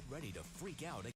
Get ready to freak out.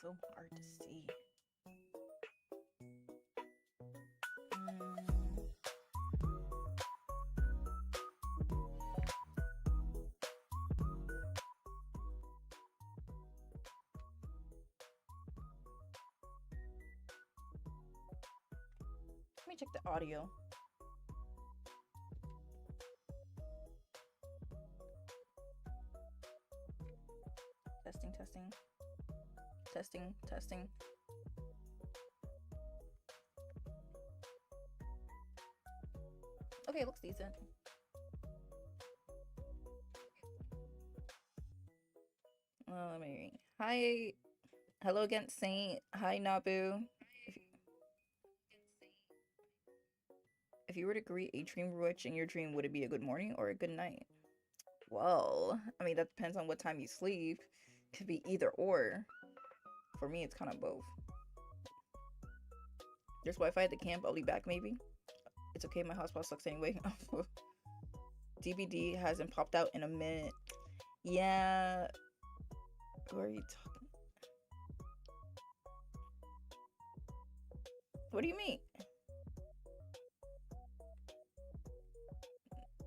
So hard to see. Let me check the audio. Testing, testing. Testing, testing. Okay, it looks decent. Let me. Hi. Hello again, Saint. Hi, Nabu. If you were to greet a dream witch in your dream, would it be a good morning or a good night? Well, I mean, that depends on what time you sleep. Could be either or. For me, it's kind of both. There's Wi-Fi at the camp. I'll be back, maybe. It's okay, my hotspot sucks anyway. DVD hasn't popped out in a minute. Yeah. Who are you talking? What do you mean?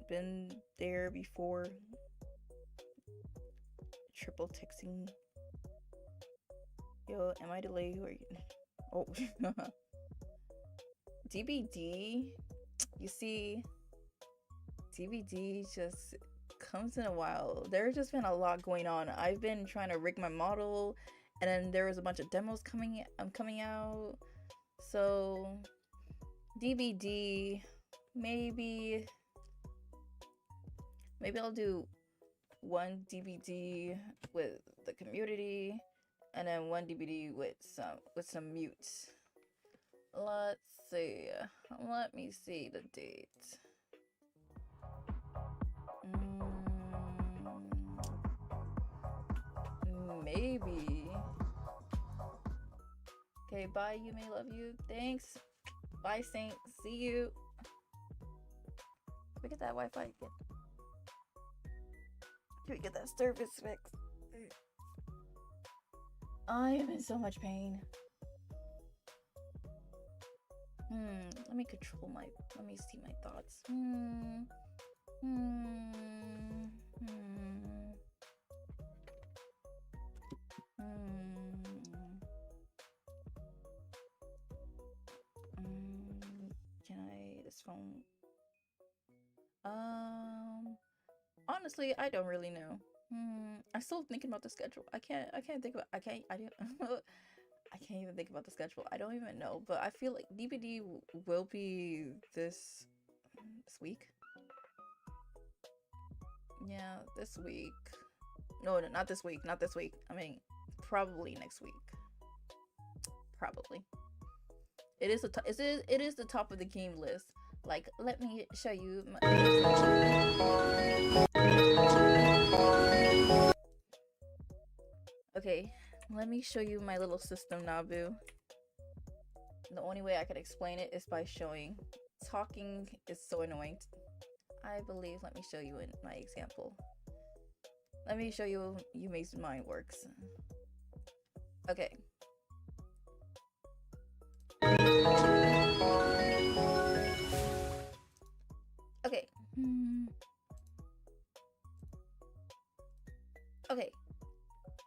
Been there before. Triple texting. Yo, am I delayed? Who are you? Oh. DVD. You see, DVD just comes in a while. There's just been a lot going on. I've been trying to rig my model, and then there was a bunch of demos coming out. So DVD, maybe I'll do one DVD with the community, and then one DVD with some mutes. Let's see. Let me see the date. Maybe Okay, bye, Yume, love you. Thanks. Bye, Saint. See you. Can we get that Wi-Fi again? Can we get that service fixed? I am in so much pain. Let me control my, let me see my thoughts. Can I, this phone? Honestly, I don't really know. I'm still thinking about the schedule. I can't think about, I can't even think about the schedule. I don't even know, but I feel like DBD will be this week. Yeah, this week. No, not this week. Not this week. I mean, probably next week. Probably. It is the top of the game list. Like, let me show you. Okay, let me show you my little system, Nabu. The only way I could explain it is by showing. Talking is so annoying. I believe, let me show you in my example. Let me show you Yume's mind works. Okay. Okay. Okay.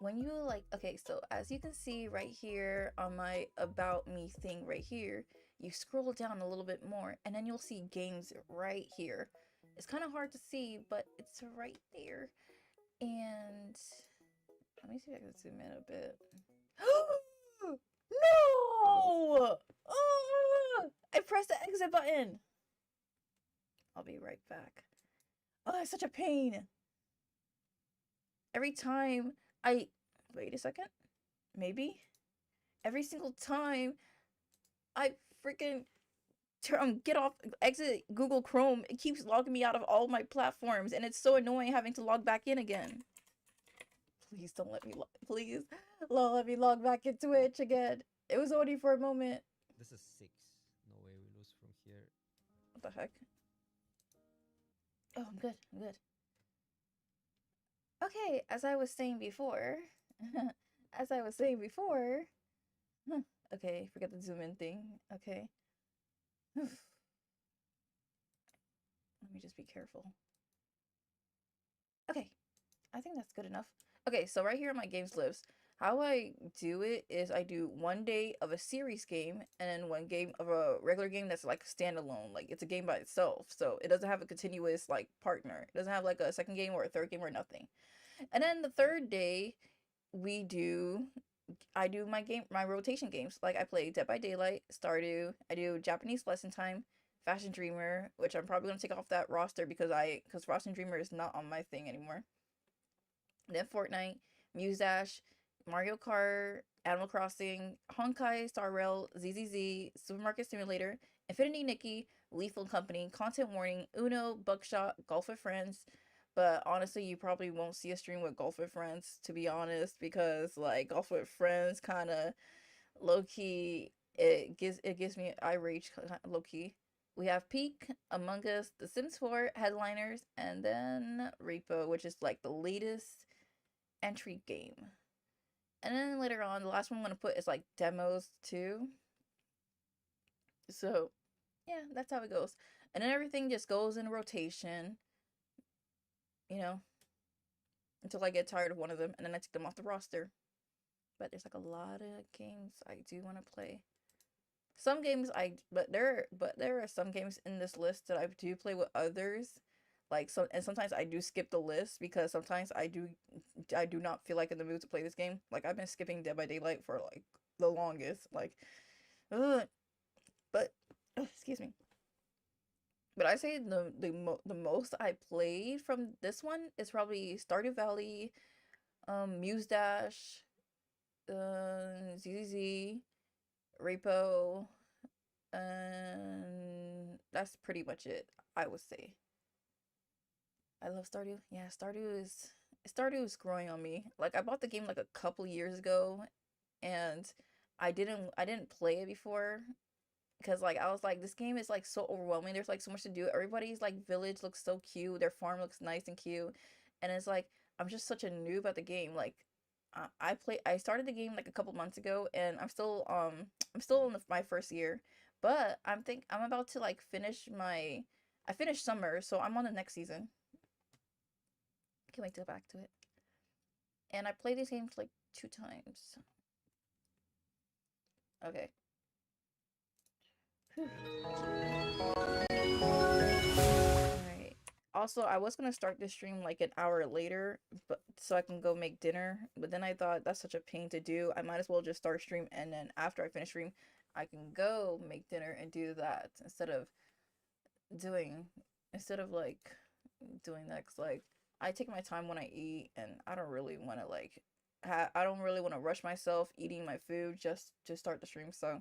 When you like, okay, so as you can see right here on my about me thing right here, you scroll down a little bit more and then you'll see games right here. It's kind of hard to see, but it's right there. And let me see if I can zoom in a bit. No! I pressed the exit button. I'll be right back. Oh, it's such a pain. Every time I wait a second, maybe every single time I freaking get off, exit Google Chrome, it keeps logging me out of all my platforms, and it's so annoying having to log back in again. Please don't let me please let me log back into Twitch again. It was only for a moment. This is 6. No way we lose from here. What the heck? Oh, I'm good. I'm good. Okay, as I was saying before, okay, forget the zoom in thing. Okay. Let me just be careful. Okay, I think that's good enough. Okay, so right here on my games list, how I do it is I do 1 day of a series game and then 1 game of a regular game that's like standalone. Like it's a game by itself. So it doesn't have a continuous like partner. It doesn't have like a second game or a third game or nothing. And then the 3rd day I do my rotation games. Like I play Dead by Daylight, Stardew, I do Japanese Lesson Time, Fashion Dreamer, which I'm probably gonna take off that roster because Fashion Dreamer is not on my thing anymore. Then Fortnite, Muse Dash, Mario Kart, Animal Crossing, Honkai, Star Rail, ZZZ, Supermarket Simulator, Infinity Nikki, Lethal Company, Content Warning, Uno, Buckshot, Golf with Friends. But honestly, you probably won't see a stream with Golf with Friends, to be honest, because like Golf with Friends kind of low key, it gives me eye rage low key. We have Peak, Among Us, The Sims 4, Headliners, and then Repo, which is like the latest entry game. And then later on, the last one I'm gonna put is like demos too. So yeah, that's how it goes. And then everything just goes in rotation, you know, until I get tired of one of them and then I take them off the roster. But there's like a lot of games I do want to play. Some games but there are some games in this list that I do play with others. Like and sometimes I do skip the list because sometimes I do not feel like in the mood to play this game. Like I've been skipping Dead by Daylight for like the longest. Like, but excuse me. But I say the most I played from this one is probably Stardew Valley, Muse Dash, ZZZ, Repo, and that's pretty much it, I would say. I love Stardew. Yeah, Stardew is growing on me. Like I bought the game like a couple years ago and I didn't play it before because like I was like this game is like so overwhelming. There's like so much to do. Everybody's like village looks so cute. Their farm looks nice and cute, and it's like I'm just such a noob at the game. Like I started the game like a couple months ago, and I'm still in my first year, but I'm about to like finish my I finished summer, so I'm on the next season. Can't wait to go back to it. And I played this game like 2 times. Okay. Alright. Also, I was gonna start this stream like an hour later, but so I can go make dinner. But then I thought that's such a pain to do. I might as well just start stream, and then after I finish stream, I can go make dinner and do that doing instead of like doing that. 'Cause like I take my time when I eat, and I don't really want to like I don't really want to rush myself eating my food just to start the stream. So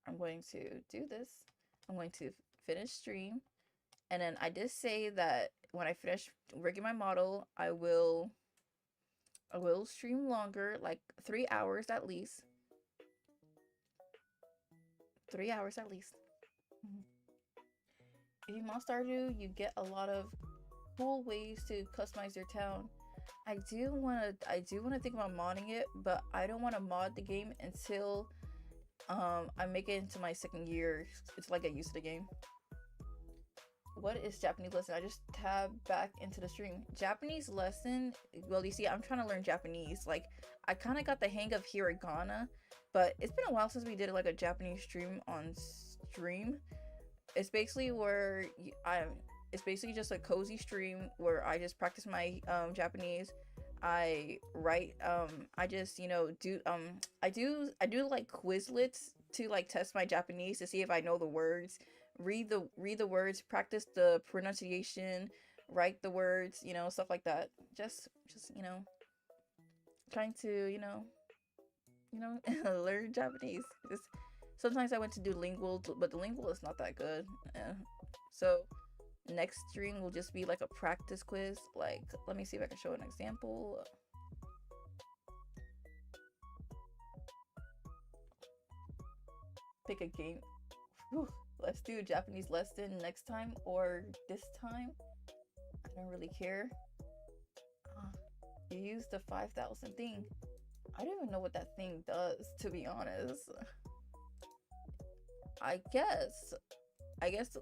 I'm going to do this. I'm going to finish stream. And then I did say that when I finish rigging my model, I will stream longer, like 3 hours at least. 3 hours at least. If you mod Stardew, you get a lot of cool ways to customize your town. I do wanna think about modding it, but I don't wanna mod the game until I make it into my second year. It's like I used to the game. What is Japanese lesson? I just tabbed back into the stream. Japanese lesson, well, you see, I'm trying to learn Japanese. Like, I kind of got the hang of hiragana, but it's been a while since we did like a Japanese stream on stream. It's basically where it's basically just a cozy stream where I just practice my Japanese. I write I just do I do like Quizlets to like test my Japanese to see if I know the words. Read the words, practice the pronunciation, write the words, stuff like that. Just trying to learn Japanese. Sometimes I went to do lingual, but the lingual is not that good. So next stream will just be like a practice quiz. Like, let me see if I can show an example. Pick a game. Whew. Let's do a Japanese lesson next time or this time. I don't really care. You use the 5,000 thing. I don't even know what that thing does, to be honest. I guess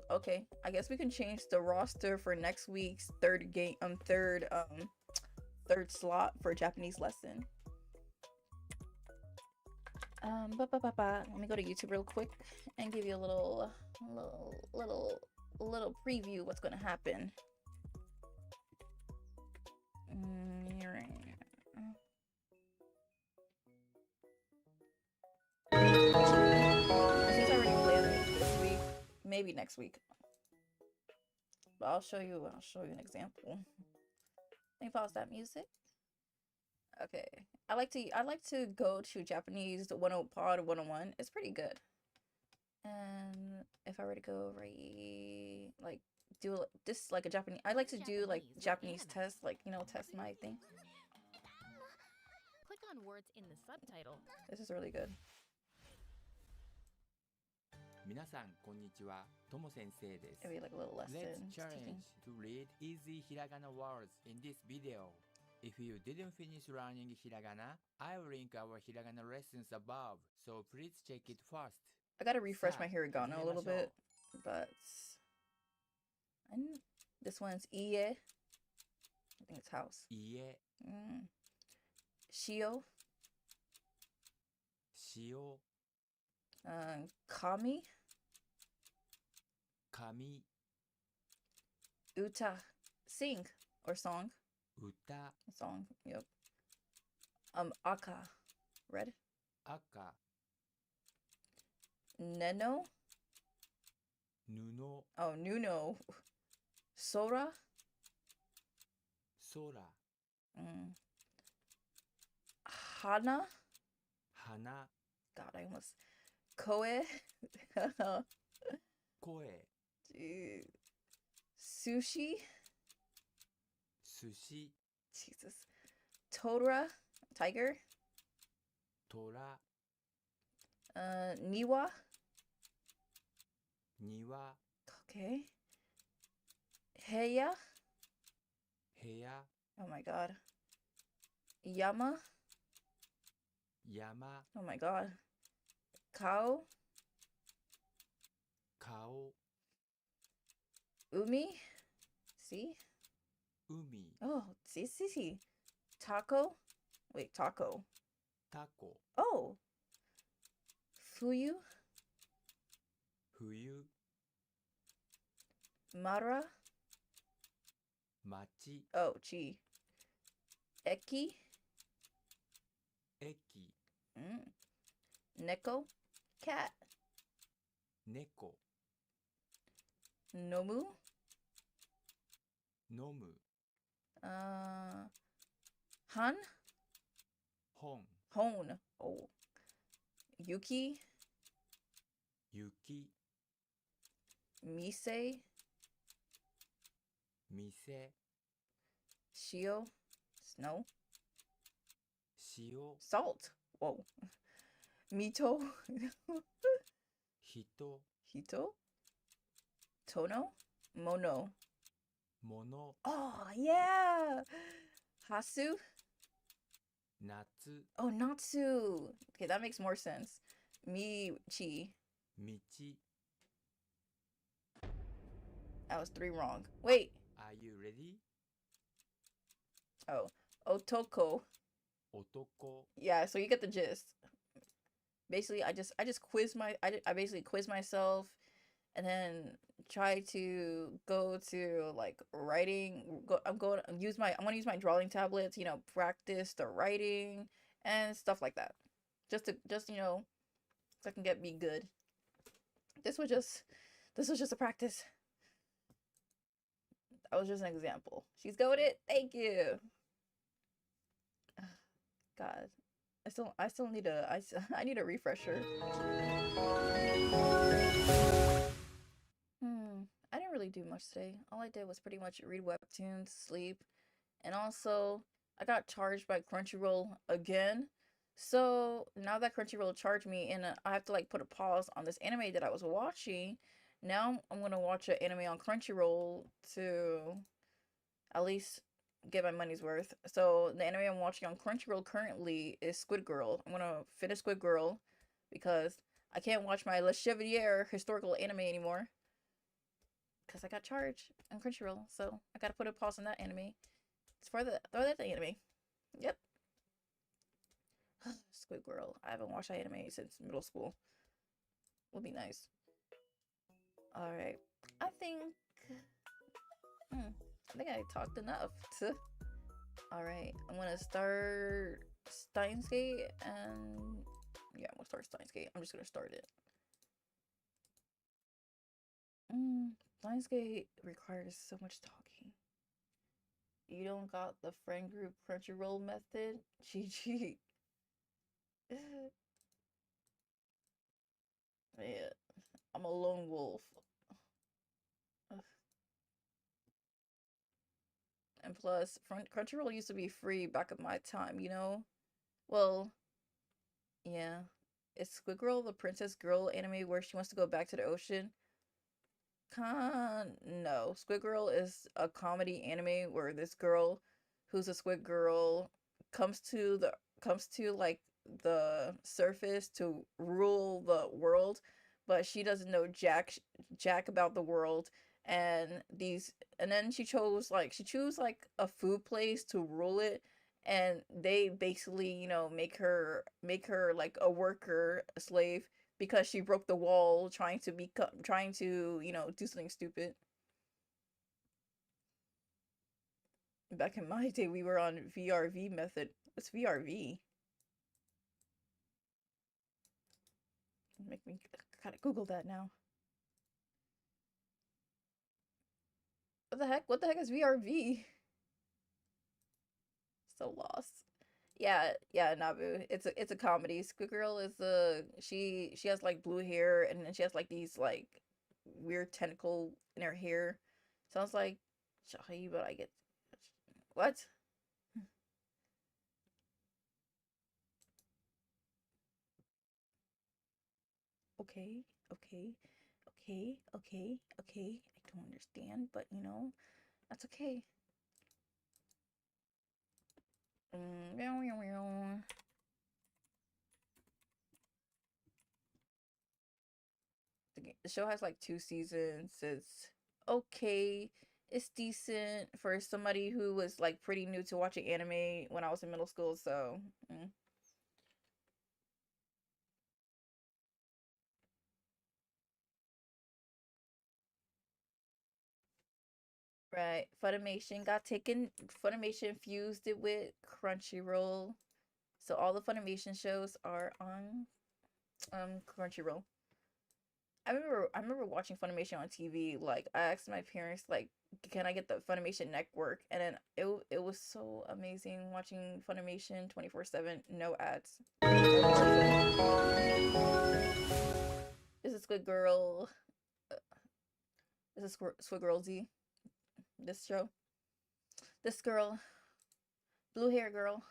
okay. I guess we can change the roster for next week's third slot for Japanese lesson. Let me go to YouTube real quick and give you a little preview what's gonna happen. Since I already played it this week, maybe next week. But I'll show you an example. Let me pause that music. Okay. I like to go to Japanese 10 Pod 101. It's pretty good. And if I were to go right, like do this like a Japanese, I like to do like Japanese test, like test my thing. Click on words in the subtitle. This is really good. 皆さんこんにちは、とも先生です。 Maybe like a little lesson. Let's challenge to read easy hiragana words in this video. If you didn't finish learning hiragana, I will link our hiragana lessons above, so please check it first. I gotta refresh my hiragana a little bit, but this one's ie. I think it's house. Ie. Shio. Shio. Kami. Kami. Uta. Sing or song. Uta. Song. Yep. Aka. Red. Aka. Neno. Nuno. Oh, Nuno. Sora. Sora. Hana. Hana. God, I almost. Koe. Koe. Dude. Sushi. Sushi. Jesus. Tora. Tiger. Tora. Niwa. Niwa, Okay. Heya. Heya, Oh my god. Yama. Yama, Oh my god. Kao. Kao, Umi. See? Umi, Oh, see. Taco. Wait, taco. Tako, Oh. Fuyu. Fuyu, Mara. Machi, Oh, chi. Eki. Eki, Neko. Cat. Neko, Nomu. Nomu, Han. Hon, Hone. Oh. Yuki. Yuki, Mise. Mise, Shio. Snow. Shio, Salt. Whoa. Mito. Hito, Hito. Tono. Mono. Mono, Oh, yeah. Hasu. Natsu, Oh, Natsu. Okay, that makes more sense. Michi. Michi. That was 3 wrong. Wait. Are you ready? Oh. Otoko. Otoko, Yeah, so you get the gist. Basically, I just quiz I basically quiz myself and then try to go to like writing. I'm gonna use my drawing tablets, practice the writing and stuff like that. Just so I can be good. This was just a practice. That was just an example. She's goated. Thank you. God. I still need I need a refresher. I didn't really do much today. All I did was pretty much read webtoons, sleep, and also I got charged by Crunchyroll again. So now that Crunchyroll charged me and I have to put a pause on this anime that I was watching, now I'm gonna watch an anime on Crunchyroll to at least get my money's worth. So the anime I'm watching on Crunchyroll currently is Squid Girl. I'm gonna finish Squid Girl because I can't watch my Le Chevalier historical anime anymore because I got charged on Crunchyroll. So I gotta put a pause on that anime. It's for that anime. Yep. Squid Girl. I haven't watched that anime since middle school. Would be nice. All right. I think I talked enough. All right, I'm gonna start Steins Gate, and yeah, I'm gonna start Steins Gate. I'm just gonna start it. Steins Gate requires so much talking. You don't got the friend group Crunchyroll method? GG. Yeah, I'm a lone wolf. And plus, Crunchyroll used to be free back in my time, Well, yeah. Is Squid Girl the princess girl anime where she wants to go back to the ocean? No. Squid Girl is a comedy anime where this girl who's a squid girl comes to the surface to rule the world, but she doesn't know jack about the world, and then she choose a food place to rule it, and they basically make her like a worker, a slave, because she broke the wall trying to do something stupid. Back in my day, we were on VRV method. What's VRV? Make me gotta Google that now. What the heck? What the heck is VRV? So lost. Yeah, Nabu. It's a comedy. Squid Girl is she has blue hair, and then she has these weird tentacle in her hair. Sounds like Shahi, but I get what? okay, okay, okay, okay, okay. I don't understand, but you know, that's okay. The show has like 2 seasons. It's okay. It's decent for somebody who was like pretty new to watching anime when I was in middle school, so Right. Funimation fused it with Crunchyroll. So all the Funimation shows are on Crunchyroll. I remember watching Funimation on TV. Like I asked my parents like, can I get the Funimation network? And then it was so amazing watching Funimation 24/7, no ads. This is Squid Girl. This is Squid Girl Z. This show. This girl. Blue hair girl.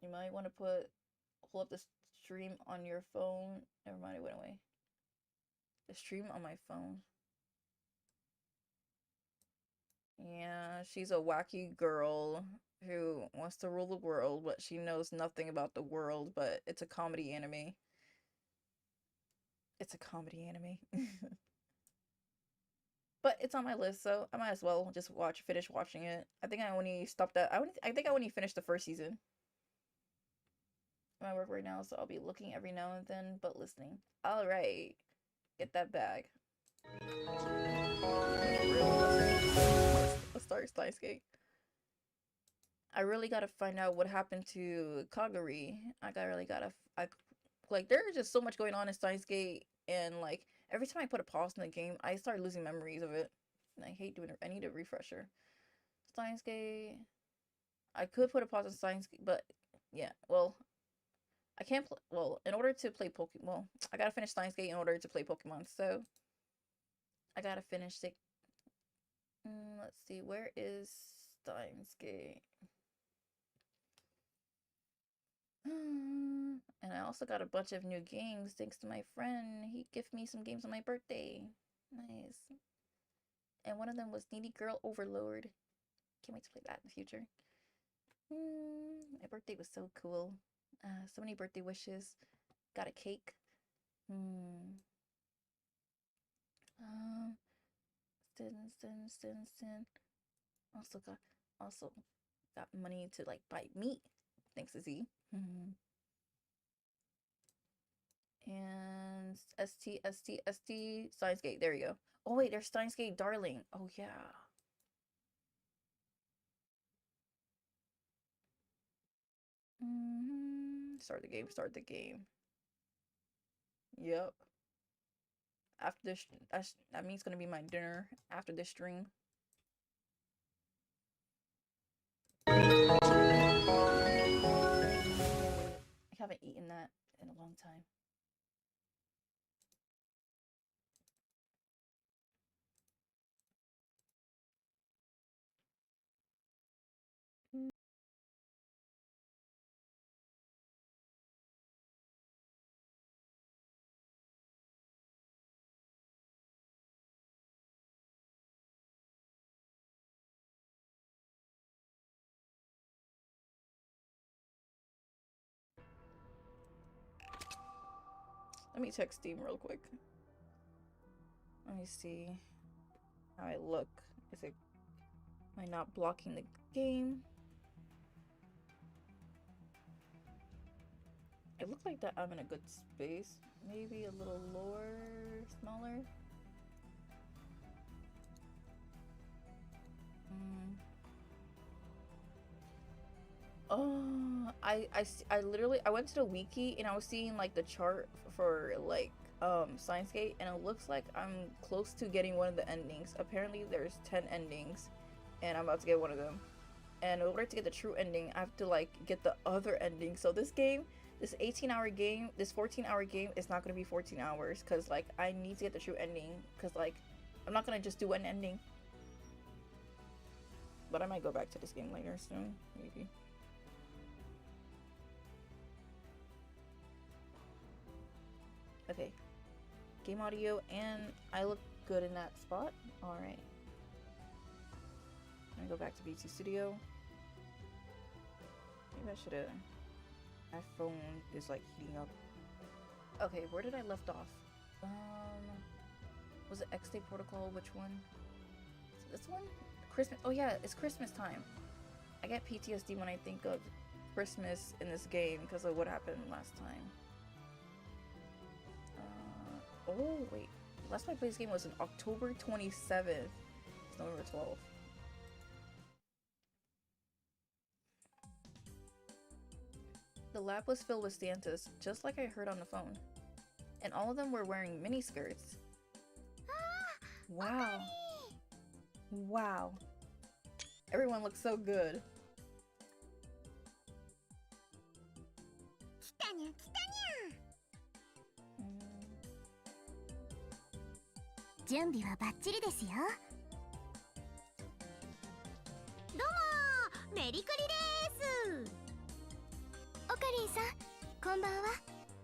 You might want to pull up the stream on your phone. Never mind, it went away. The stream on my phone. Yeah, she's a wacky girl who wants to rule the world, but she knows nothing about the world, but it's a comedy anime. It's a comedy anime. But it's on my list, so I might as well just finish watching it. I think I only stopped at I think I only finished the first season. I'm at work right now, so I'll be looking every now and then, but listening. All right, get that bag. Let's start Steins. I really gotta find out what happened to Kagari. Like there's just so much going on in Steins Gate, and like every time I put a pause in the game, I start losing memories of it. And I hate doing it. I need a refresher. Steins Gate. I could put a pause in Steins Gate, but yeah, well, I can't play. Well, in order to play Pokemon, well, I gotta finish Steins Gate in order to play Pokemon. So I gotta finish it. Let's see, where is Steins Gate? And I also got a bunch of new games thanks to my friend. He gifted me some games on my birthday. Nice. And one of them was Needy Girl Overlord. Can't wait to play that in the future. My birthday was so cool. So many birthday wishes. Got a cake. Also got money to like buy meat. Thanks to Z. And ST Steins Gate. There we go. Oh wait, there's Steins Gate Darling. Oh yeah. Start the game. Yep. After this, that means it's gonna be my dinner after this stream. I haven't eaten that in a long time. Let me check Steam real quick. Let me see how I look. Am I not blocking the game? It looks like that I'm in a good space. Maybe a little lower, smaller. Oh, I literally went to the wiki and I was seeing like the chart for like Steins Gate, and it looks like I'm close to getting one of the endings. Apparently there's 10 endings and I'm about to get one of them. And in order to get the true ending, I have to like get the other ending. So this game, this 18-hour game, this 14-hour game is not going to be 14 hours cuz like I need to get the true ending cuz like I'm not going to just do one ending. But I might go back to this game later soon, maybe. Okay. Game audio, and I look good in that spot. Alright. I'm gonna go back to B2 Studio. Maybe I should've... My phone is like heating up. Okay, where did I left off? Was it X-Day Protocol? Which one? Is it this one? Christmas. Oh yeah, it's Christmas time. I get PTSD when I think of Christmas in this game because of what happened last time. Oh wait, last time I played this game was on October 27th. It's November 12th. The lab was filled with Santas, just like I heard on the phone. And all of them were wearing miniskirts. Wow. Wow. Everyone looks so good.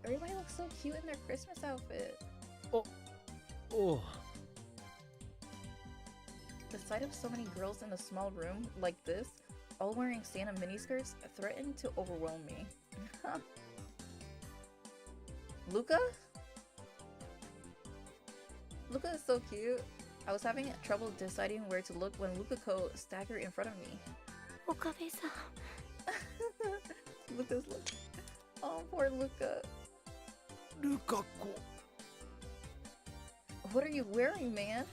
Everybody looks so cute in their Christmas outfit. Oh. The sight of so many girls in a small room like this, all wearing Santa miniskirts, threatened to overwhelm me. Luca? Luca is so cute. I was having trouble deciding where to look when Luca-ko staggered in front of me. Okabe-san. Luca's look. Oh, poor Luca. Luka-ko. What are you wearing, man?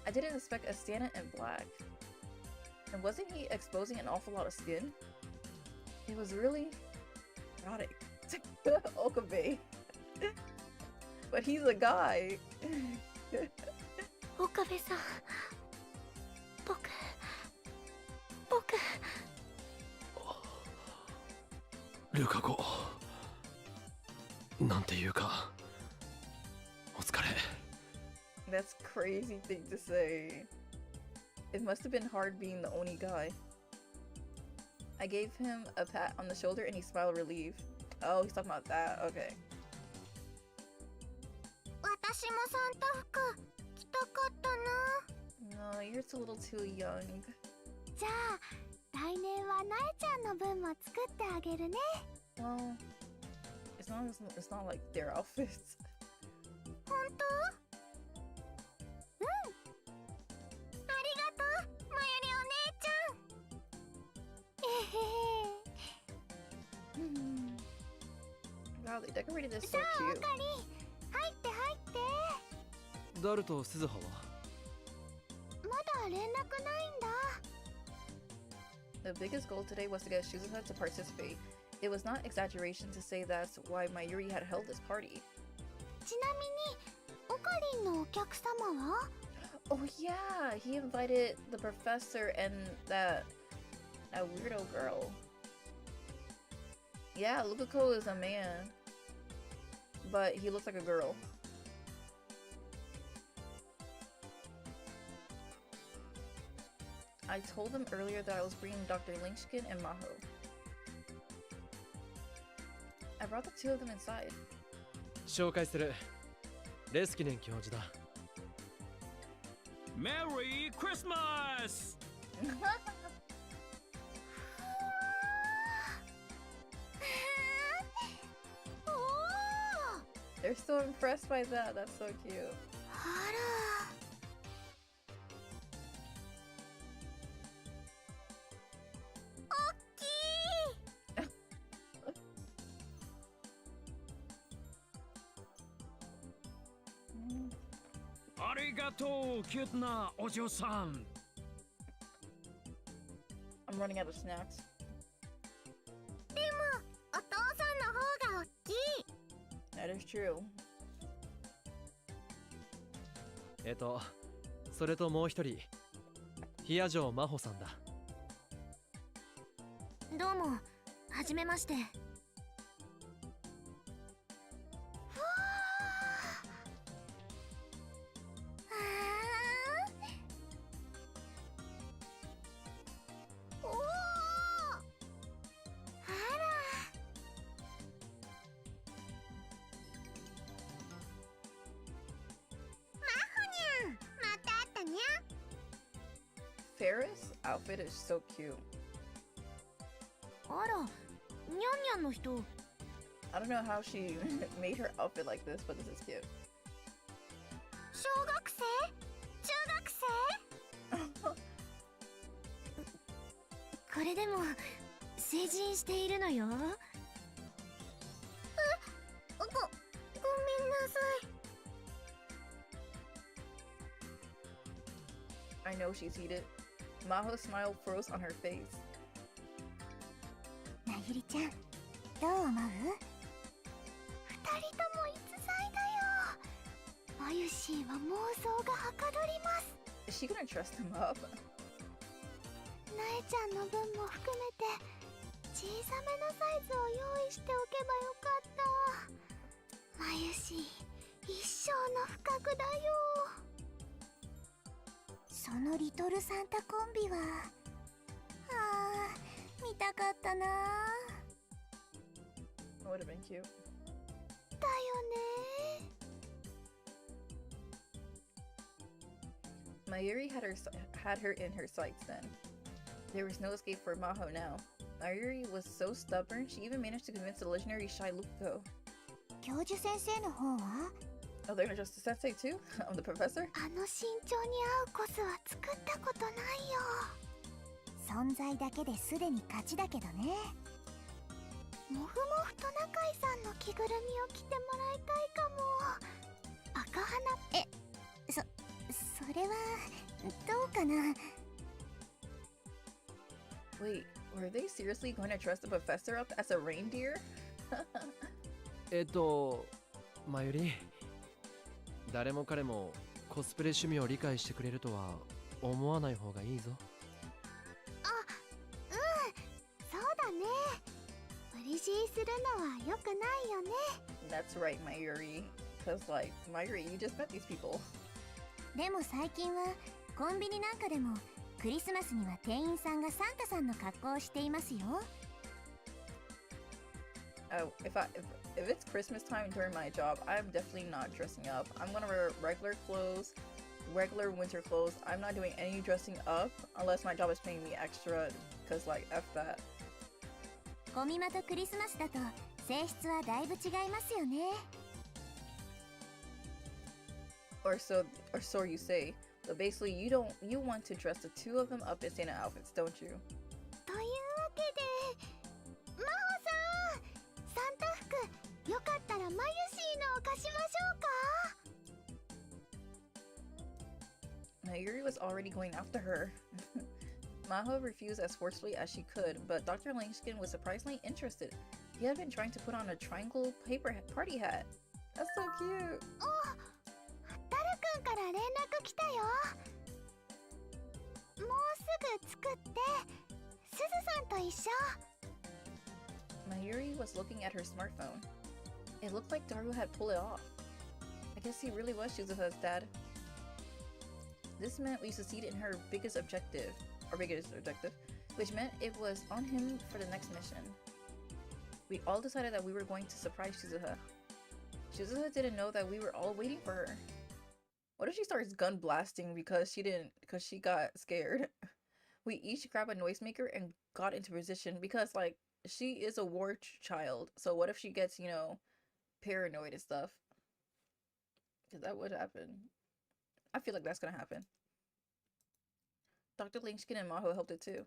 I didn't expect a Santa in black. And wasn't he exposing an awful lot of skin? It was really erotic. Okabe. But he's a guy. Okabe-san. Boku. ルカ子なんていうかお疲れ That's crazy thing to say. It must have been hard being the only guy. I gave him a pat on the shoulder and he smiled relieved. Oh, he's talking about that. Okay. No, you're still a little too young. Well, it's not like their outfits. Wow, they decorated this so cute. ダルと鈴葉は The biggest goal today was to get Suzuha to participate. It was not exaggeration to say that's why Mayuri had held this party. Oh yeah, he invited the professor and that weirdo girl. Yeah, Luka-ko is a man, but he looks like a girl. I told them earlier that I was bringing Dr. Leskinen and Maho. I brought the two of them inside. 紹介するレスキネン教授だ Merry Christmas! They're so impressed by that. That's so cute. Arigato, cute na ojo-san. I'm running out of snacks. That is true. それともう一人ヒヤ城真帆さんだどうも、はじめまして。Paris outfit is so cute. あら、にゃんにゃんの人。 I don't know how she made her outfit like this, but this is cute. 小学生？中学生？これでも成人しているのよ。ごめんなさい。 I know she's heated. Maho's smile froze on her face. なゆりちゃん、どう思う？二人とも逸材だよ。まゆしーは妄想がはかどります。 Is she gonna dress them up? なえちゃんの分も含めて小さめのサイズを用意しておけばよかった。まゆしー、一生の不覚だよ。そのリトルサンタコンビは見たかったな。 That would have been cute. だよね。 Mayuri had her in her sights then. There was no escape for Maho now. Mayuri was so stubborn, she even managed to convince the legendary shy Luko. 教授先生の方は Oh, they're gonna dress the sensei too? The professor? あの身長に合うコスは作ったことないよ。存在だけですでに勝ちだけどね。もふもふトナカイさんの着ぐるみを着てもらいたいかも。赤花、それはどうかな。 Wait, were they seriously going to dress the professor up as a reindeer? まゆり、誰も彼もコスプレ趣味を理解してくれるとは思わない方がいいぞ。そうだね。無理強いするのは良くないよね。 That's right, Mayuri. Cause like, Mayuri, you just met these people. でも最近はコンビニなんかでもクリスマスには店員さんがサンタさんの格好をしていますよ。 Oh, if it's Christmas time during my job, I'm definitely not dressing up. I'm gonna wear regular clothes, regular winter clothes. I'm not doing any dressing up unless my job is paying me extra, cause like F that. コミマとクリスマスだと性質はだいぶ違いますよね。 Or so you say. But basically, you want to dress the two of them up in Santa outfits, don't you? というわけで、マホさん、サンタ服よかったらマユシーのを貸しましょうか。 Mayuri was already going after her. Maho refused as forcefully as she could, but Dr. Leskinen was surprisingly interested. He had been trying to put on a triangle paper party hat. That's so cute. タルくんから連絡来たよ。もうすぐ作ってすずさんと一緒。 Mayuri was looking at her smartphone. It looked like Daru had pulled it off. I guess he really was Suzuha's dad. This meant we succeeded in her biggest objective, which meant it was on him for the next mission. We all decided that we were going to surprise Suzuha. Suzuha didn't know that we were all waiting for her. What if she starts gun blasting because she got scared? We each grabbed a noisemaker and got into position because like she is a war child. So what if she gets, you know, paranoid and stuff? Because that would happen. I feel like that's gonna happen. Dr. Leskinen and Maho helped it too.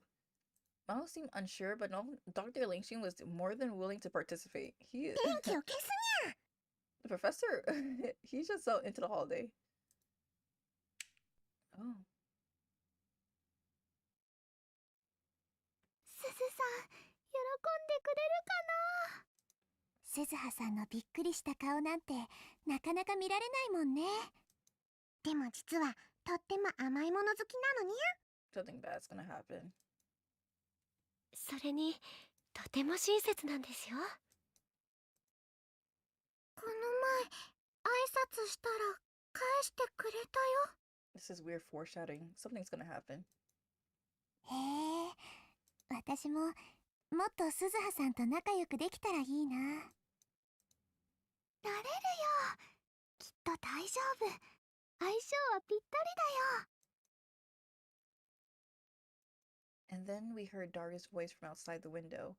Maho seemed unsure, but no, Dr. Leskinen was more than willing to participate. The professor, he's just so into the holiday. Oh. すずさん、喜んでくれるかな。すずはさんのびっくりした顔なんてなかなか見られないもんね。でも実はとっても甘いもの好きなのにゃ。 Something bad's gonna happen. それにとても親切なんですよ。この前挨拶したら返してくれたよ。 This is weird foreshadowing. Something's gonna happen. へえ、私ももっとすずはさんと仲良くできたらいいな。なれるよ。きっと大丈夫。相性はぴったりだよ。And then we heard Daria's voice from outside the window,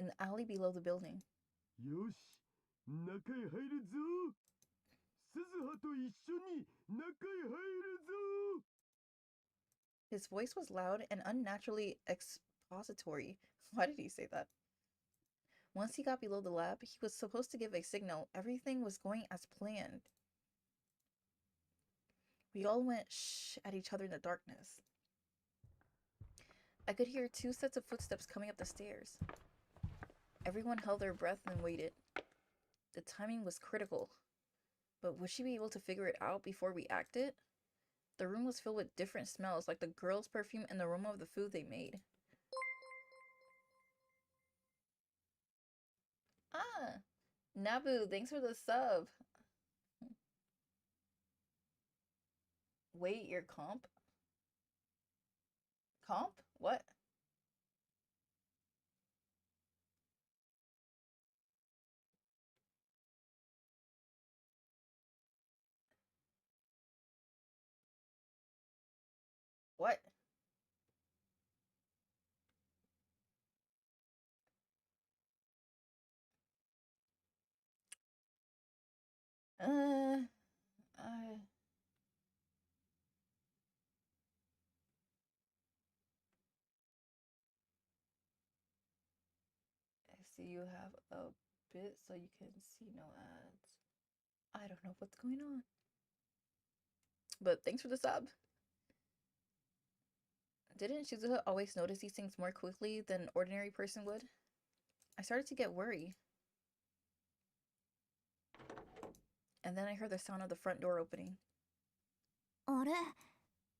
in the alley below the building. よし、中へ入るぞ。鈴葉と一緒に中へ入るぞ。 His voice was loud and unnaturally expository. Why did he say that? Once he got below the lab, he was supposed to give a signal. Everything was going as planned. We all went shh at each other in the darkness. I could hear 2 sets of footsteps coming up the stairs. Everyone held their breath and waited. The timing was critical. But would she be able to figure it out before we acted? The room was filled with different smells, like the girl's perfume and the aroma of the food they made. Ah! Nabu, thanks for the sub. Wait, your comp? Comp? What? What? I see you have a bit so you can see no ads. I don't know what's going on. But thanks for the sub. Didn't Shizuha always notice these things more quickly than an ordinary person would? I started to get worried. And then I heard the sound of the front door opening. あれ、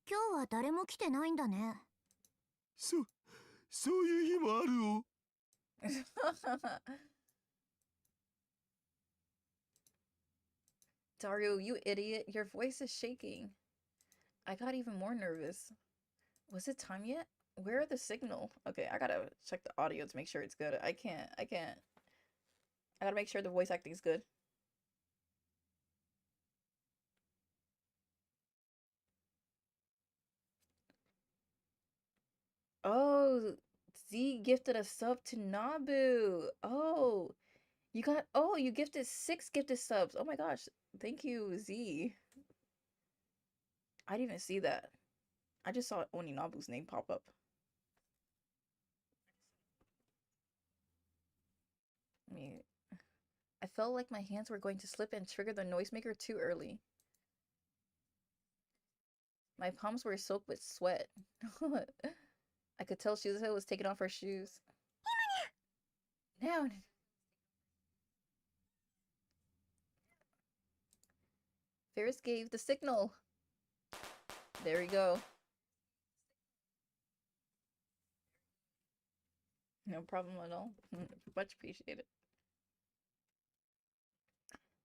今日は誰も来てないんだね。そういう日もあるよ。Dario, you idiot. Your voice is shaking. I got even more nervous. Was it time yet? Where are the signal? Okay, I gotta check the audio to make sure it's good. I can't. I gotta make sure the voice acting is good. Oh, Z gifted a sub to Nabu. Oh, you gifted 6 gifted subs. Oh my gosh. Thank you, Z. I didn't even see that. I just saw Oni Nabu's name pop up. I felt like my hands were going to slip and trigger the noisemaker too early. My palms were soaked with sweat. I could tell Shizuha was taking off her shoes. Now. Ferris gave the signal. There we go. No problem at all. Much appreciated.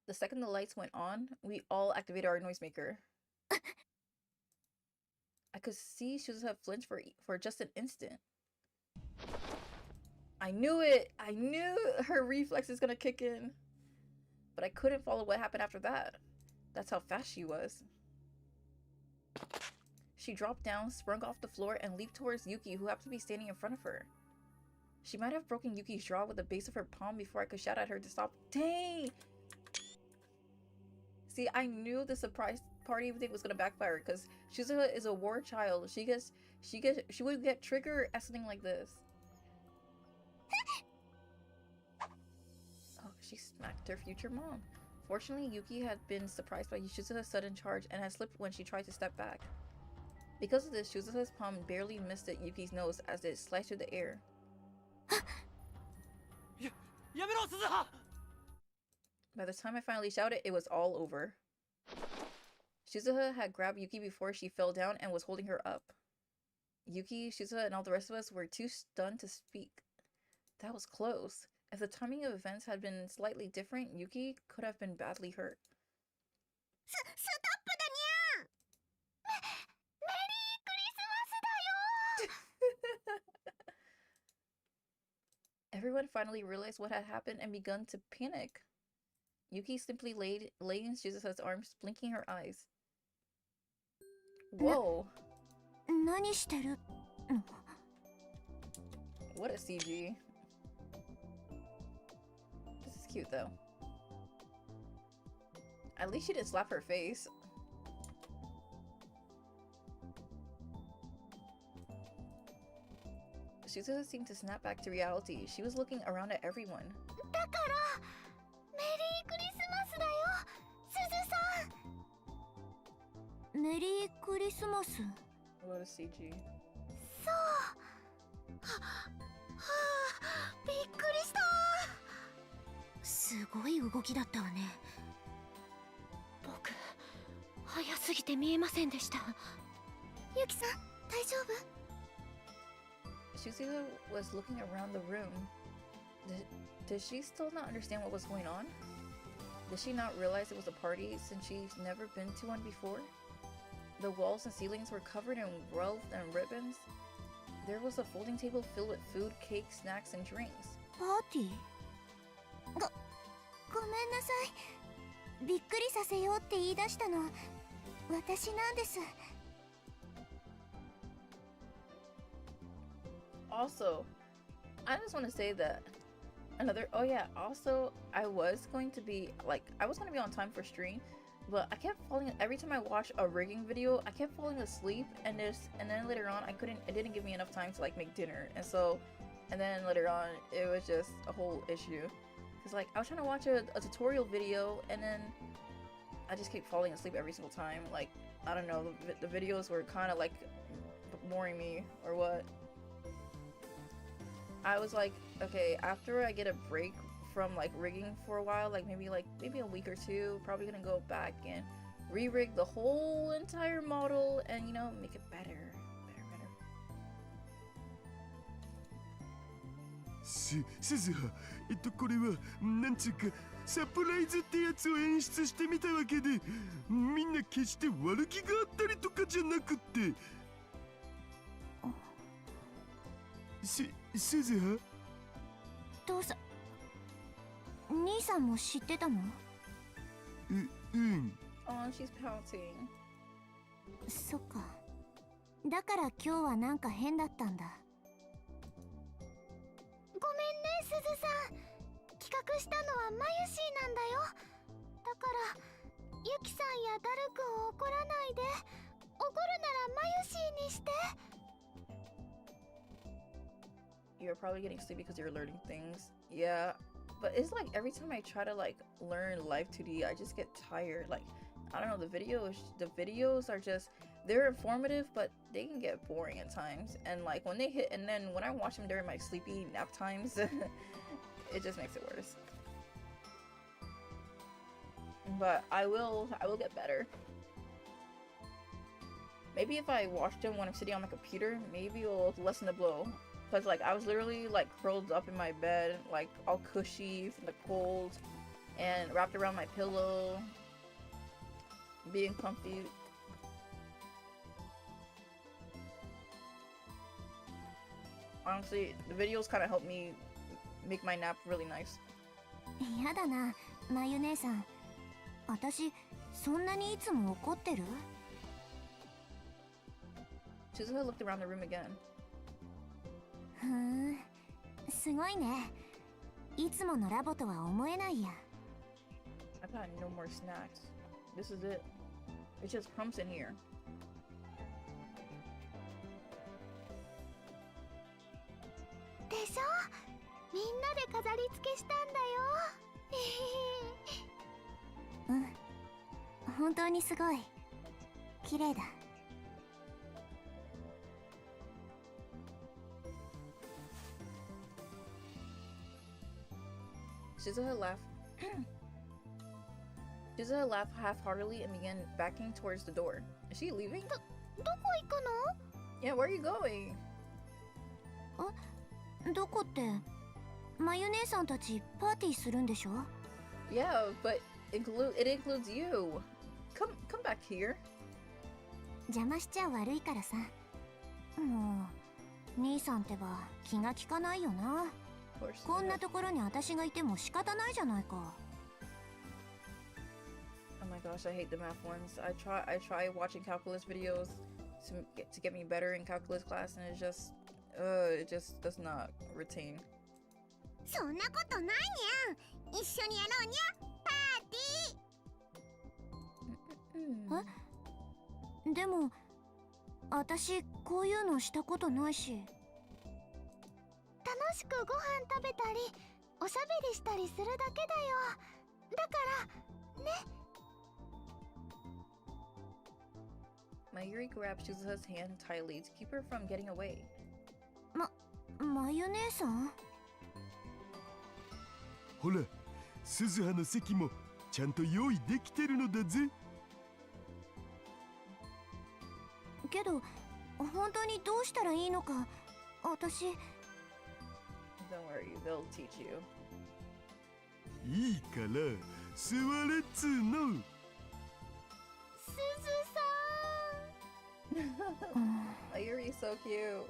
The second the lights went on, we all activated our noisemaker. I could see Shizuha flinch for just an instant. I knew it! I knew her reflex is gonna kick in. But I couldn't follow what happened after that. That's how fast she was. She dropped down, sprung off the floor, and leaped towards Yuki, who happened to be standing in front of her. She might have broken Yuki's jaw with the base of her palm before I could shout at her to stop. Dang! See, I knew the surprise party thing was gonna backfire because Shizuha is a war child. She would get triggered at something like this. Oh, she smacked her future mom. Fortunately, Yuki had been surprised by Shizuha's sudden charge and had slipped when she tried to step back. Because of this, Shizuha's palm barely missed Yuki's nose as it sliced through the air. Yamero, Suzuha! By the time I finally shouted, it was all over. Shizuha had grabbed Yuki before she fell down and was holding her up. Yuki, Shizuha, and all the rest of us were too stunned to speak. That was close. If the timing of events had been slightly different, Yuki could have been badly hurt. Stopだにゃメリークリスマスだよ Everyone finally realized what had happened and begun to panic. Yuki simply lay in Shizuha's arms, blinking her eyes. Whoa. 何してるの What a CG. This is cute though. At least she didn't slap her face. Suzuha seemed to snap back to reality. She was looking around at everyone. だからメリークリスマスだよ、すずさん。メリークリスマス。 What a CG. そう。はあ、びっくりした。すごい動きだったわね。僕、早すぎて見えませんでした。ユキさん、大丈夫？ Suzuha was looking around the room. Did she still not understand what was going on? Did she not realize it was a party since she's never been to one before? The walls and ceilings were covered in wealth and ribbons. There was a folding table filled with food, cake, snacks, and drinks. パーティー？ごめんなさい。びっくりさせようって言い出したの私なんです。 Also, I just want to say that also I was going to be on time for stream, but I kept falling every time I watched a rigging video. I kept falling asleep, and then later on it didn't give me enough time to like make dinner, and then later on it was just a whole issue because like I was trying to watch a tutorial video, and then I just kept falling asleep every single time. Like, I don't know, the videos were kind of like boring me or what. I was like, okay, after I get a break from like rigging for a while, like maybe a week or two, probably gonna go back and re-rig the whole entire model and, you know, make it better. すずは、これはなんつうかサプライズってやつを演出してみたわけで、みんな決して悪気があったりとかじゃなくって。すずは？父さん、兄さんも知ってたの？うん。Oh, she's pouting. そっか。だから今日はなんか変だったんだ。ごめんね、すずさん。企画したのはマユシーなんだよ。だからユキさんやダルくんを怒らないで。怒るならマユシーにして。 You're probably getting sleepy because you're learning things. Yeah, but it's like every time I try to like learn live 2D, I just get tired. Like, I don't know, the videos are just, they're informative, but they can get boring at times. And like when they hit, and then when I watch them during my sleepy nap times, it just makes it worse. But I will get better. Maybe if I watch them when I'm sitting on my computer, maybe it'll lessen the blow. Cause like I was literally like curled up in my bed, like all cushy from the cold, and wrapped around my pillow, being comfy. Honestly, the videos kind of helped me make my nap really nice. やだな、まゆ姉さん。私、そんなにいつも怒ってる？ Suzuha looked around the room again. ふーん、すごいね。いつものラボとは思えないや。I've got no more snacks. This is it. It's just crumbs in here. でしょ？みんなで飾り付けしたんだよ。うん、本当にすごい。綺麗だ。 Suzuha laughed. Suzuha laughed half-heartedly and began backing towards the door. Is she leaving? どこ行くの？ Yeah, where are you going? どこって、まゆ姉さんたちパーティーするんでしょ？ Yeah, but it includes you. Come back here. 邪魔しちゃ悪いからさ。もう、兄さんってば気が利かないよな。 こんなところに私がいても仕方ないじゃないか。 Oh my gosh, I hate the math ones. I try watching calculus videos to get me better in calculus class, and it's just It just does not retain. そんなことないにゃん。一緒にやろうにゃ。パーティー。え？でも私こういうのしたことないし。楽しくご飯食べたりおしゃべりしたりするだけだよ。だからね。Mayuri grabs Suzuha's hand tightly to keep her from getting away. まゆ姉さん？ほら、鈴葉の席もちゃんと用意できてるのだぜ。けど本当にどうしたらいいのか私。 Don't worry, they'll teach you. いいから座れっつーの。すずさん。Mayuri's so cute.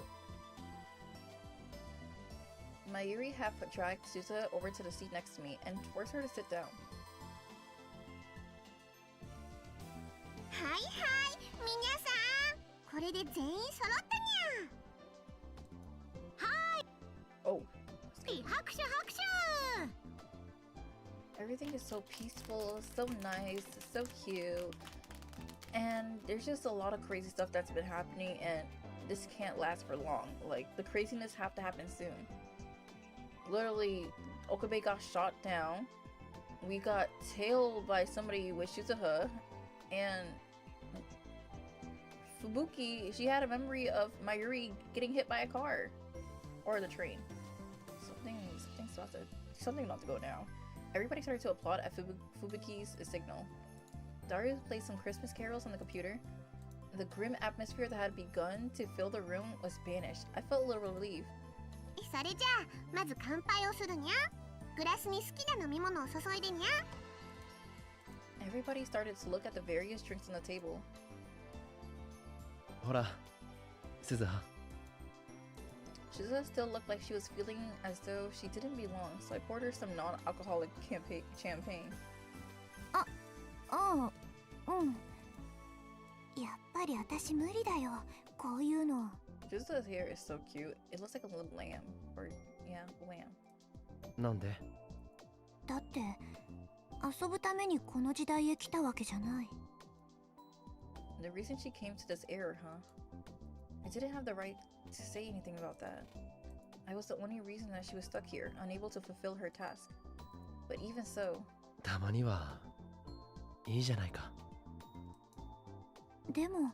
Mayuri half dragged Suzuha over to the seat next to me and forced her to sit down. はいはい、皆さん、これで全員揃ったにゃ。 Oh, 拍手拍手。 everything is so peaceful, so nice, so cute. And there's just a lot of crazy stuff that's been happening, and this can't last for long. Like, the craziness have to happen soon. Literally, Okabe got shot down. We got tailed by somebody with Suzuha, and Fubuki, she had a memory of Mayuri getting hit by a car or the train. Something not to go now. Everybody started to applaud at Fubuki's signal. Darius played some Christmas carols on the computer. The grim atmosphere that had begun to fill the room was banished. I felt a little relief. それじゃあまず乾杯をするにゃ。グラスに好きな飲み物を注いでにゃ。 Everybody started to look at the various drinks on the table. ほら、鈴葉。 Suzuha still looked like she was feeling as though she didn't belong, so I poured her some non-alcoholic champagne. ああ、うん。やっぱり私無理だよ。こういうの。 Suzuha's hair is so cute. It looks like a little lamb. Or, yeah, lamb. なんで？だって遊ぶためにこの時代へ来たわけじゃない。 The reason she came to this era, huh? I didn't have the right to say anything about that. I was the only reason that she was stuck here, unable to fulfill her task. But even so... たまにはいいじゃないか。でも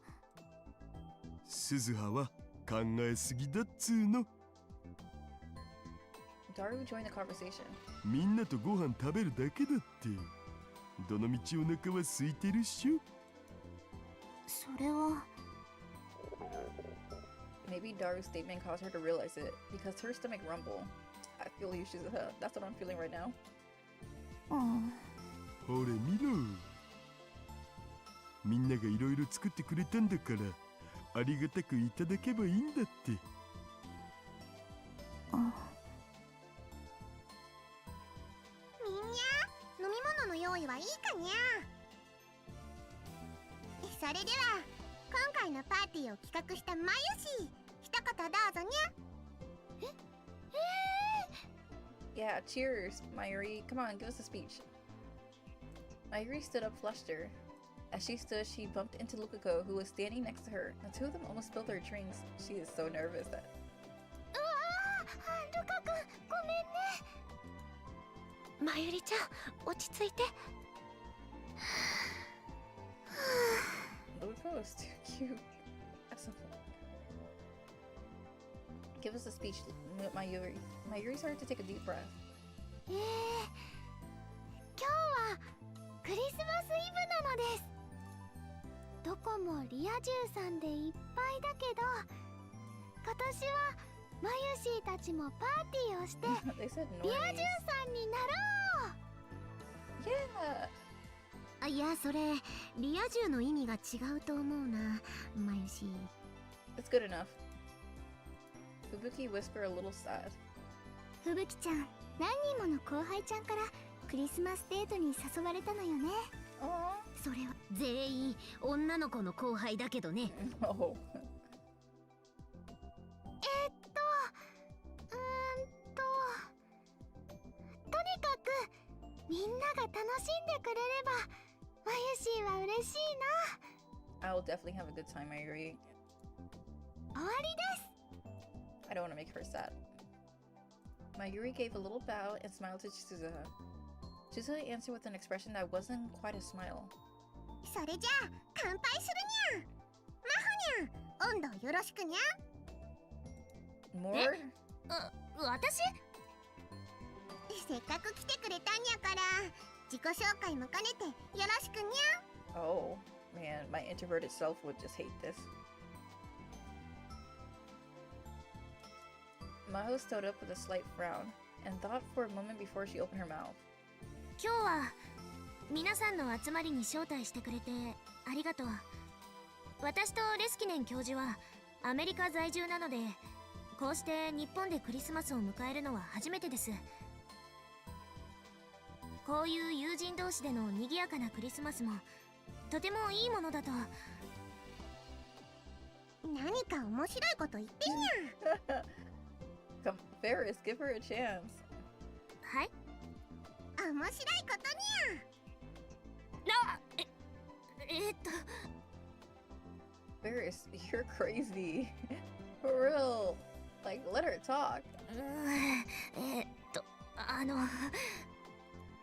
鈴葉は考えすぎだっつーの。 Daru joined the conversation. みんなとご飯食べるだけだって。どのみちお腹は空いてるっしょ。それは。 Maybe Daru's statement caused her to realize it, because her stomach rumbled. I feel you, Suzuha. That's what I'm feeling right now. うん。ほれ見ろ。みんながいろいろ作ってくれたんだから、ありがたくいただけばいいんだって。みんな、飲み物の用意はいいかにゃ。それでは今回のパーティーを企画したマユシ、一言どうぞにゃ。Yeah, cheers, Mayuri. Come on, give us a speech. Mayuri stood up, flushed her. As she stood, she bumped into Lukako, who was standing next to her. The two of them almost spilled their drinks. She is so nervous that... うわー、ルカ君、ごめんね。マユリちゃん、落ち着いて。Lukako is too cute. Give us a speech, Mayuri. Mayuri started to take a deep breath. 今日はクリスマスイブなのです。どこもリア充さんでいっぱいだけど、今年はマユシーたちもパーティーをして They said リア normies. 充さんになろう。 Yeah. いや、それリア充の意味が違うと思うな、マユシー。 It's good enough. Fubuki whispered a little sad. ふぶきちゃん、何人もの後輩ちゃんからクリスマスデートに誘われたのよね。 Aww. それは全員女の子の後輩だけどね。Oh. みんなが楽しんでくれればマユシーは嬉しいな。 I will definitely have a good time, Mayuri. 終わりです。 I don't want to make her sad. Mayuri gave a little bow and smiled to Suzuha. Suzuha answered with an expression that wasn't quite a smile. それじゃあ乾杯するにゃ。マホにゃん、温度よろしくにゃ。 More? 私せっかく来てくれたんやから自己紹介も兼ねてよろしくにゃ。 Oh, man, my introverted self would just hate this. Maho stood up with a slight frown and thought for a moment before she opened her mouth. 今日は皆さんの集まりに招待してくれてありがとう。私とレスキネン教授はアメリカ在住なので、こうして日本でクリスマスを迎えるのは初めてです。こういう友人同士での賑やかなクリスマスもとてもいいものだと。何か面白いこと言ってんや。Come, Ferris, give her a chance. はい、面白いことにゃ。Ferris, you're crazy. For real. Like, let her talk.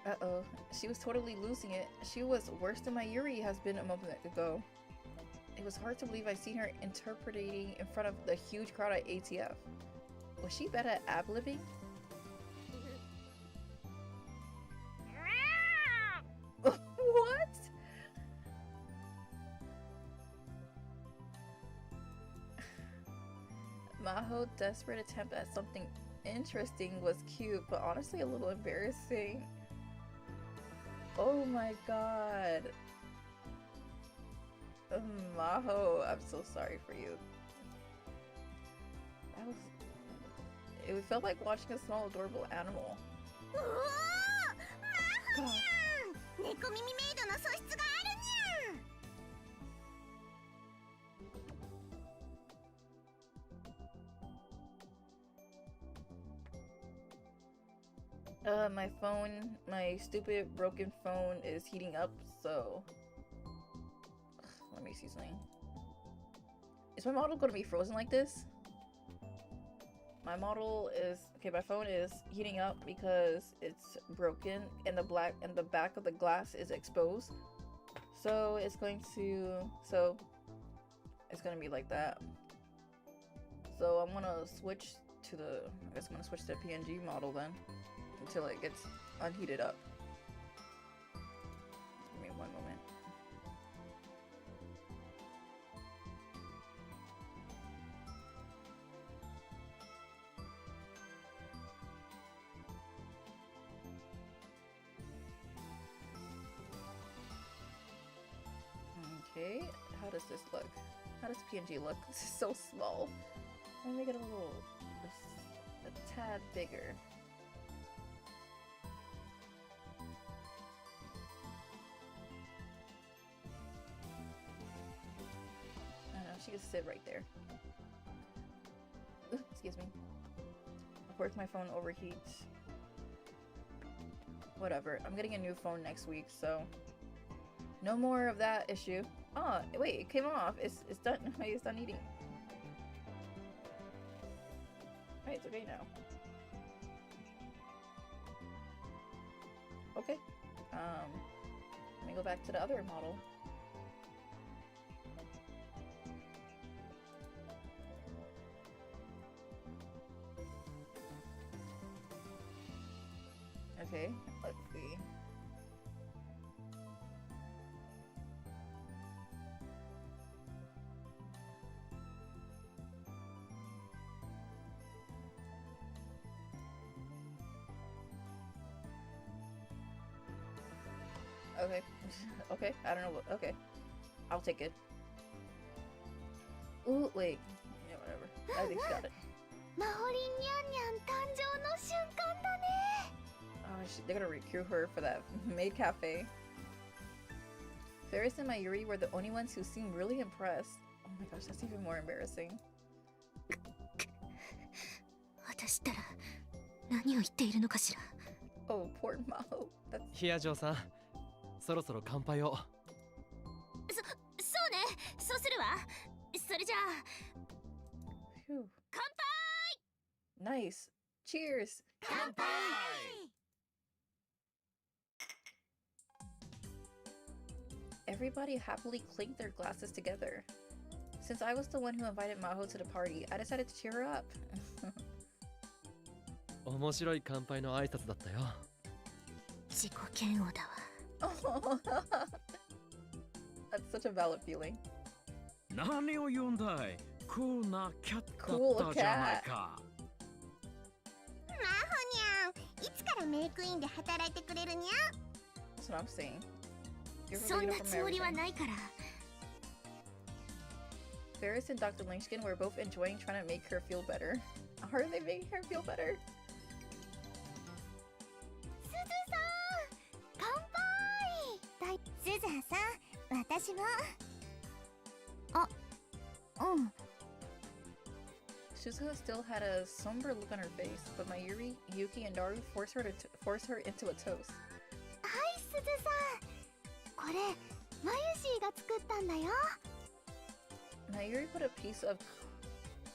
Uh-oh. She was totally losing it. She was worse than my Yuri has been a moment ago. It was hard to believe I'd seen her interpreting in front of the huge crowd at ATF. Was she bad at ad-libbing? What? Maho's desperate attempt at something interesting was cute, but honestly a little embarrassing. Oh my god. Maho, I'm so sorry for you. That was... It felt like watching a small adorable animal. God. 猫耳メイドの素質があるにゃ。My phone, my stupid broken phone is heating up, so... Let me see something. Is my model gonna be frozen like this? My model is... Okay, my phone is heating up because it's broken and the back of the glass is exposed. So it's going to... So... It's gonna be like that. So I'm gonna switch to the... I guess I'm gonna switch to the PNG model then. Until it gets unheated up. Give me one moment. Okay, how does this look? How does PNG look? This is so small. Let me make it a tad bigger. She can sit right there. Ooh, excuse me. Of course my phone overheats. Whatever. I'm getting a new phone next week, so no more of that issue. Oh, wait, it came off. It's done. Wait, it's done eating. Wait, it's okay now. Okay. Let me go back to the other model. Okay, let's see. Okay, okay, I don't know what, okay. I'll take it. Ooh, wait. Yeah, whatever. I think she got it. マホリンニャンニャン誕生の瞬間だね。 They're gonna recruit her for that maid cafe. Ferris and Mayuri were the only ones who seemed really impressed. Oh my gosh, that's even more embarrassing. 私ったら何を言っているのかしら。Oh, poor Maho. That's ヒヤジョーさん、そろそろ乾杯を。そうね、そうするわ。それじゃあ phew. 乾 Nice. Cheers. 乾杯。 Everybody happily clinked their glasses together. Since I was the one who invited Maho to the party, I decided to cheer her up. 面白い乾杯の挨拶だったよ。自己嫌悪だわ。 Oh, that's such a valid feeling. 何を言うんだい、クールなキャットだ Cool ったじゃない cat. か。マホニャン、いつからメイクインで働いてくれるにゃ？ That's what I'm saying. You're そん really な good つ from もりは everything. ないから。 Ferris and Dr. Leskinen were both enjoying trying to make her feel better. How are they making her feel better? すずさん、乾杯。すずはさん、私も。あ、うん。 Suzuha still had a somber look on her face, but Mayuri, Yuki, and Daru forced her into a toast. はい、すずさん。これ、マユシーが作ったんだよ。 Mayuri put a piece of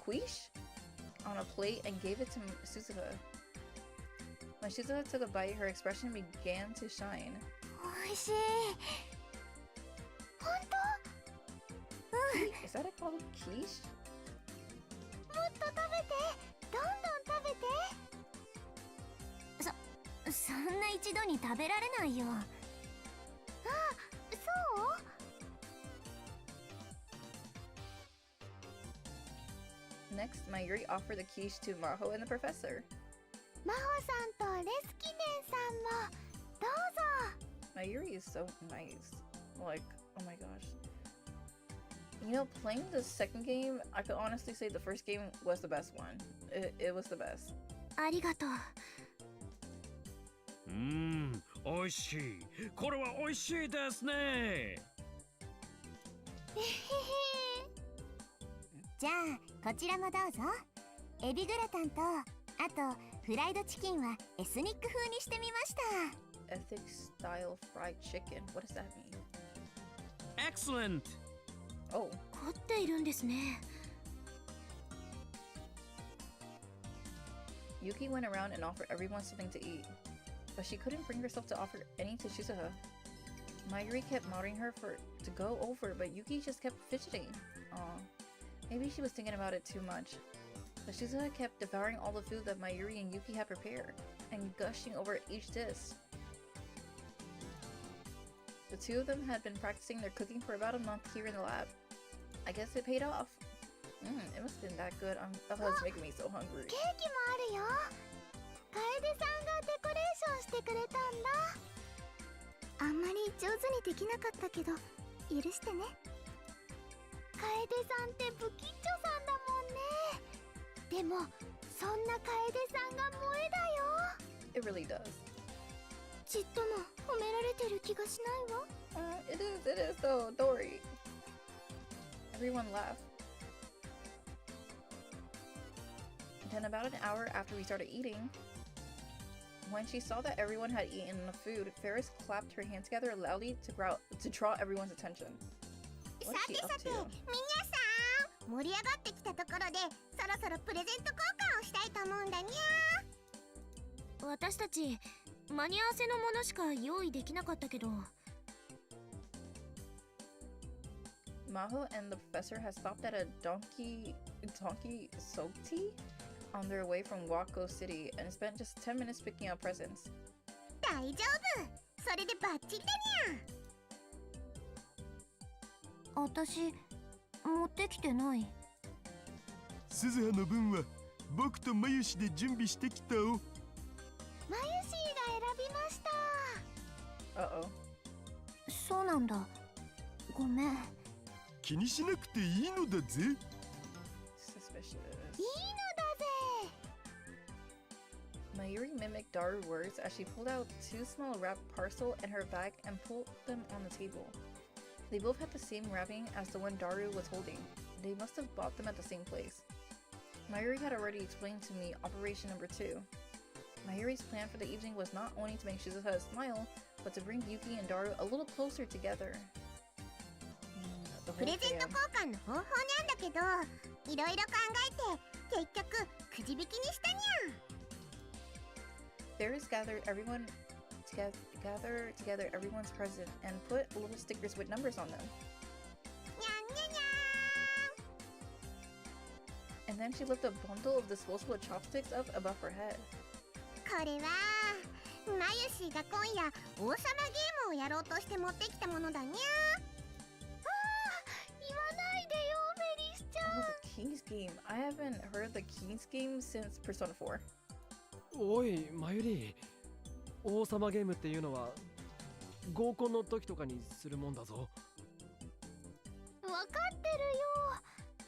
quiche on a plate and gave it to Suzuha. When Suzuha took a bite, her expression began to shine. おいしい。本当？うん。 Is that it called quiche? もっと食べて。どんどん食べて。そんな一度に食べられないよ。あ、そう？ Next, Mayuri offered the quiche to Maho and the professor. マホさんとレスキネンさんもどうぞ。 Mayuri is so nice. Like, oh my gosh. You know, playing the second game, I could honestly say the first game was the best one. It was the best. ありがとう。おいしい。これはおいしいですね。えへへ。じゃあこちらもどうぞ。エビグラタンとあとフライドチキンはエスニック風にしてみました。 Ethnic style fried chicken. What does that mean? Excellent. Oh, 凝っているんですね。 Yuki went around and offered everyone something to eat, but she couldn't bring herself to offer any to Suzuha. Mayuri kept mounting her to go over, but Yuki just kept fidgeting. Aw, maybe she was thinking about it too much. But Suzuha kept devouring all the food that Mayuri and Yuki had prepared, and gushing over each dish. The two of them had been practicing their cooking for about a month here in the lab. I guess it paid off. It must have been that good. Oh, it's making me so hungry. ケーキもあるよ。楓さんがデコレーションしてくれたんだ。あんまり上手にできなかったけど許してね。楓さんって不吉祥さんだもんね。でもそんな楓さんが萌えだよ。 It really does. ちっとも褒められてる気がしないわ。It is though. Don't worry. Everyone laughed. Then about an hour after we started eating, when she saw that everyone had eaten enough food, Ferris clapped her hands together loudly to draw everyone's attention. What is she up to? 皆さん盛り上がってきたところでそろそろプレゼント交換をしたいと思うんだにゃ。私たち間に合わせのものしか用意できなかったけど。 Maho and the professor had stopped at a donkey soap tea on their way from Wako City and spent just 10 minutes picking out presents. 大丈夫。それでバッチリだにゃ。私持ってきてない。鈴葉の分は僕とマユシで準備してきたお。マユシーが選びました。 Uh-oh. そうなんだ。ごめん。気にしなくていいのだぜ。Suspicious. いいのだぜ。 Mayuri mimicked Daru's words as she pulled out two small wrapped parcels in her bag and pulled them on the table. They both had the same wrapping as the one Daru was holding. They must have bought them at the same place. Mayuri had already explained to me Operation Number 2. Mayuri's plan for the evening was not only to make Shizuha smile, but to bring Yuki and Daru a little closer together. The プ whole レゼント trio. 交換の方法なんだけど、いろいろ考えて結局くじ引きにしたにゃ。 Fairies gathered everyone gather together everyone's present and put little stickers with numbers on them. にゃんにゃにゃ And then she lifted a bundle of disposable chopsticks up above her head. ーん。これはマユシーが今夜王様ゲームをやろうとして持ってきたものだにゃ。言わないでよ、メリスちゃん。 Oh, the King's Game. I haven't heard of the King's Game since Persona 4. おいマユリ、王様ゲームっていうのは合コンの時とかにするもんだぞ。わかってるよ。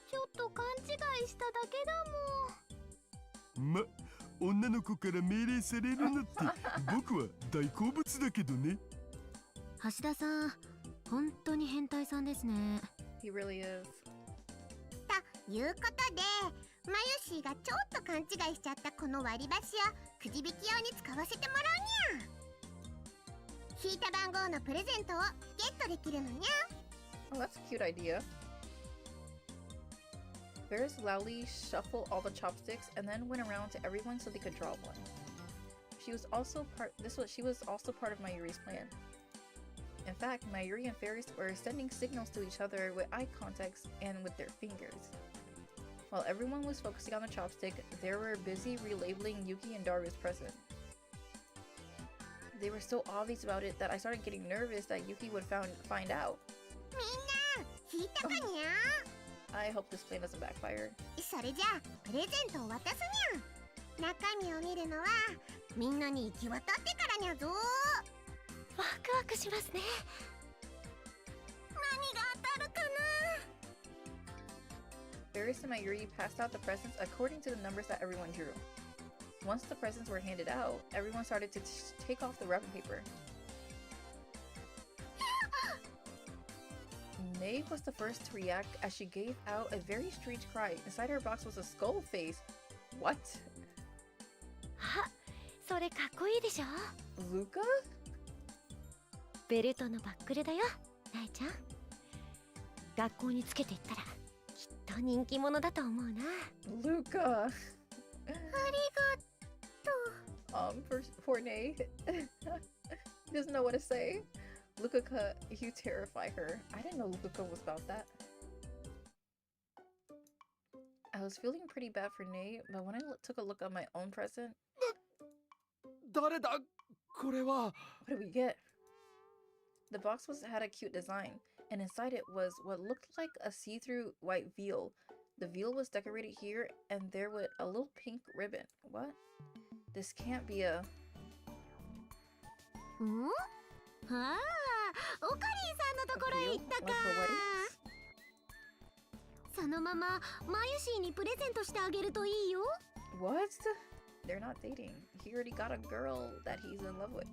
ちょっと勘違いしただけだもん。ま、女の子から命令されるのって僕は大好物だけどね。橋田さん、本当に変態さんですね。 He really is. ということで、マユシーがちょっと勘違いしちゃったこの割り箸をくじ引き用に使わせてもらうにゃ。引いた番号のプレゼントをゲットできるのにゃ。 Oh, that's a cute idea. Varys loudly shuffled all the chopsticks and then went around to everyone so they could draw one. She was also part of Mayuri's plan. In fact, Mayuri and Varys were sending signals to each other with eye contacts and with their fingers. While everyone was focusing on the chopstick, they were busy relabeling Yuki and Daru's present. They were so obvious about it that I started getting nervous that Yuki would find out. みんな引いたかにゃ。 I hope this plan doesn't backfire. それじゃあプレゼントを渡すにゃ。中身を見るのはみんなに行き渡ってからにゃぞ。ワクワクしますね。何が当たるかな。 Varys and Mayuri passed out the presents according to the numbers that everyone drew. Once the presents were handed out, everyone started to take off the wrapping paper. Maeve was the first to react as she gave out a very strange cry. Inside her box was a skull face. What? あ、それかっこいいでしょ。 Luca? ベルトのバックルだよ、ナエちゃん。学校につけていったらきっと人気者だと思うな。 Luca! ありが For Nate. He doesn't know what to say. Luca, you terrify her. I didn't know Luca was about that. I was feeling pretty bad for Nate, but when I took a look at my own present, 誰だこれは。 what did we get? The box had a cute design, and inside it was what looked like a see-through white veil. The veil was decorated here and there with a little pink ribbon. What? This can't be a... ん？ああ、オカリンさんのところへ a 行った veil? か。 Like for weddings? そのままマユシーにプレゼントしてあげるといいよ。 What? They're not dating. He already got a girl that he's in love with.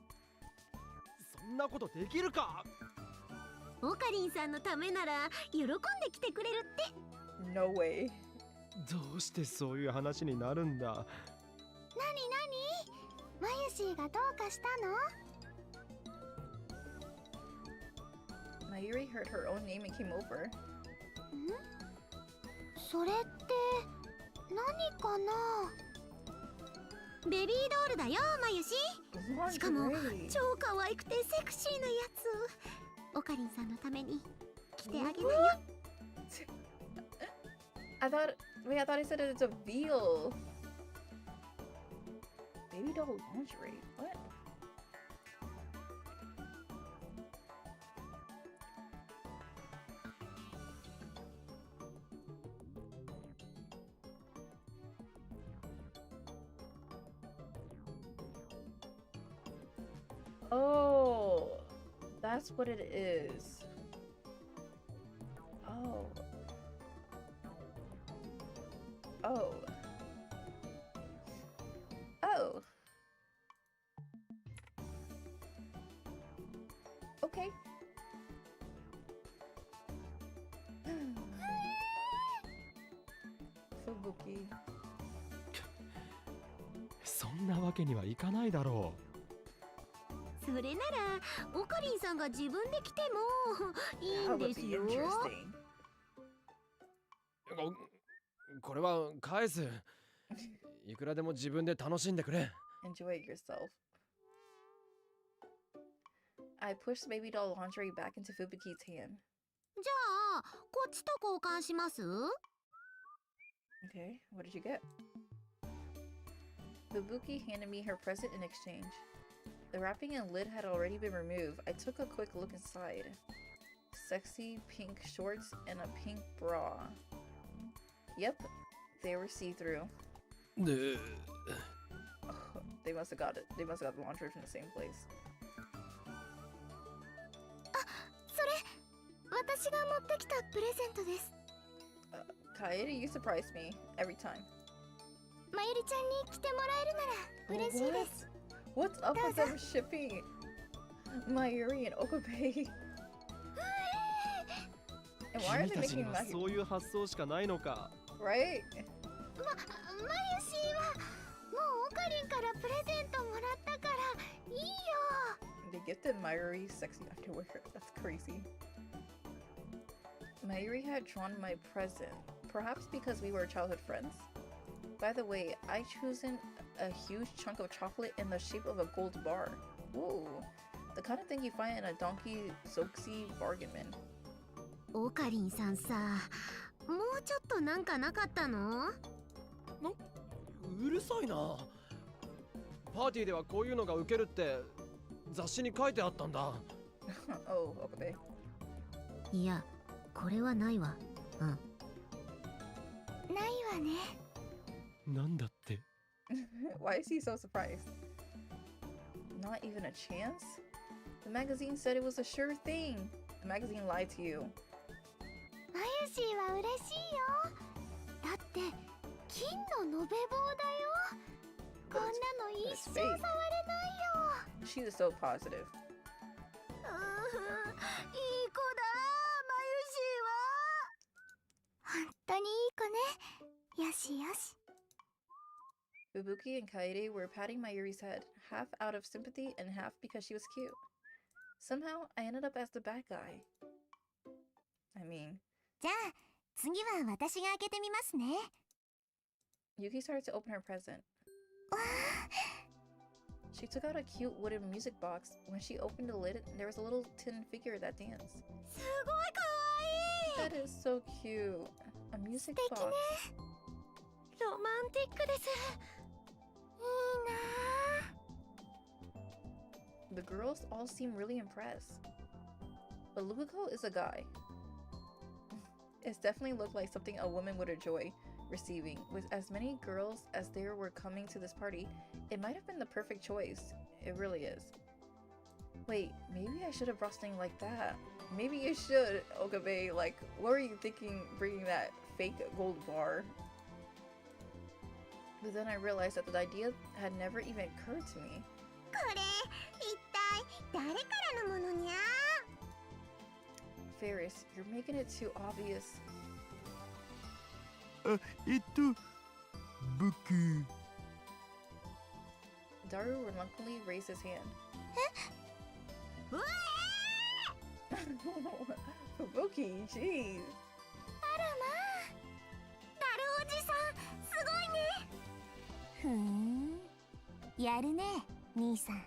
そんなことできるか。オカリンさんのためなら喜んで来てくれるって。 No way. どうしてそういう話になるんだ。なになに？マユシーがどうかしたの？ Mayuri heard her own name and came over. ん？それって何かな？ベビードールだよ、マユシー。しかも Lingerie. 超可愛くてセクシーなやつ。オカリンさんのために着てあげなよ。 I thought he said it's a veil. Baby doll lingerie. What? Oh, that's what it is. Oh. Oh. Oh. Okay. Fubuki. そんなわけにはいかないだろそれならオカリンさんが自分で来てもいい That んで would す be よ。 interesting. これは返す。いくらでも自分で楽しんでくれ。 Enjoy it yourself. I pushed baby doll lingerie back into Fubuki's hand. じゃあこっちと交換します？ Okay, what did you get? Fubuki handed me her present in exchange. The wrapping and lid had already been removed. I took a quick look inside. Sexy pink shorts and a pink bra. Yep, they were see-through. De... They must have got it. They must have got the lingerie from the same place. それ私が持ってきたプレゼントです。 Kaede, you surprise me every time. まゆりちゃんに着てもらえるなら嬉しいです。 What's up with them shipping Mayuri and Okabe? And why are 君 they たちに making は Mayuri? そういう発想しかないのか。 Right? まゆしはもうオカリンからプレゼントもらったからいいよ。 They gifted Mayuri sexy underwear. That's crazy. Mayuri had drawn my present, perhaps because we were childhood friends. By the way, I chosen a huge chunk of chocolate in the shape of a gold bar. Ooh, the kind of thing you find in a Donkey Soxy bargain bin. オカリンさんさ、もうちょっとなんかなかったの？うるさいな。パーティーではこういうのが受けるって雑誌に書いてあったんだ。Oh, Okabe. いや、これはないわ。うん。ないわね。なんだって。Why is he so surprised? Not even a chance? The magazine said it was a sure thing. The magazine lied to you. まゆしは嬉しいよ。だって金の延べ棒だよ。こんなの一生触れないよ。 She is so positive. いい子だ、まゆしは。本当にいい子ね。よしよし。 Fubuki and Kaede were patting Mayuri's head, half out of sympathy and half because she was cute. Somehow, I ended up as the bad guy. I mean, じゃあ次は私が開けてみますね。 Yuki started to open her present. わ She took out a cute wooden music box. When she opened the lid, there was a little tin figure that danced. あ、すごいかわいい。 That is so cute. A music 素敵ね。 box. ロマンティックです。いいなあ。 The girls all seem really impressed. But Lukuko is a guy. It definitely looked like something a woman would enjoy receiving. With as many girls as there were coming to this party, it might have been the perfect choice. It really is. Wait, maybe I should have brought something like that. Maybe you should, Okabe. Like, what were you thinking bringing that fake gold bar? But then I realized that the idea had never even occurred to me. これ一体誰からのものにゃ？ Ferris, you're making it too obvious. あ、僕。 Daru reluctantly raised his hand. うわ Fubuki, jeez. あらまあ。なるおじさん、すごいね。ふーん。やるね、兄さん。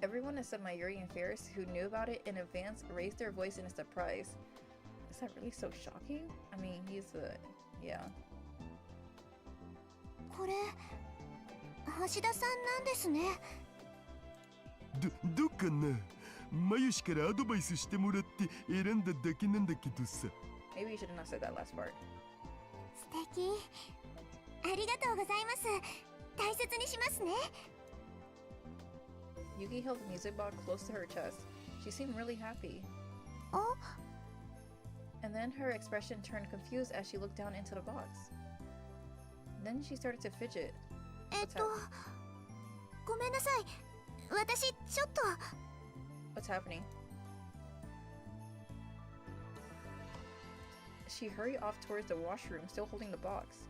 Everyone except Mayuri and Ferris, who knew about it in advance, raised their voice in surprise. Is that really so shocking? I mean, he's a... yeah. これ橋田さんなんですね。どうかな。まゆしからアドバイスしてもらって選んだだけなんだけどさ。 Maybe you should have not said that last part. 素敵。ありがとうございます。大切にしますね。 Yuki held the music box close to her chest. She seemed really happy. あ、 And then her expression turned confused as she looked down into the box. Then she started to fidget. ごめんなさい。私ちょっと。 What's happening? She hurried off towards the washroom, still holding the box.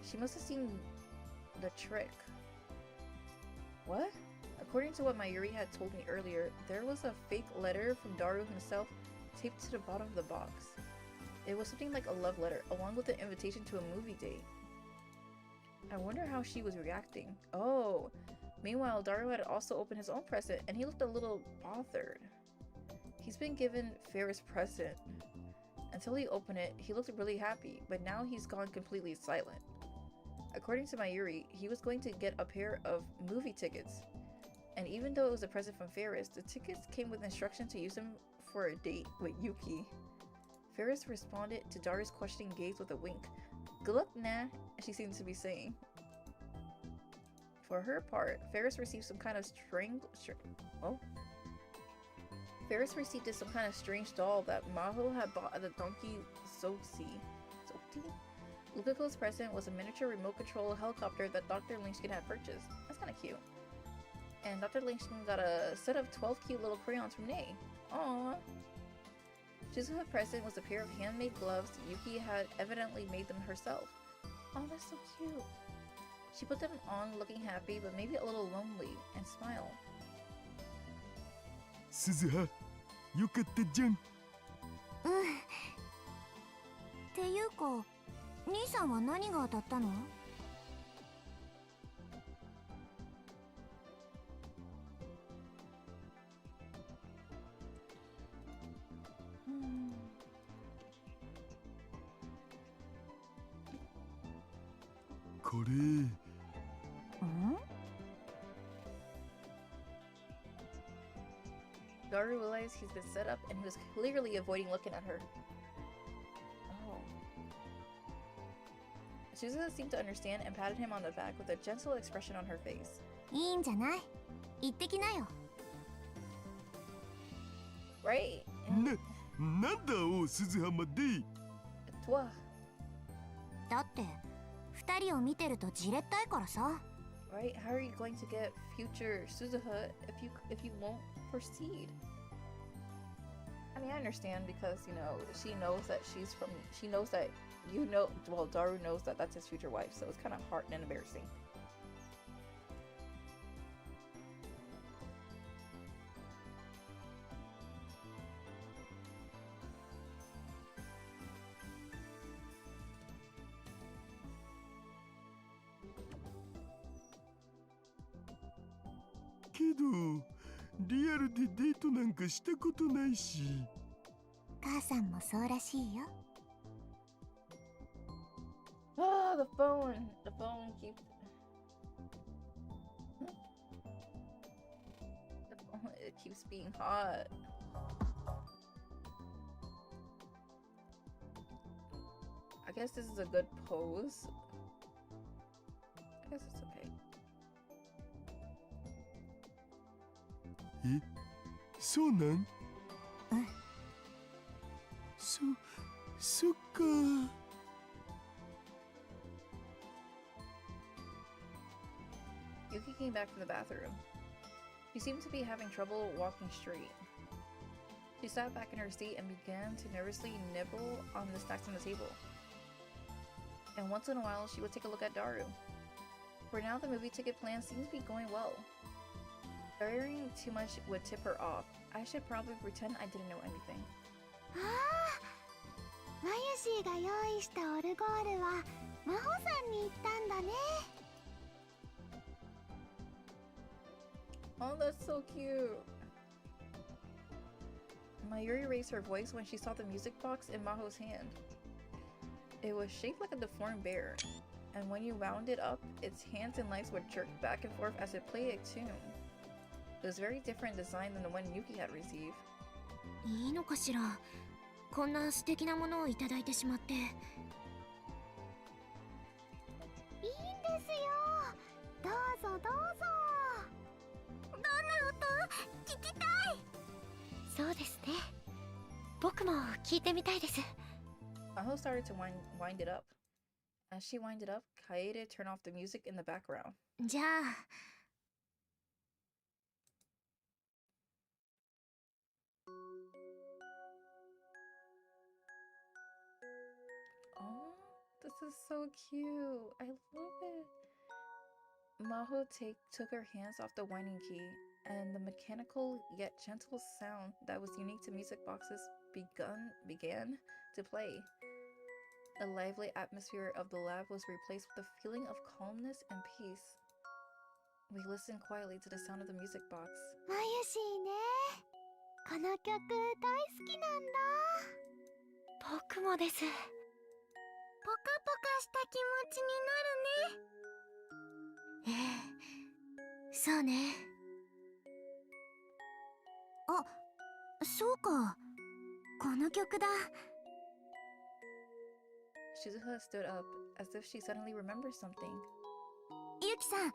She must have seen the trick. What? According to what Mayuri had told me earlier, there was a fake letter from Daru himself taped to the bottom of the box. It was something like a love letter, along with an invitation to a movie date. I wonder how she was reacting. Oh! Meanwhile, Daru had also opened his own present, and he looked a little bothered. He's been given Fair's present. Until he opened it, he looked really happy, but now he's gone completely silent. According to Mayuri, he was going to get a pair of movie tickets. And even though it was a present from Ferris, the tickets came with instruction to use them for a date with Yuki. Ferris responded to Daru's questioning gaze with a wink. "Good luck, nah," she seemed to be saying. For her part, Ferris received some kind of Ferris received some kind of strange doll that Maho had bought at the Donkey Soxi. Lukiko's present was a miniature remote control helicopter that Dr. Leskinen had purchased. That's kind of cute. And Dr. Leskinen got a set of 12 cute little crayons from Nay. Aww. Suzuha's present was a pair of handmade gloves. Yuki had evidently made them herself. Oh, that's so cute. She put them on looking happy, but maybe a little lonely, and smiled. Suzuha, よかったじゃん。っていうか、兄さんは何が当たったの？これ。Daru realized he's been set up and he was clearly avoiding looking at her. Oh. Suzuha seemed to understand and patted him on the back with a gentle expression on her face. いいんじゃない？行ってきなよ。Right? なんだお鈴浜で。Toi. だって二人を見てるとじれったいからさ。Right? How are you going to get future Suzuha if you won't proceed? I mean, I understand because, you know, she knows that Daru knows that that's his future wife, so it's kind of hard and embarrassing. Kedo, リアルでデートなんかしたことないし。母さんもそうらしいよ。Ah, the phone keeps. It keeps being hot. I guess this is a good pose. I guess it's okay. え、そうなん？そっか。Yuki came back from the bathroom. She seemed to be having trouble walking straight. She sat back in her seat and began to nervously nibble on the snacks on the table. And once in a while, she would take a look at Daru. For now, the movie ticket plan seems to be going well. Worrying too much would tip her off. I should probably pretend I didn't know anything. ああ、マユシーが用意したオルゴールはマホさんに行ったんだね。Oh, that's so cute. Mayuri raised her voice when she saw the music box in Maho's hand. It was shaped like a deformed bear, and when you wound it up, its hands and legs would jerk back and forth as it played a tune. It was a very different design than the one Yuki had received. いいのかしら。こんな素敵なものをいただいてしまって。いいんですよ。どうぞどうぞ。どんな音聞きたい。そうですね。僕も聞いてみたいです。Maho started to wind it up. As she winded up, Kaede turned off the music in the background. じゃあ。Oh, this is so cute. I love it. Maho took her hands off the winding key, and the mechanical yet gentle sound that was unique to music boxes began to play. The lively atmosphere of the lab was replaced with a feeling of calmness and peace. We listened quietly to the sound of the music box. まゆしいね。この曲大好きなんだ。僕もです。ポカポカした気持ちになるね。ええ、そうね。あ、そうか。この曲だ。Shizuha stood up, as if she suddenly remembered something. ゆきさん、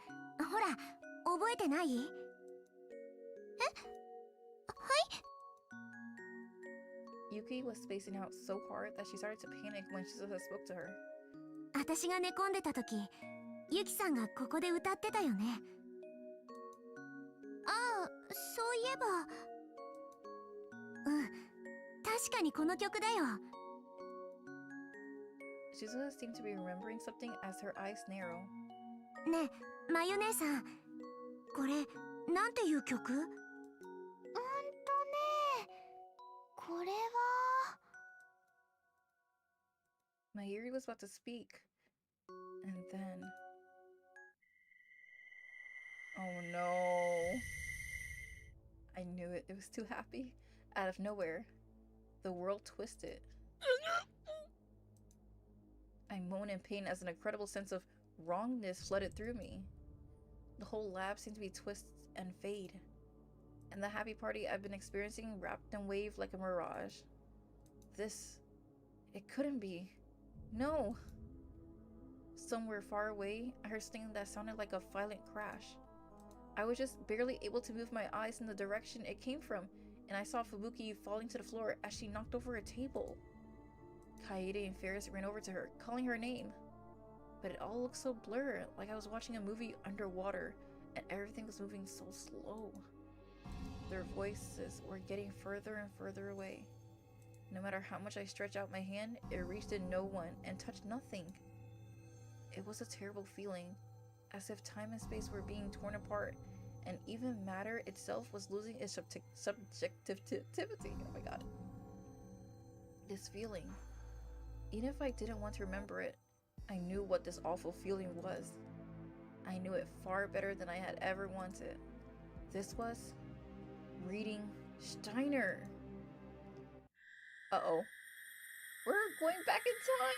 ほら、覚えてない？え？はい？ Yuki was spacing out so hard that she started to panic when Shizuha spoke to her. 私が寝込んでた時、ゆきさんがここで歌ってたよね。ああ、そういえば。うん、確かにこの曲だよ。Shizuha seemed to be remembering something as her eyes narrow. ねえ、まゆ姉さん、これ、なんていう曲？これは。Mayuri was about to speak, and then... Oh no. I knew it. It was too happy. Out of nowhere, the world twisted. I moaned in pain as an incredible sense of wrongness flooded through me. The whole lab seemed to be twist and fade, and the happy party I've been experiencing wrapped and waved like a mirage. This... it couldn't be. No! Somewhere far away, I heard something that sounded like a violent crash. I was just barely able to move my eyes in the direction it came from, and I saw Fubuki falling to the floor as she knocked over a table. Kaede and Ferris ran over to her, calling her name. But it all looked so blurred, like I was watching a movie underwater, and everything was moving so slow. Their voices were getting further and further away. No matter how much I stretched out my hand, it reached no one and touched nothing. It was a terrible feeling, as if time and space were being torn apart, and even matter itself was losing its subjectivity. Oh my god. This feeling, even if I didn't want to remember it, I knew what this awful feeling was. I knew it far better than I had ever wanted. This was reading Steiner. Uh-oh. We're going back in time!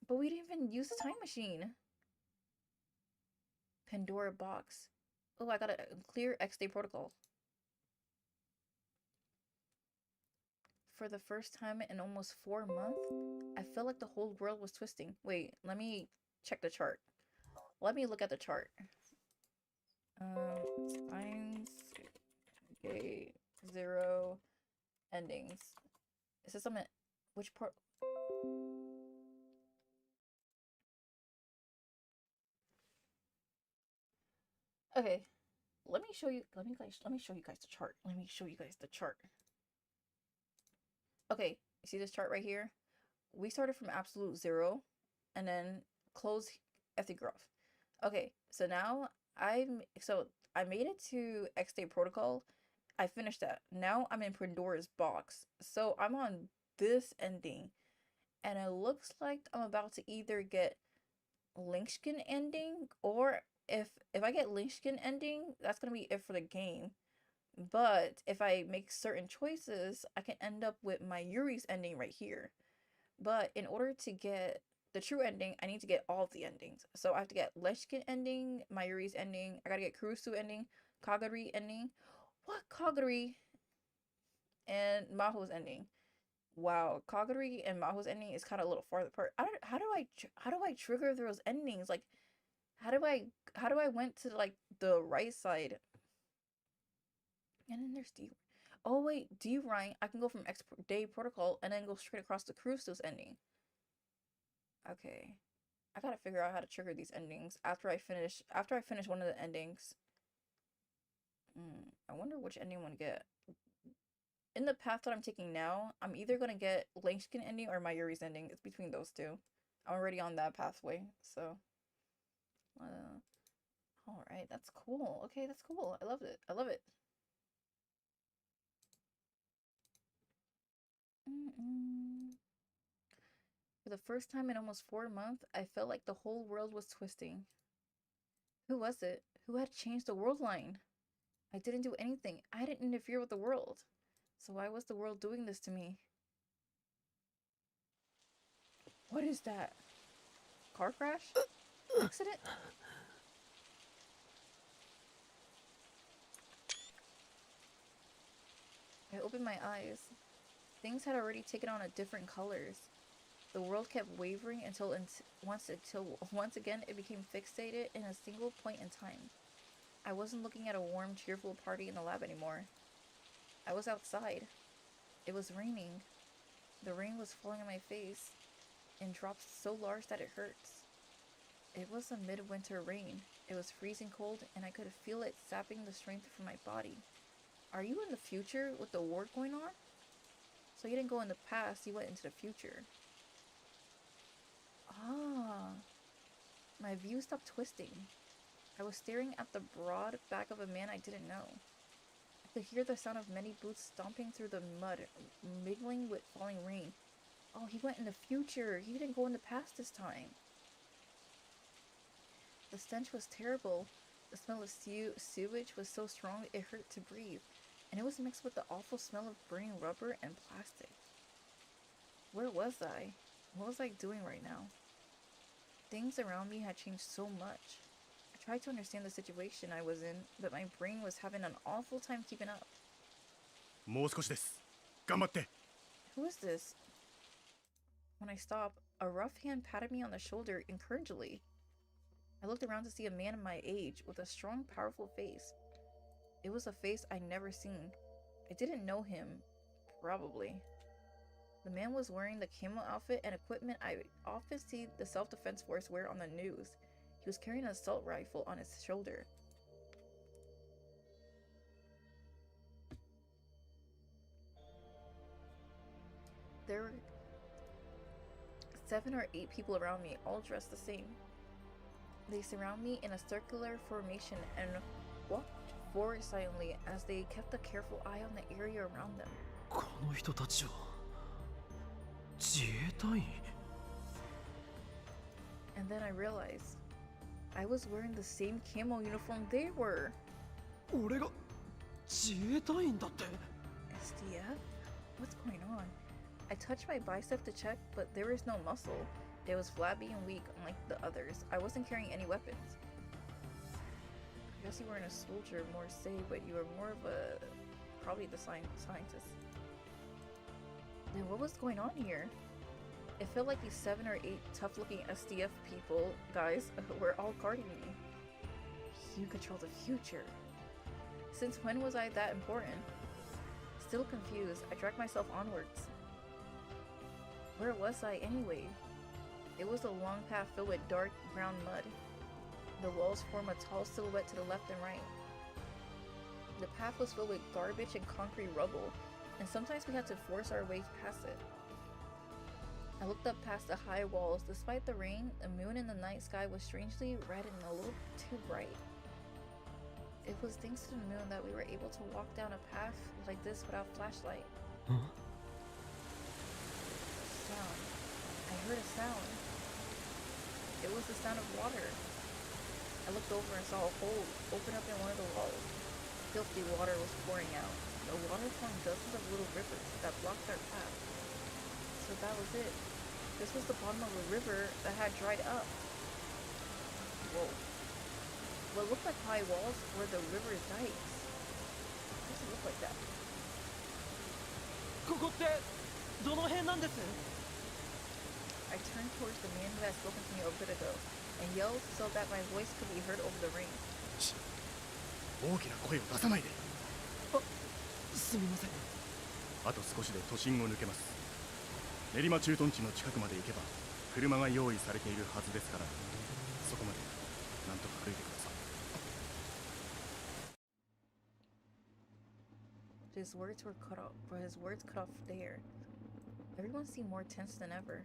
But we didn't even use the time machine. Pandora box. Oh, I got a clear X-Day protocol. For the first time in almost 4 months, I felt like the whole world was twisting. Wait, let me check the chart. Let me look at the chart. Steins, okay, 0 endings. Is this something? Which part? Okay, let me show you. Let me show you guys the chart. Let me show you guys the chart. Okay, you see this chart right here? We started from absolute 0, and then close FT graph. Okay, so now I made it to X-Day protocol. I finished that. Now I'm in Pandora's box. So I'm on this ending, and it looks like I'm about to either get Linkskin ending, or if I get Linkskin ending, that's gonna be it for the game. But if I make certain choices, I can end up with my Yuri's ending right here. But in order to get the true ending, I need to get all of the endings. So I have to get Leshkin ending, Mayuri's ending, I gotta get Kurusu ending, Kagari ending. What? Kagari and Maho's ending. Wow, Kagari and Maho's ending is kind of a little farther apart. How do I trigger those endings? Like, how do I went to like the right side? And then there's D. Oh wait, D right. I can go from X-Day protocol and then go straight across to Kurusu's ending. Okay, I gotta figure out how to trigger these endings after I finish one of the endings. I wonder which ending I want to get. in the path that I'm taking now, I'm either gonna get Leskinen ending or Mayuri's ending. It's between those two. I'm already on that pathway, so. All right, that's cool. Okay, that's cool. I love it. I love it. For the first time in almost 4 months, I felt like the whole world was twisting. Who was it? Who had changed the world line? I didn't do anything. I didn't interfere with the world. So why was the world doing this to me? What is that? Car crash? Accident? I opened my eyes. Things had already taken on a different colors. The world kept wavering until once again it became fixated in a single point in time. I wasn't looking at a warm, cheerful party in the lab anymore. I was outside. It was raining. The rain was falling on my face in drops so large that it hurts. It was a midwinter rain. It was freezing cold and I could feel it sapping the strength from my body. Are you in the future with the war going on? So you didn't go in the past, you went into the future. Ah, my view stopped twisting. I was staring at the broad back of a man I didn't know. I could hear the sound of many boots stomping through the mud, mingling with falling rain. Oh, he went in the future. He didn't go in the past this time. The stench was terrible. The smell of sewage was so strong it hurt to breathe, and it was mixed with the awful smell of burning rubber and plastic. Where was I? What was I doing right now? Things around me had changed so much. I tried to understand the situation I was in, but my brain was having an awful time keeping up. もう少しです。頑張って。 Who is this? When I stopped, a rough hand patted me on the shoulder encouragingly. I looked around to see a man my age with a strong, powerful face. It was a face I'd never seen. I didn't know him. Probably. The man was wearing the camo outfit and equipment I often see the self-defense force wear on the news. He was carrying an assault rifle on his shoulder. There were 7 or 8 people around me, all dressed the same. They surround me in a circular formation and walked forward silently as they kept a careful eye on the area around them. この人たちは自衛隊員 And then I realized I was wearing the same camo uniform they were. 俺が自衛隊員だって SDF? What's going on? I touched my bicep to check, but there was no muscle. It was flabby and weak, unlike the others. I wasn't carrying any weapons. I guess you weren't a soldier, more say, but you were more of a... probably the scientist. Then what was going on here? It felt like these 7 or 8 tough-looking SDF people, guys, were all guarding me. You control the future. Since when was I that important? Still confused, I dragged myself onwards. Where was I anyway? It was a long path filled with dark brown mud. The walls formed a tall silhouette to the left and right. The path was filled with garbage and concrete rubble, and sometimes we had to force our way past it. I looked up past the high walls. Despite the rain, the moon in the night sky was strangely red and a little too bright. It was thanks to the moon that we were able to walk down a path like this without flashlight. Huh? Sound. I heard a sound. It was the sound of water. I looked over and saw a hole open up in one of the walls. Filthy water was pouring out. The water formed dozens of little rivers that blocked our path. So that was it. This was the bottom of a river that had dried up. Whoa. What looked like high walls were the river's dikes. Why does it look like that? ここってどの辺なんです？ I turned towards the man who had spoken to me a bit ago and yelled so that my voice could be heard over the rain. 大きな声を出さないで。すみません。あと少しで都心を抜けます。練馬駐屯地の近くまで行けば車が用意されているはずですから、そこまでなんとか歩いてください。This his words were cut off. But his words cut off there. Everyone seemed more tense than ever.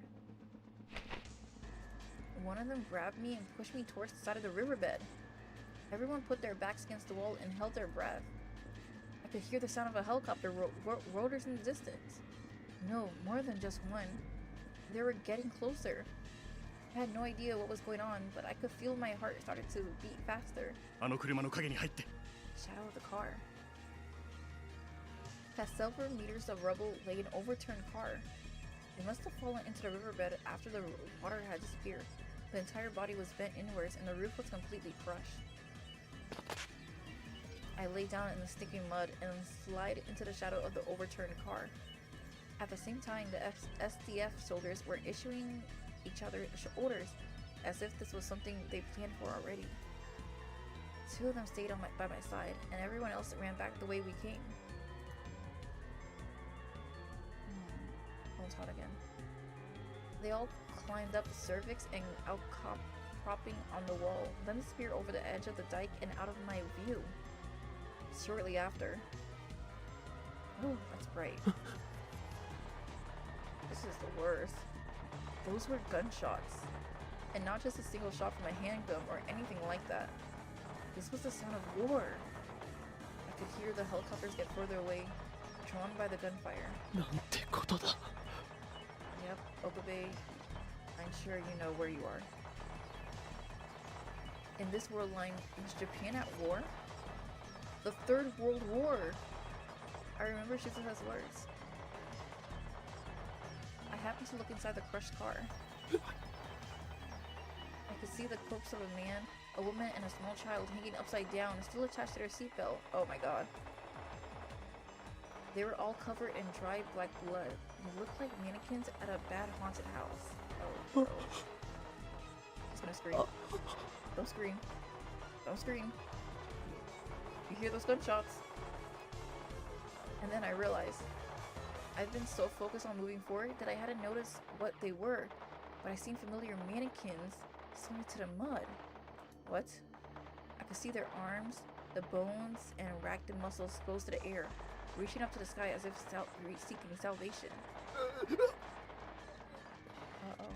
One of them grabbed me and pushed me towards the side of the riverbed. Everyone put their backs against the wall and held their breath. I could hear the sound of a helicopter rotors in the distance. No, more than just one. They were getting closer. I had no idea what was going on, but I could feel my heart started to beat faster. Shadow of the car. Past several meters of rubble lay an overturned car. It must have fallen into the riverbed after the water had disappeared. The entire body was bent inwards and the roof was completely crushed. I lay down in the stinking mud and slid into the shadow of the overturned car. At the same time, the SDF soldiers were issuing each other orders as if this was something they planned for already. Two of them stayed by my side, and everyone else ran back the way we came. Almost hot again. They all climbed up the cervix and outcropping on the wall, then disappeared over the edge of the dike and out of my view. Shortly after. Oh, that's bright. This is the worst. Those were gunshots. And not just a single shot from a handgun or anything like that. This was the sound of war. I could hear the helicopters get further away, drawn by the gunfire. Yep, Okabe, I'm sure you know where you are. In this world line, is Japan at war? The Third World War! I remember Shizuha's words. I happened to look inside the crushed car. I could see the corpse of a man, a woman, and a small child hanging upside down, still attached to their seatbelt. Oh my god. They were all covered in dry black blood. They looked like mannequins at a bad haunted house. Oh, bro. He's gonna scream. Don't scream. Don't scream. You hear those gunshots? And then I realized I've been so focused on moving forward that I hadn't noticed what they were, but I seen familiar mannequins swimming to the mud. What? I could see their arms, the bones, and ragged muscles exposed to the air, reaching up to the sky as if seeking salvation. Uh-oh.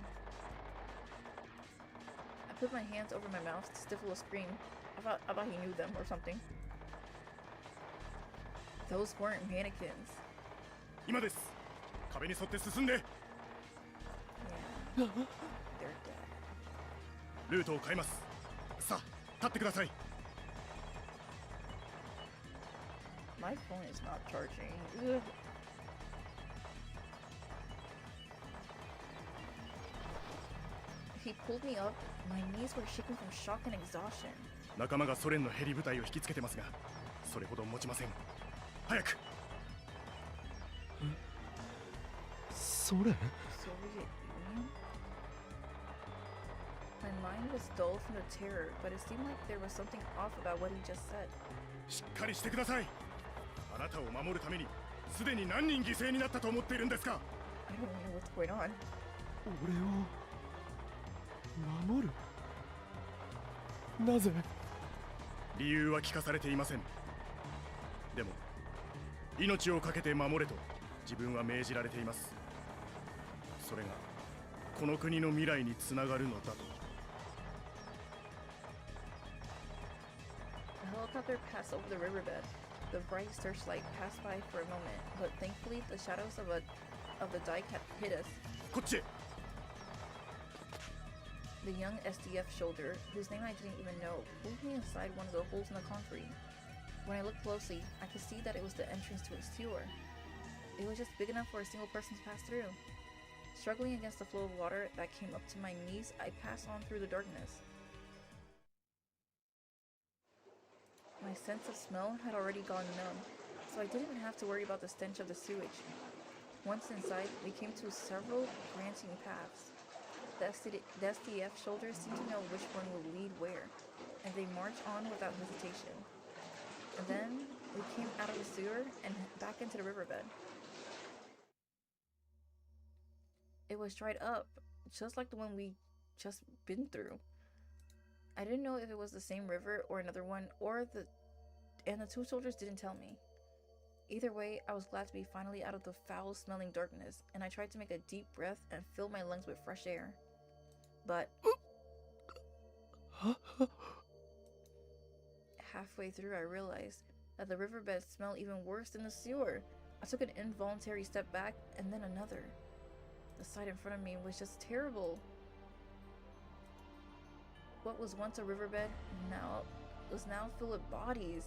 I put my hands over my mouth to stifle a scream. I thought he knew them or something. Those weren't mannequins. Yeah. They're dead. My phone is not charging. Ugh. He pulled me up. My knees were shaking from shock and exhaustion. 仲間がソ連のヘリ部隊を引きつけてますが、それほど持ちません。早く。ソ連？ Soviet Union? My mind was dulled from the terror, but it seemed like there was something off about what he just said. しっかりしてください。あなたを守るために、すでに何人犠牲になったと思っているんですか？ I don't know what's going on. 俺を守る？なぜ？理由は聞かされていません。でも、命を懸けて守れと自分は命じられています。それがこの国の未来につながるのだと。The helicopter passed over the riverbed. The bright searchlight passed by for a moment, but thankfully the shadows of the dike had hit us. こっちへ。 The young SDF soldier, whose name I didn't even know, pulled me inside one of the holes in the concrete. When I looked closely, I could see that it was the entrance to a sewer. It was just big enough for a single person to pass through. Struggling against the flow of water that came up to my knees, I passed on through the darkness. My sense of smell had already gone numb, so I didn't have to worry about the stench of the sewage. Once inside, we came to several branching paths. The SDF soldiers seemed to know which one would lead where, and they marched on without hesitation. And then, we came out of the sewer and back into the riverbed. It was dried up, just like the one we just been through. I didn't know if it was the same river or another one, and the two soldiers didn't tell me. Either way, I was glad to be finally out of the foul-smelling darkness, and I tried to make a deep breath and fill my lungs with fresh air. But halfway through, I realized that the riverbed smelled even worse than the sewer. I took an involuntary step back, and then another. The sight in front of me was just terrible. What was once a riverbed was now full of bodies.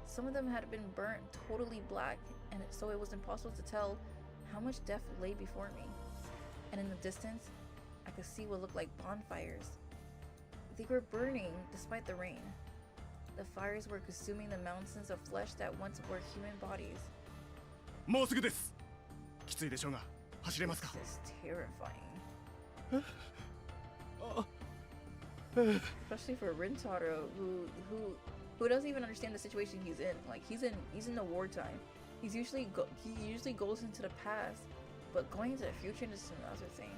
Some of them had been burnt totally black, and so it was impossible to tell how much death lay before me. And in the distance, I could see what looked like bonfires. They were burning despite the rain. The fires were consuming the mountains of flesh that once were human bodies. もうすぐです。きついでしょうが、走れますか? This is terrifying. Especially for Rintaro, who doesn't even understand the situation he's in. Like he's in the wartime. He usually goes into the past, but going into the future is another thing.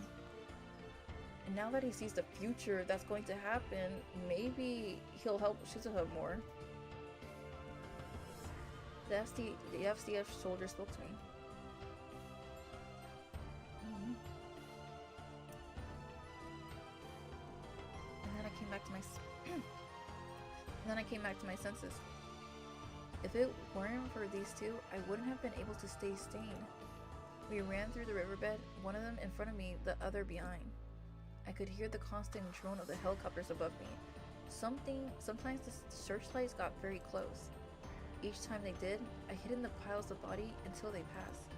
And now that he sees the future that's going to happen, maybe he'll help Suzuha more. The FCF soldier spoke to me. And then I came back to my senses. If it weren't for these two, I wouldn't have been able to stay sane. We ran through the riverbed, one of them in front of me, the other behind. I could hear the constant drone of the helicopters above me. Sometimes the searchlights got very close. Each time they did, I hid in the piles of body until they passed.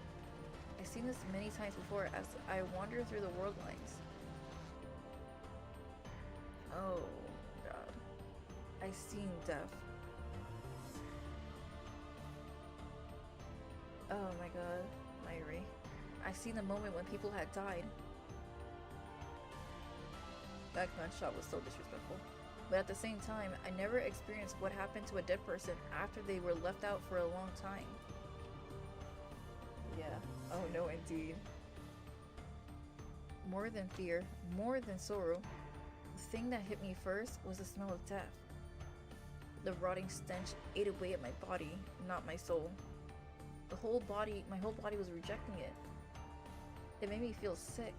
I've seen this many times before as I wander through the world lines. Oh god. I've seen death. Oh my god, Mayuri. I've seen the moment when people had died. That gunshot was so disrespectful. But at the same time, I never experienced what happened to a dead person after they were left out for a long time. Yeah. Oh no, indeed. More than fear, more than sorrow, the thing that hit me first was the smell of death. The rotting stench ate away at my body, not my soul. My whole body was rejecting it. It made me feel sick.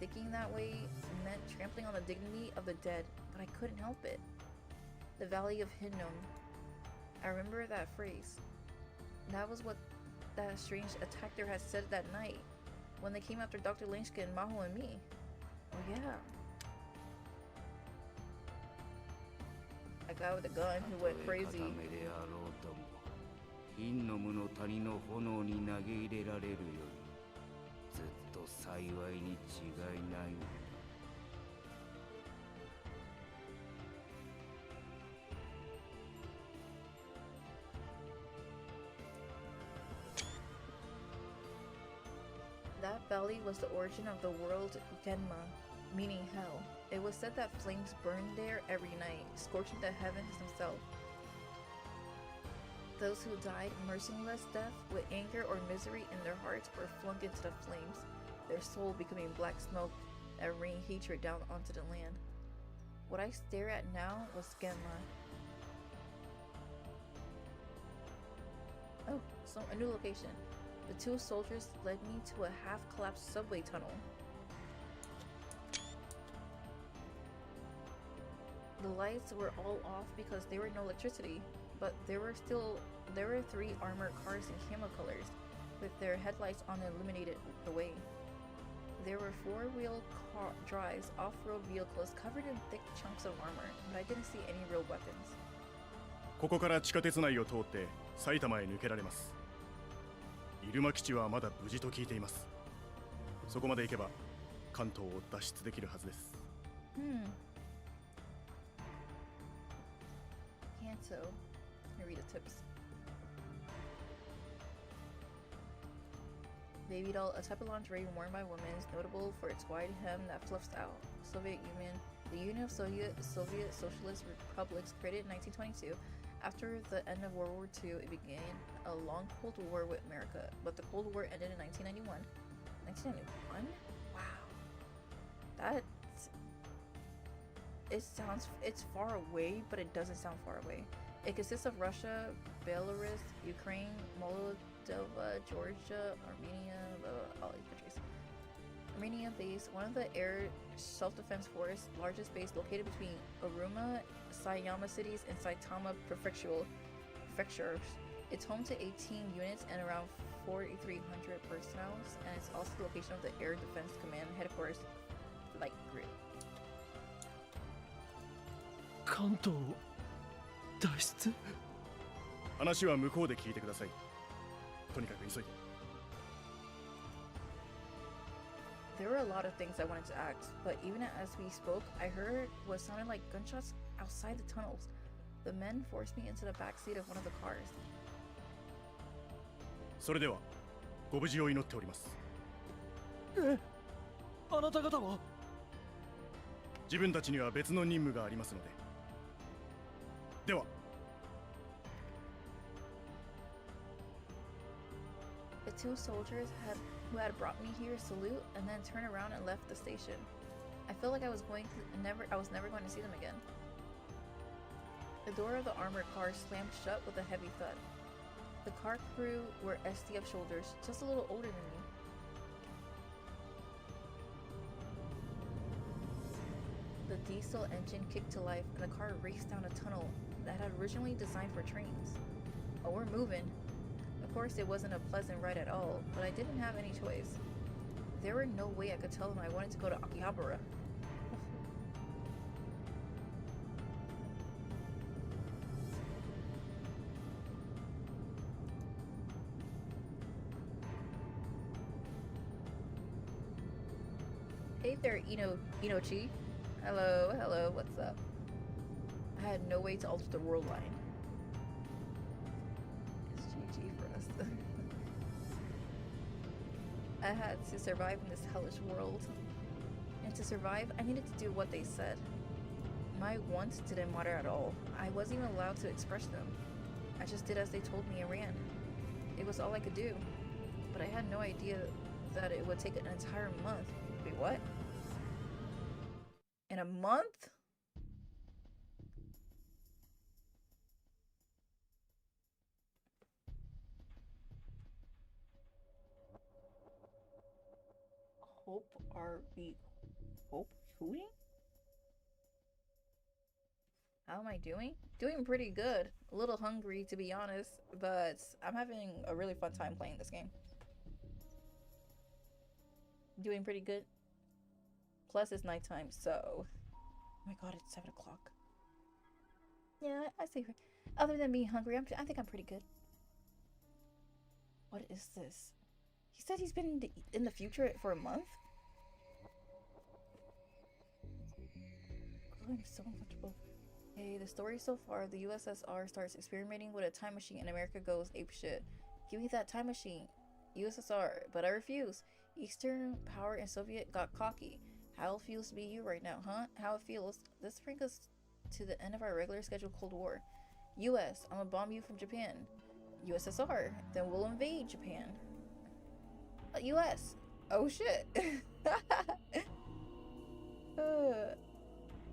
Thinking that way meant trampling on the dignity of the dead, but I couldn't help it. The Valley of Hinnom. I remember that phrase. That was what that strange attacker had said that night, when they came after Dr. Leskinen, Maho, and me. Oh yeah. A guy with a gun who went crazy. 陰の無の谷の炎に投げ入れられるよりずっと幸いに違いないのだ。That valley was the origin of the word Genma, meaning hell. It was said that flames burned there every night, scorching the heavens themselves. Those who died merciless death with anger or misery in their hearts were flung into the flames, their soul becoming black smoke that rained hatred down onto the land. What I stare at now was Genma. Oh, so a new location. The two soldiers led me to a half-collapsed subway tunnel. The lights were all off because there were no electricity, but there were 3 armored cars in camo colors, with their headlights on illuminated the way. There were 4-wheel drives, off-road vehicles covered in thick chunks of armor, but I didn't see any real weapons. ここから地下鉄内を通って埼玉へ抜けられます。入間基地はまだ無事と聞いています。そこまで行けば関東を脱出できるはずです。Kanto. I read the tips. Baby doll, a type of lingerie worn by women, is notable for its wide hem that fluffs out. Soviet Union. The Union of Soviet Socialist Republics, created in 1922. After the end of World War II, it began a long Cold War with America, but the Cold War ended in 1991. 1991? Wow. It's far away, but it doesn't sound far away. It consists of Russia, Belarus, Ukraine, Moldova, Georgia, Armenia, all these countries. Armenia base, one of the air self-defense forces, largest base located between Uruma, Sayama cities, and Saitama prefectures. It's home to 18 units and around 4,300 personnel, and it's also the location of the Air Defense Command headquarters, Light Grid. 関東脱出話は向こうで聞いてください。とにかく急いで。There were a lot of things I wanted to ask, but even as we spoke, I heard what sounded like gunshots outside the tunnels. The men forced me into the back seat of one of the cars. それではご無事を祈っております。え、あなた方は？自分たちには別の任務がありますので。では。The two soldiers who had brought me here salute and then turned around and left the station. I felt like I was never going to see them again. The door of the armored car slammed shut with a heavy thud. The car crew were SDF soldiers, just a little older than me. The diesel engine kicked to life and the car raced down a tunnel that had originally designed for trains. Oh, we're moving. Of course, it wasn't a pleasant ride at all, but I didn't have any choice. There were no way I could tell them I wanted to go to Akihabara. Hey there, Inochi. Hello, what's up? I had no way to alter the world line. It's GG for us. I had to survive in this hellish world. And to survive, I needed to do what they said. My wants didn't matter at all. I wasn't even allowed to express them. I just did as they told me and ran. It was all I could do. But I had no idea that it would take an entire month. Wait, what? In a month? Hope are we hooting? How am I doing? Doing pretty good. A little hungry to be honest, but I'm having a really fun time playing this game. Doing pretty good. Plus it's nighttime, so oh my god, it's 7 o'clock. Yeah, I see. Other than being hungry, I think I'm pretty good. What is this? He said he's been in the future for a month? Oh, I'm so uncomfortable. Hey, the story so far, the USSR starts experimenting with a time machine and America goes apeshit. Give me that time machine. USSR, but I refuse. Eastern power and Soviet got cocky. How it feels to be you right now, huh? How it feels. This brings us to the end of our regular scheduled Cold War. US, I'm gonna bomb you from Japan. USSR, then we'll invade Japan. US, oh shit.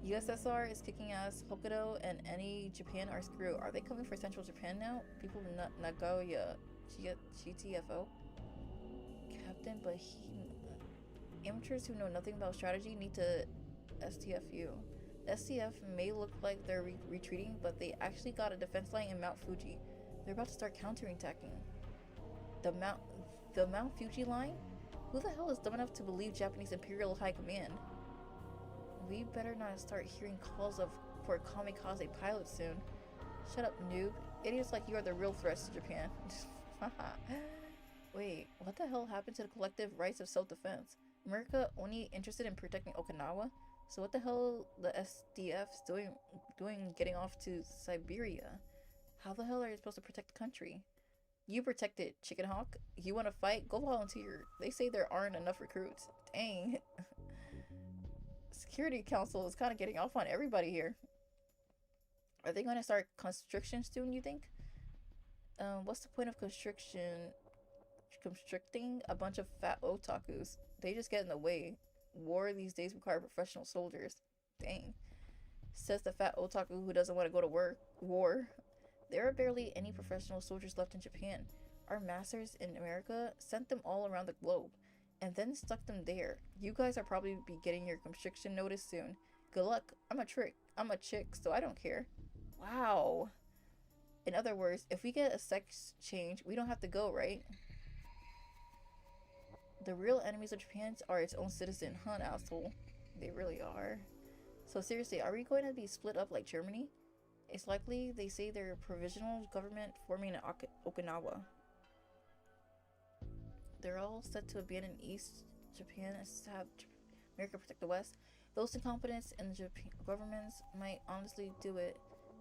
USSR is kicking ass. Hokkaido and any Japan are screwed. Are they coming for Central Japan now? People Nagoya, GTFO. Captain, but amateurs who know nothing about strategy need to STFU. STF may look like they're retreating, but they actually got a defense line in Mount Fuji. They're about to start counterattacking. The Mount Fuji line? Who the hell is dumb enough to believe Japanese Imperial High Command? We better not start hearing calls for kamikaze pilots soon. Shut up, noob. Idiots like you are the real threats to Japan. Wait, what the hell happened to the collective rights of self-defense? America only interested in protecting Okinawa? So what the hell the SDF's doing getting off to Siberia? How the hell are you supposed to protect the country? You protect it, Chicken Hawk. You want to fight? Go volunteer. They say there aren't enough recruits. Dang. Security Council is kind of getting off on everybody here. Are they going to start constriction soon, you think? What's the point of constricting a bunch of fat otakus? They just get in the way. War these days require professional soldiers. Dang. Says the fat otaku who doesn't want to go to war. There are barely any professional soldiers left in Japan. Our masters in America sent them all around the globe, and then stuck them there. You guys are probably be getting your conscription notice soon. Good luck. I'm a chick, so I don't care. Wow. In other words, if we get a sex change, we don't have to go, right? The real enemies of Japan are its own citizen, huh, asshole? They really are. So seriously, are we going to be split up like Germany? It's likely they say they're a provisional government forming in Okinawa. They're all set to abandon East Japan and have America protect the West. Those incompetents in the Japan governments might honestly do it.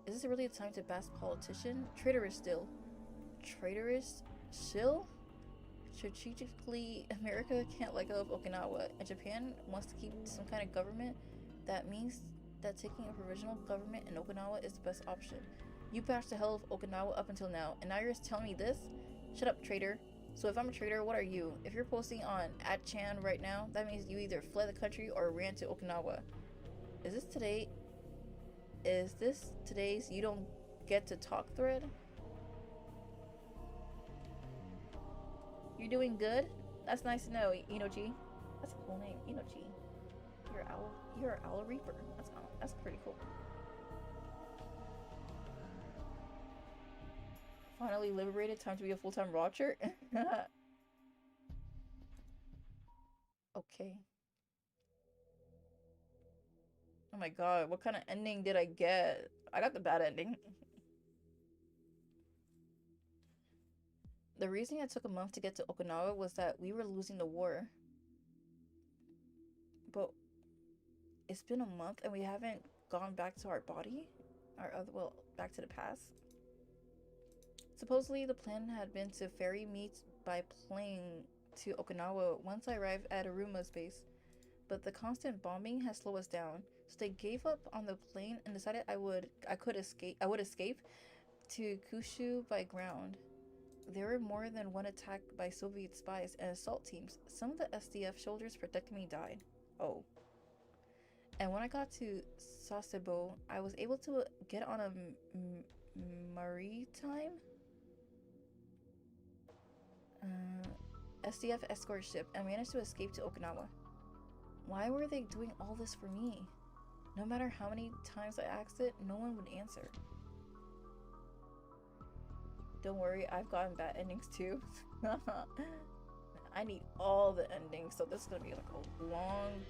Is this really a time to bash politician? Traitorous still. Traitorous? Shill? Strategically, America can't let go of Okinawa, and Japan wants to keep some kind of government. That means that taking a provisional government in Okinawa is the best option. You bashed the hell of Okinawa up until now, and now you're telling me this? Shut up, traitor. So if I'm a traitor, what are you? If you're posting on @Chan right now, that means you either fled the country or ran to Okinawa. Is this today's you don't get to talk thread? You're doing good? That's nice to know, Inochi. That's a cool name, Inochi. You're an owl reaper. That's pretty cool. Finally liberated, time to be a full-time watcher. Okay. Oh my god, what kind of ending did I get? I got the bad ending. The reason it took a month to get to Okinawa was that we were losing the war. But it's been a month and we haven't gone back to our body? Well, back to the past. Supposedly the plan had been to ferry me by plane to Okinawa once I arrived at Aruma's base. But the constant bombing has slowed us down. So they gave up on the plane and decided I would escape to Kyushu by ground. There were more than one attack by Soviet spies and assault teams. Some of the SDF soldiers protecting me died. Oh. And when I got to Sasebo, I was able to get on a maritime SDF escort ship and managed to escape to Okinawa. Why were they doing all this for me? No matter how many times I asked it, no one would answer. Don't worry, I've gotten bad endings too. I need all the endings, so this is gonna be like a long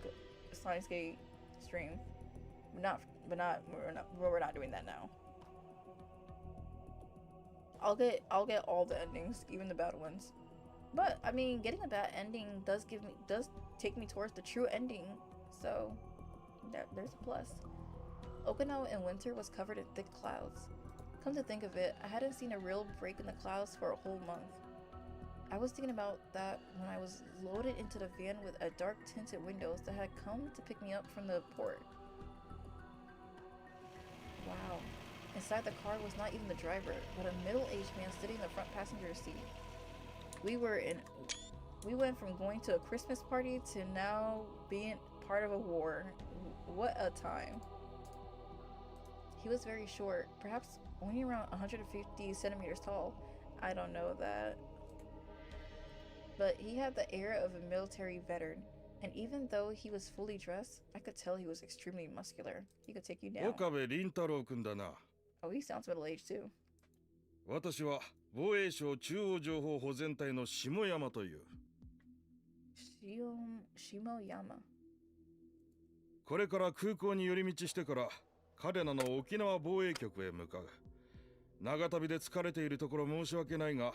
Steins Gate stream. We're not doing that now. I'll get all the endings, even the bad ones. But I mean, getting a bad ending does take me towards the true ending, so there's a plus. Okinawa in winter was covered in thick clouds. Come to think of it, I hadn't seen a real break in the clouds for a whole month. I was thinking about that when I was loaded into the van with a dark tinted windows that had come to pick me up from the port. Wow. Inside the car was not even the driver, but a middle-aged man sitting in the front passenger seat. We went from going to a Christmas party to now being part of a war. What a time. He was very short, perhaps only around 150 centimeters tall. I don't know that. But he had the air of a military veteran, and even though he was fully dressed, I could tell he was extremely muscular. He could take you down. Okabe Rintaro君だな。Oh, he sounds middle-aged too. 私は防衛省中央情報保全隊の下山という。下山。これから空港に寄り道してから彼らの沖縄防衛局へ向かう。長旅で疲れているところ申し訳ないが、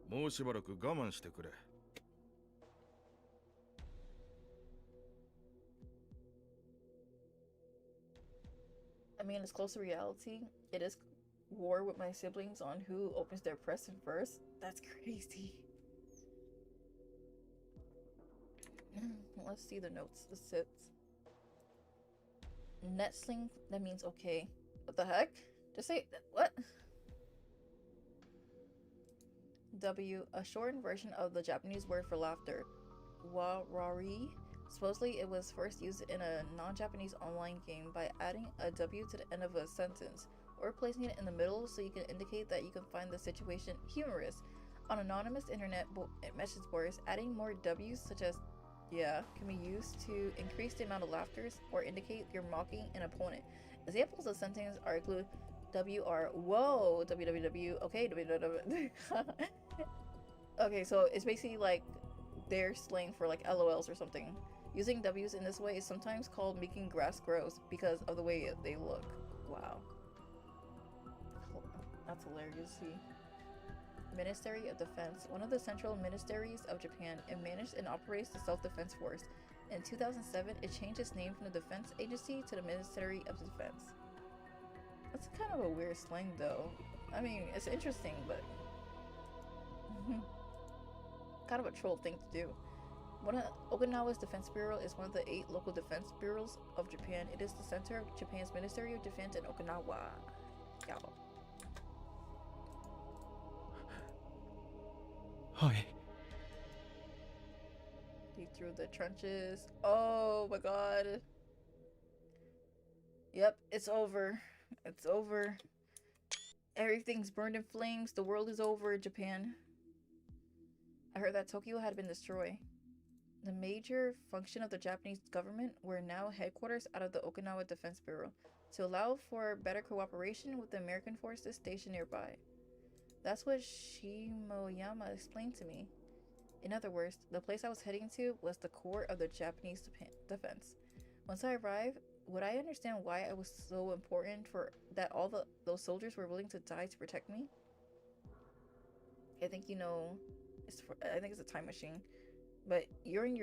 もうしばらく我慢してくれ。I mean, it's close to reality. It is war with my siblings on who opens their present first. That's crazy. Let's see the notes. The sits. Netsling, that means okay. What the heck? Just say what? W, a shortened version of the Japanese word for laughter. Warari. Supposedly, it was first used in a non-Japanese online game by adding a W to the end of a sentence. or placing it in the middle so you can indicate that you can find the situation humorous. On anonymous internet message boards, adding more W's such as yeah can be used to increase the amount of laughters or indicate you're mocking an opponent. Examples of sentences are include WR, whoa, www, okay, www. Okay, so it's basically like their slang for like LOLs or something. Using W's in this way is sometimes called making grass grows because of the way they look. Wow. That's hilarious. See. Ministry of Defense. One of the central ministries of Japan, it managed and operates the Self-Defense Force. In 2007, it changed its name from the Defense Agency to the Ministry of Defense. That's kind of a weird slang though. I mean, it's interesting, but kind of a troll thing to do. Okinawa's Defense Bureau is one of the 8 local defense bureaus of Japan. It is the center of Japan's Ministry of Defense in Okinawa. Yao. はい。 He threw the trenches. Oh my god. Yep, it's over. It's over. Everything's burned in flames. The world is over, Japan. I heard that Tokyo had been destroyed. The major function of the Japanese government were now headquarters out of the Okinawa Defense Bureau to allow for better cooperation with the American forces stationed nearby. That's what Shimoyama explained to me. In other words, the place I was heading to was the core of the Japanese defense. Once I arrived, would I understand why it was so important for that all those soldiers were willing to die to protect me? I think you know. I think it's a time machine. But you're in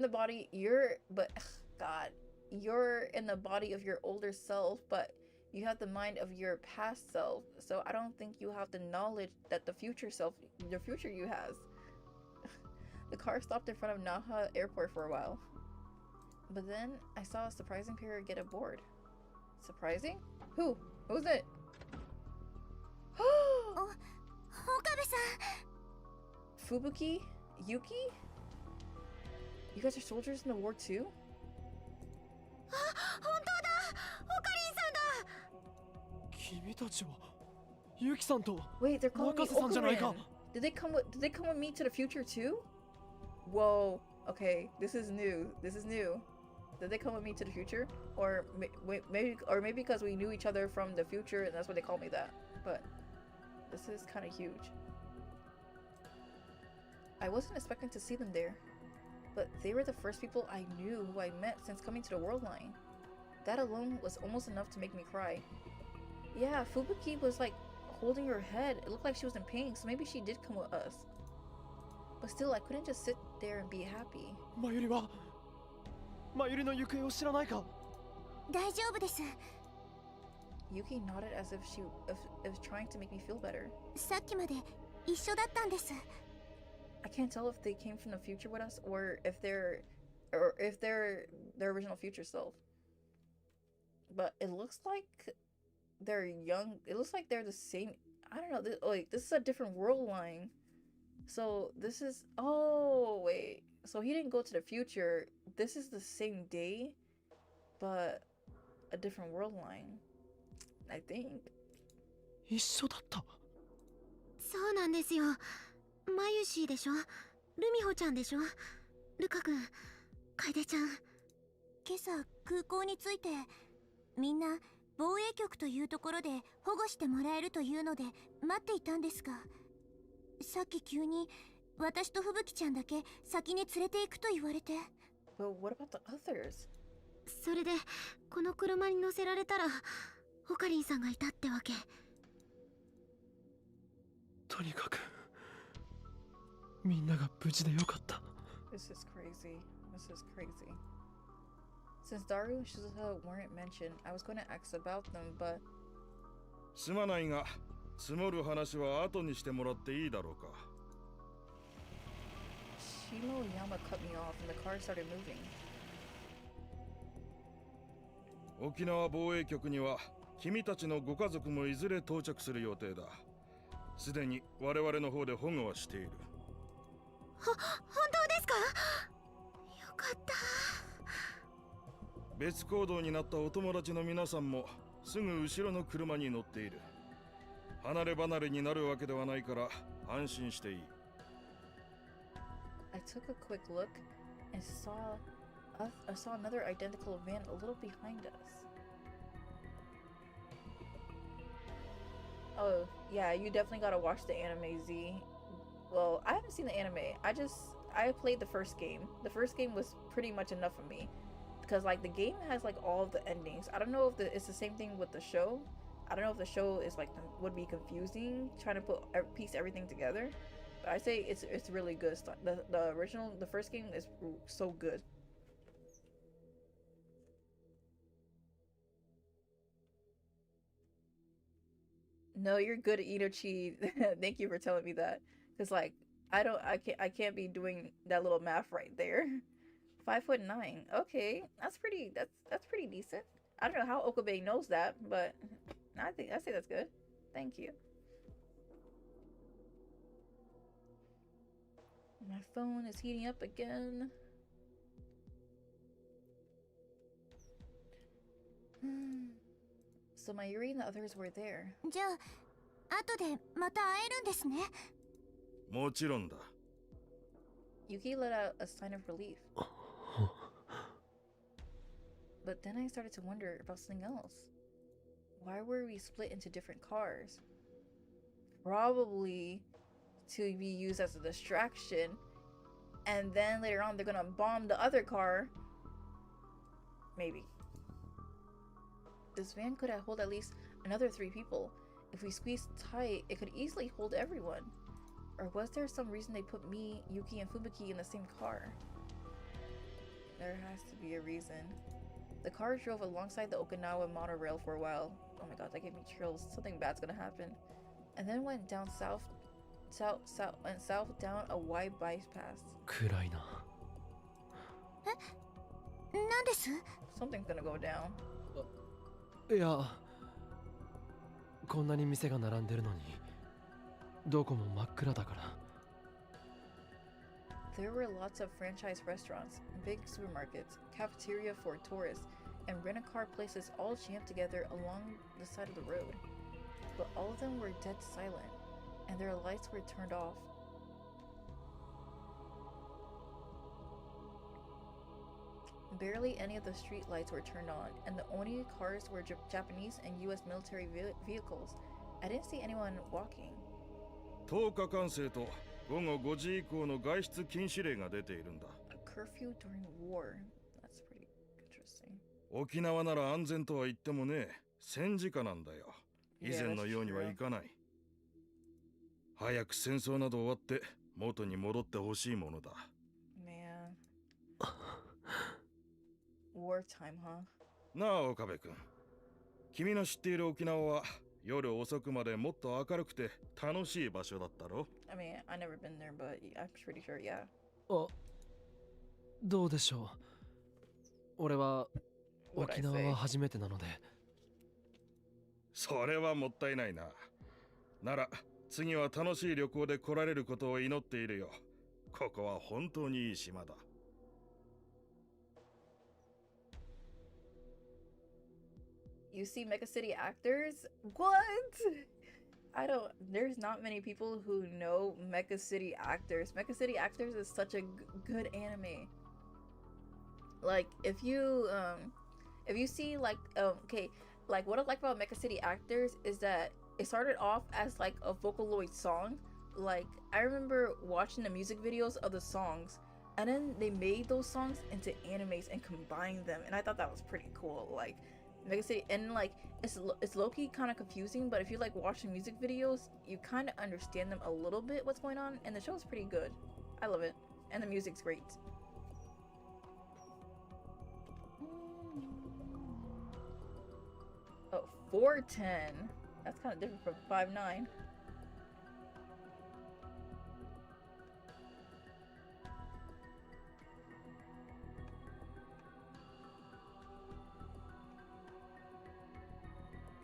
the body. You're in the body of your older self, but you have the mind of your past self. So I don't think you have the knowledge that the future you has. The car stopped in front of Naha Airport for a while. But then I saw a surprising pair get aboard. Surprising? Who? Who's it? Okabe-san! Fubuki? Yuki? You guys are soldiers in the war too? Wait, they're calling me Okarin. Did they come with me to the future too? Whoa. Okay, this is new. Did they come with me to the future? Or maybe because we knew each other from the future and that's why they called me that. But this is kind of huge. I wasn't expecting to see them there, but they were the first people I knew who I met since coming to the World Line. That alone was almost enough to make me cry. Yeah, Fubuki was like holding her head. It looked like she was in pain, so maybe she did come with us. But still, I couldn't just sit there and be happy. Mayuri no Yukiを知らないか? 大丈夫です。 Yuki nodded as if she was trying to make me feel better. さっきまで一緒だったんです。 I can't tell if they came from the future with us or if they're their original future self. But it looks like they're young. It looks like they're the same. I don't know. This is a different world line. So this is. Oh wait. So he didn't go to the future. This is the same day, but a different world line. I think. 一緒だった。そうなんですよ。マユシーでしょ。ルミホちゃんでしょ。ルカ君、楓ちゃん。今朝空港に着いて、みんな防衛局というところで保護してもらえるというので待っていたんですが、さっき急に私と吹雪ちゃんだけ先に連れて行くと言われて。But what about the others? それでこの車に乗せられたらオカリンさんがいたってわけ。とにかくみんなが無事でよかった。 This is crazy. This is crazy. Since Daru and Shizuha weren't mentioned, I was going to ask about them, but... すまないが、積もる話は後にしてもらっていいだろうか。Shimoyama cut me off and the car started moving. 沖縄防衛局には君たちのご家族もいずれ到着する予定だ。すでに我々の方で保護はしている。本当ですか？よかった。別行動になったお友達の皆さんもすぐ後ろの車に乗っている。離れ離れになるわけではないから安心していい。I took a quick look and I saw another identical van a little behind us. Oh, yeah, you definitely gotta watch the anime, Z. Well, I haven't seen the anime. I played the first game. The first game was pretty much enough for me. Because, like, the game has, like, all of the endings. I don't know if it's the same thing with the show. I don't know if the show is, like, would be confusing, trying to piece everything together. But I say it's really good. The original, the first game is so good. No, you're good at Inochi. Thank you for telling me that. Cause like I can't be doing that little math right there. 5'9". Okay, that's pretty decent. I don't know how Okabe knows that, but I say that's good. Thank you. My phone is heating up again. So Mayuri and the others were there. じゃあ後でまた会えるんですね。もちろんだ。Yuki let out a sign of relief. But then I started to wonder about something else. Why were we split into different cars? Probably to be used as a distraction. And then later on they're gonna bomb the other car. Maybe. This van could have hold at least another 3 people. If we squeezed tight, it could easily hold everyone. Or was there some reason they put me, Yuki, and Fubuki in the same car? There has to be a reason. The car drove alongside the Okinawa monorail for a while. Oh my god, that gave me chills. Something bad's gonna happen. And then went down south down a wide bypass. 暗いな。なんです？ Something's gonna go down. いや、こんなに店が並んでるのにどこも真っ暗だから。There were lots of franchise restaurants, big supermarkets, cafeteria for tourists, and rent-a-car places all jammed together along the side of the road. But all of them were dead silent, and their lights were turned off. Barely any of the street lights were turned on, and the only cars were Japanese and US military vehicles. I didn't see anyone walking. 10日管制と午後5時以降の外出禁止令が出ているんだ。A curfew during war. That's pretty interesting. 沖縄なら安全とは言ってもね、戦時下なんだよ。以前のようにはいかない。早く戦争など終わって元に戻ってほしいものだ。Man. Wartime, huh? なあ、岡部君。君の知っている沖縄は夜遅くまでもっと明るくて楽しい場所だったろ？ I mean, I've never been there, but I'm pretty sure, yeah. あ、どうでしょう。俺は沖縄は初めてなので。それはもったいないな。なら次は楽しい旅行で来られることを祈っているよ。ここは本当にいい島だ。You see Mega City actors? What? There's not many people who know Mega City actors. Mega City actors is such a good anime. Like, if you see, like, okay, like, what I like about Mega City actors is that it started off as, like, a Vocaloid song. Like, I remember watching the music videos of the songs, and then they made those songs into animes and combined them, and I thought that was pretty cool. Like, Mega City, and like it's low-key kind of confusing, but if you like watching music videos, you kind of understand them a little bit what's going on, and the show's pretty good. I love it, and the music's great. Oh, 410. That's kind of different from 5'9".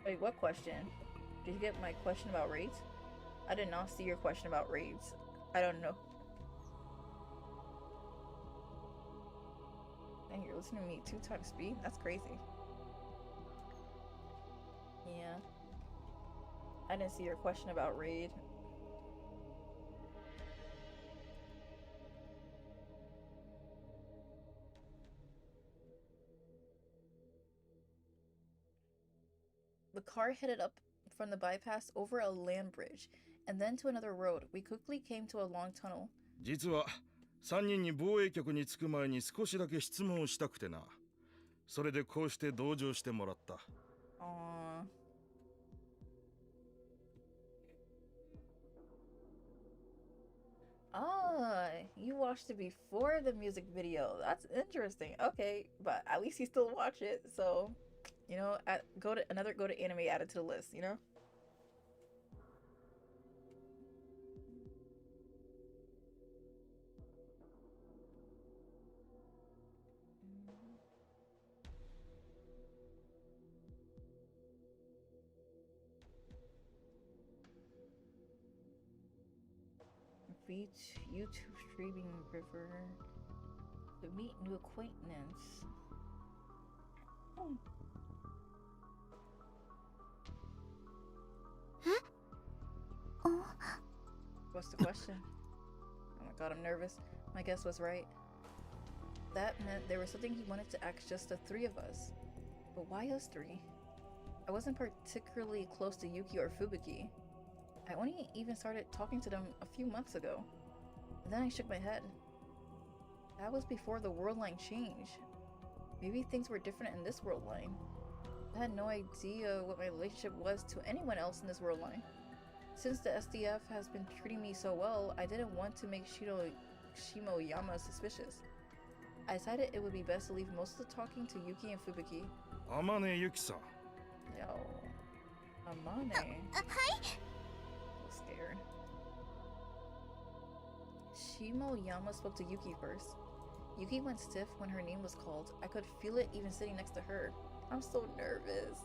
Wait, what question? Did you get my question about raids? I did not see your question about raids. I don't know. And you're listening to me 2 times speed? That's crazy. Yeah. I didn't see your question about raid. The car headed up from the bypass over a land bridge and then to another road. We quickly came to a long tunnel. 実は3人に防衛局に着く前に少しだけ質問をしたくてな。それでこうして同情してもらった。Aww. Ah, you watched it before the music video. That's interesting. Okay, but at least you still watch it. So, you know, go to anime, add it to the list. You know. Beach, YouTube streaming river, to meet new acquaintance. Oh. What's the question? Oh my god, I'm nervous. My guess was right. That meant there was something he wanted to ask just the 3 of us. But why us 3? I wasn't particularly close to Yuki or Fubuki. I only even started talking to them a few months ago. And then I shook my head. That was before the world line changed. Maybe things were different in this world line. I had no idea what my relationship was to anyone else in this world line. Since the SDF has been treating me so well, I didn't want to make Shimoyama suspicious. I decided it would be best to leave most of the talking to Yuki and Fubuki. Amane Yuki-san. Yo. Amane. Hi? Scared. Shimoyama spoke to Yuki first. Yuki went stiff when her name was called. I could feel it even sitting next to her. I'm so nervous.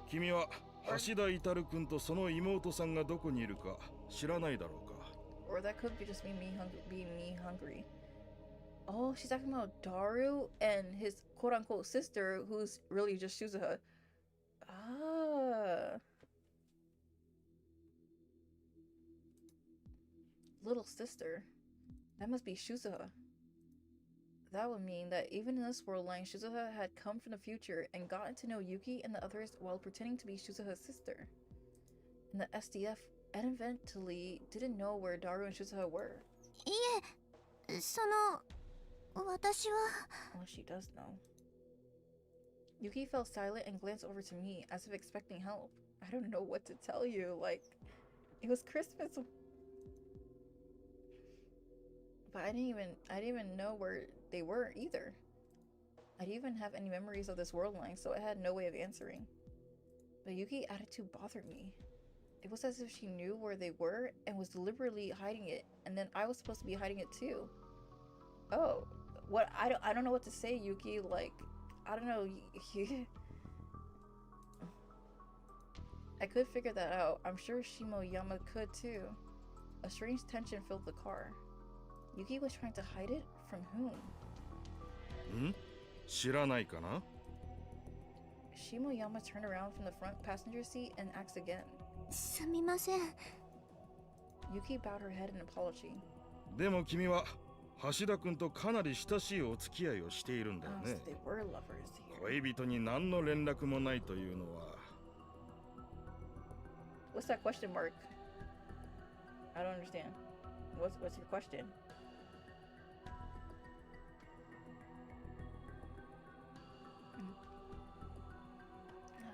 君は橋田至君とその妹さんがどこにいるか知らないだろうか Or that could be just being me hungry. Oh, she's talking about Daru and his quote-unquote sister, who's really just Suzuha. Ah. Little sister. That must be Suzuha. That would mean that even in this world line, Suzuha had come from the future and gotten to know Yuki and the others while pretending to be Suzuha's sister. And the SDF eventually didn't know where Daru and Suzuha were. いえ、私は... Well, she does know. Yuki fell silent and glanced over to me as if expecting help. I don't know what to tell you. Like, it was Christmas. But I didn't even know where they were either. I didn't even have any memories of this world line, so I had no way of answering. But Yuki's attitude bothered me. It was as if she knew where they were and was deliberately hiding it, and then I was supposed to be hiding it too. Oh, what? I don't know what to say, Yuki. Like, I don't know. I could figure that out. I'm sure Shimoyama could too. A strange tension filled the car. Yuki was trying to hide it from whom? 知らないかな Shimoyama turned around from the front passenger seat and asked again. すみません。 Yuki bowed her head in apology. でも君は橋田君とかなり親しいお付き合いをしているんだよ Oh, ね so they were lovers here. 恋人に何の連絡もないというのは What's that question mark? I don't understand. What's your question?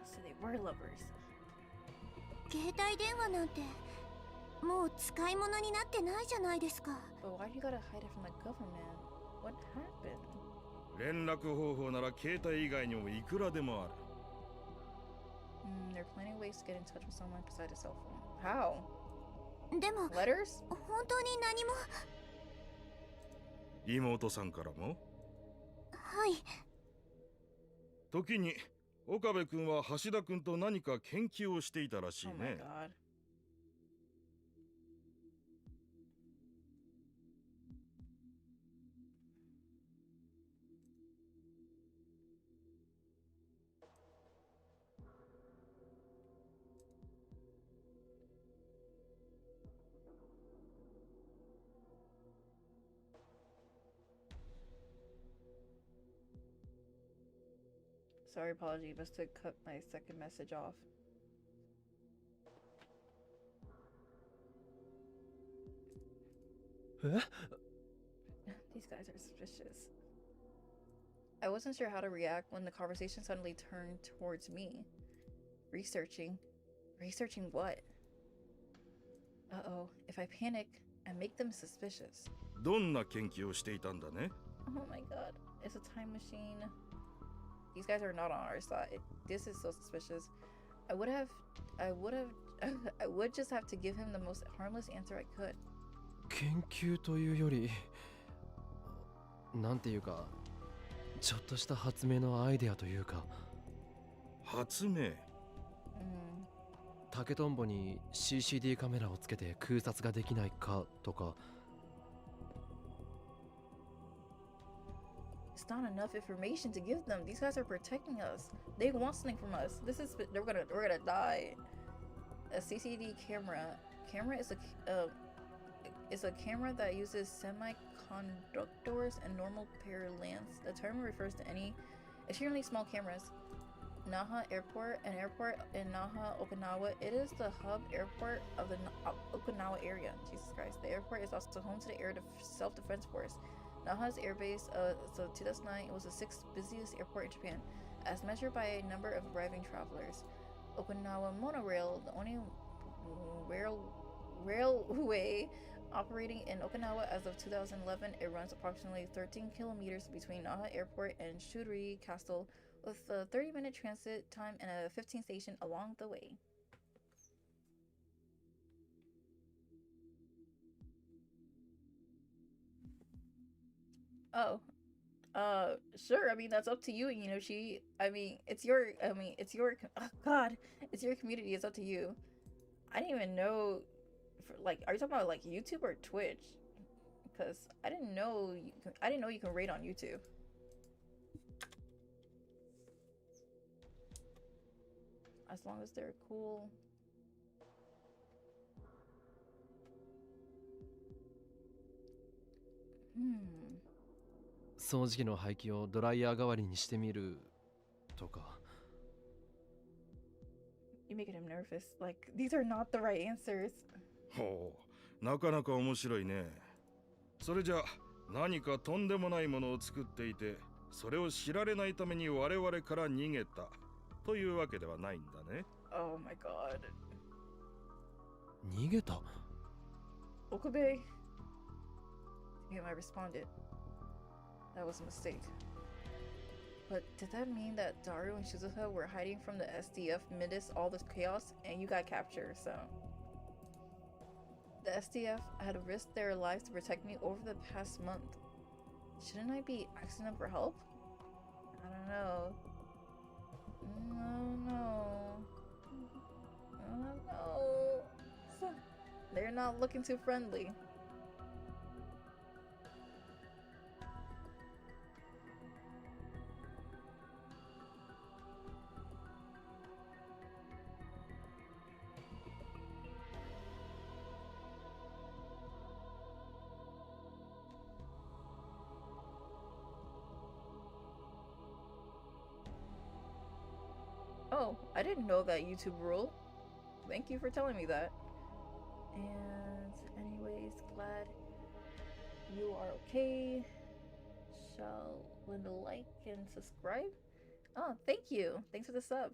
So they were lovers. 携帯電話なんてもう使い物になってないじゃないですか。 But why do you gotta hide it from the government? What happened? 連絡方法なら携帯以外にもいくらでもある They're planning ways to get in touch with someone beside a cell phone. How? でも Letters? 本当に何も。妹さんからもはい。時に岡部君は橋田君と何か研究をしていたらしい Oh my ね god. Sorry, apology. Must have cut my second message off. These guys are suspicious. I wasn't sure how to react when the conversation suddenly turned towards me. Researching? Researching what? Uh-oh. If I panic, I make them suspicious. どんな研究をしていたんだね? Oh my god. It's a time machine. These guys are not on our side. This is so suspicious. I would just have to give him the most harmless answer I could. 研究というよりなんていうかちょっとした発明のアイデアというか。発明? 竹とんぼに CCD カメラをつけて空撮ができないかとか。It's not enough information to give them. These guys are protecting us. They want something from us. We're gonna die. A CCD camera. Camera is a camera that uses semiconductors and normal pair lens. The term refers to any extremely small cameras. Naha Airport, an airport in Naha, Okinawa. It is the hub airport of the Okinawa area. Jesus Christ. The airport is also home to the Air Self-Defense Force. Naha's airbase, so 2009, it was the 6th busiest airport in Japan, as measured by a number of arriving travelers. Okinawa Monorail, the only railway operating in Okinawa as of 2011, it runs approximately 13 kilometers between Naha Airport and Shuri Castle, with a 30-minute transit time and a 15 station along the way. Oh, sure. I mean, that's up to you. You know, it's your oh God, it's your community. It's up to you. I didn't even know, are you talking about like YouTube or Twitch? Because I didn't know you can rate on YouTube. As long as they're cool. 掃除機の排気をドライヤー代わりにしてみるとか。You making him nervous. Like, these are not the right answers. ほう、なかなか面白いね。それじゃ何かとんでもないものを作っていて、それを知られないために我々から逃げたというわけではないんだね。Oh my god. 逃げた? Okabe. To him, I responded. That was a mistake. But did that mean that Daru and Shizuha were hiding from the SDF amidst all this chaos and you got captured, so... The SDF had risked their lives to protect me over the past month. Shouldn't I be asking them for help? I don't know. No. They're not looking too friendly. Oh, I didn't know that YouTube rule. Thank you for telling me that. And anyways, glad you are okay. Shall Linda like and subscribe? Oh, thank you. Thanks for the sub.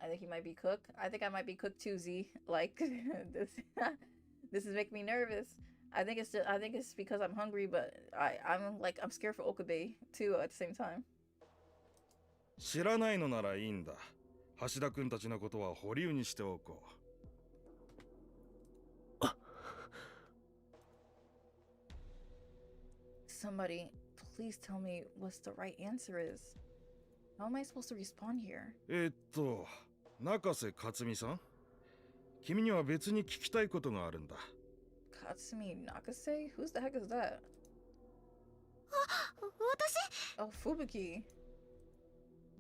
I think he might be Cook. I think I might be Cook too, Z. Like this is making me nervous. I think it's because I'm hungry, but I'm scared for Okabe too at the same time. 知らないのならいいんだ。橋田君たちのことは保留にしておこう。Somebody, please tell me what the right answer is. How am I supposed to respond here? 中瀬克美さん、君には別に聞きたいことがあるんだ。Katsumi Nakase? Who the heck is that? 私? Oh, Fubuki.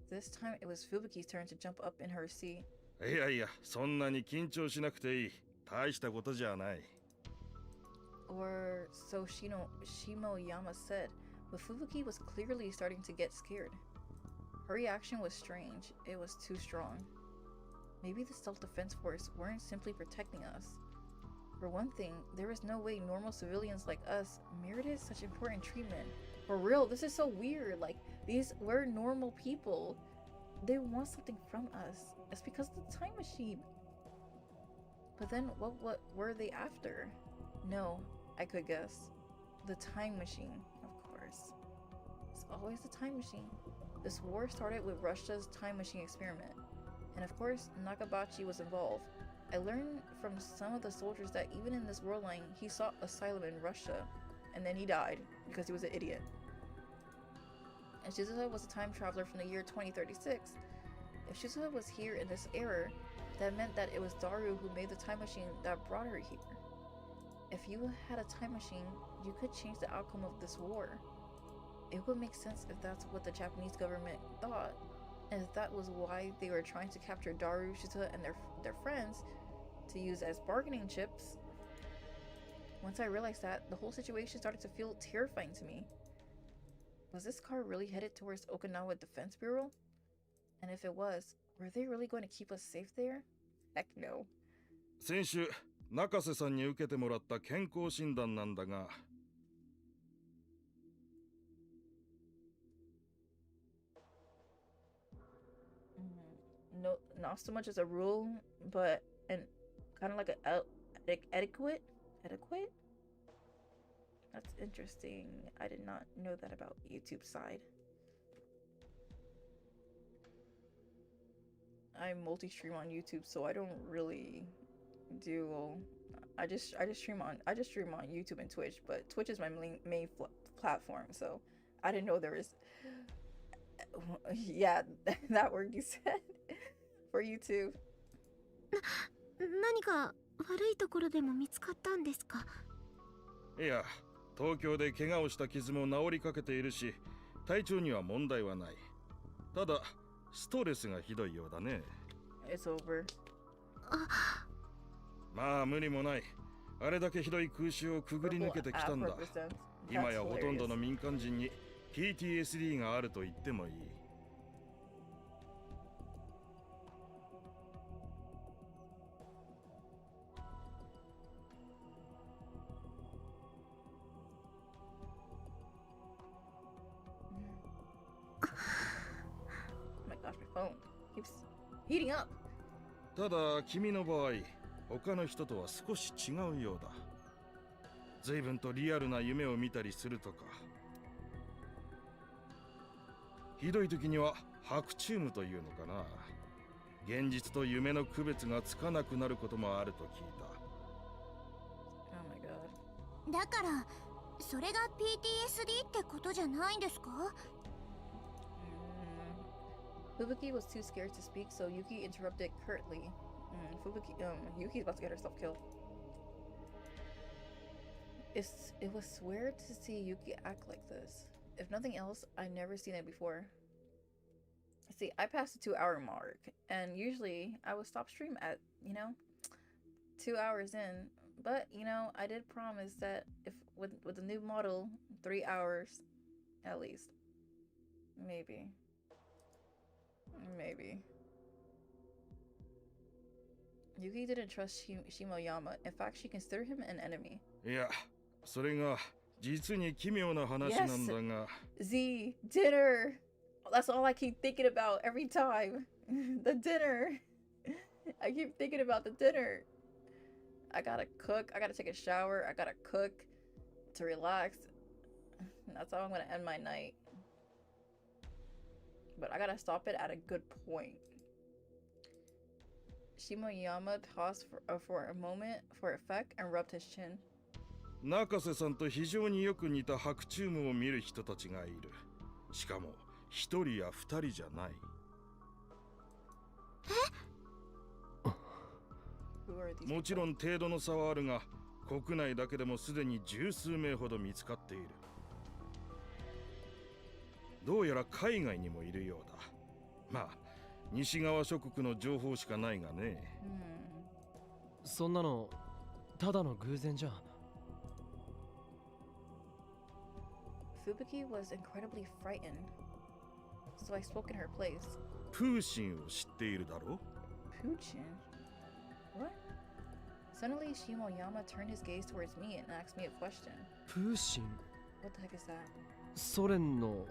This time it was Fubuki's turn to jump up in her seat. いやいや、そんなに緊張しなくていい。大したことじゃない。Or so Shimoyama said, But Fubuki was clearly starting to get scared. Her reaction was strange. It was too strong. Maybe the self-defense force weren't simply protecting us. For one thing, there was no way normal civilians like us merited such important treatment. For real, this is so weird. Like, we're normal people. They want something from us. It's because of the time machine. But then what were they after? No, I could guess. The time machine, of course. It's always the time machine. This war started with Russia's time machine experiment. And of course, Nakabachi was involved. I learned from some of the soldiers that even in this war line, he sought asylum in Russia. And then he died because he was an idiot. And Shizuha was a time traveler from the year 2036. If Shizuha was here in this era, that meant that it was Daru who made the time machine that brought her here. If you had a time machine, you could change the outcome of this war. It would make sense if that's what the Japanese government thought, and if that was why they were trying to capture Daru, Shizuha, and their friends to use as bargaining chips. Once I realized that, the whole situation started to feel terrifying to me. Was this car really headed towards Okinawa Defense Bureau? And if it was, were they really going to keep us safe there? Heck no. 先週、中瀬さんに受けてもらった健康診断なんだが。No, not so much as a rule, but kind of like a etiquette. That's interesting. I did not know that about YouTube side. I multi-stream on YouTube, so I don't really do. I just stream on YouTube and Twitch, but Twitch is my main platform, so I didn't know there was. Yeah, that word you said for YouTube. 何か悪いところでも見つかったんですか？いや、東京で怪我をした傷も治りかけているし、体調には問題はない。ただ、ストレスがひどいようだね。It's over. まあ無理もない。あれだけひどい空襲をくぐり抜けてきたんだ。今やほとんどの民間人に PTSD があると言ってもいい。Heating up. ただ君の場合、他の人とは少し違うようだ。随分とリアルな夢を見たりするとか。ひどい時には白チュームというのかな。現実と夢の区別がつかなくなることもあると聞いた。Oh my god. だからそれが PTSD ってことじゃないんですか？Fubuki was too scared to speak, so Yuki interrupted curtly. Yuki's about to get herself killed. It was weird to see Yuki act like this. If nothing else, I've never seen it before. See, I passed the 2-hour mark, and usually I would stop stream at, 2 hours in. But, I did promise that if with the new model, 3 hours at least. Maybe. Yuki didn't trust Shimoyama. In fact, she considered him an enemy. いや、それが実に奇妙な話なんだが。Z, dinner. That's all I keep thinking about every time. The dinner. I keep thinking about the dinner. I gotta cook. I gotta take a shower. I gotta cook to relax. That's how I'm gonna end my night. But I gotta stop it at a good point. Shimoyama paused for a moment for effect and rubbed his chin. 中瀬さんと非常によく似た白チュームを見る人たちがいる。しかも一人や二人じゃない。もちろん程度の差はあるが、国内だけでもすでに十数名ほど見つかっている。どうやら海外にもいるようだ。まあ、西側諸国の情報しかないがね。そんなのただの偶然じゃ。Fubuki was incredibly frightened, so I spoke in her place. プーシンを知っているだろ Puchin? What? Suddenly, Shimoyama turned his gaze towards me and asked me a question. プーシン What the heck is that? ソ連の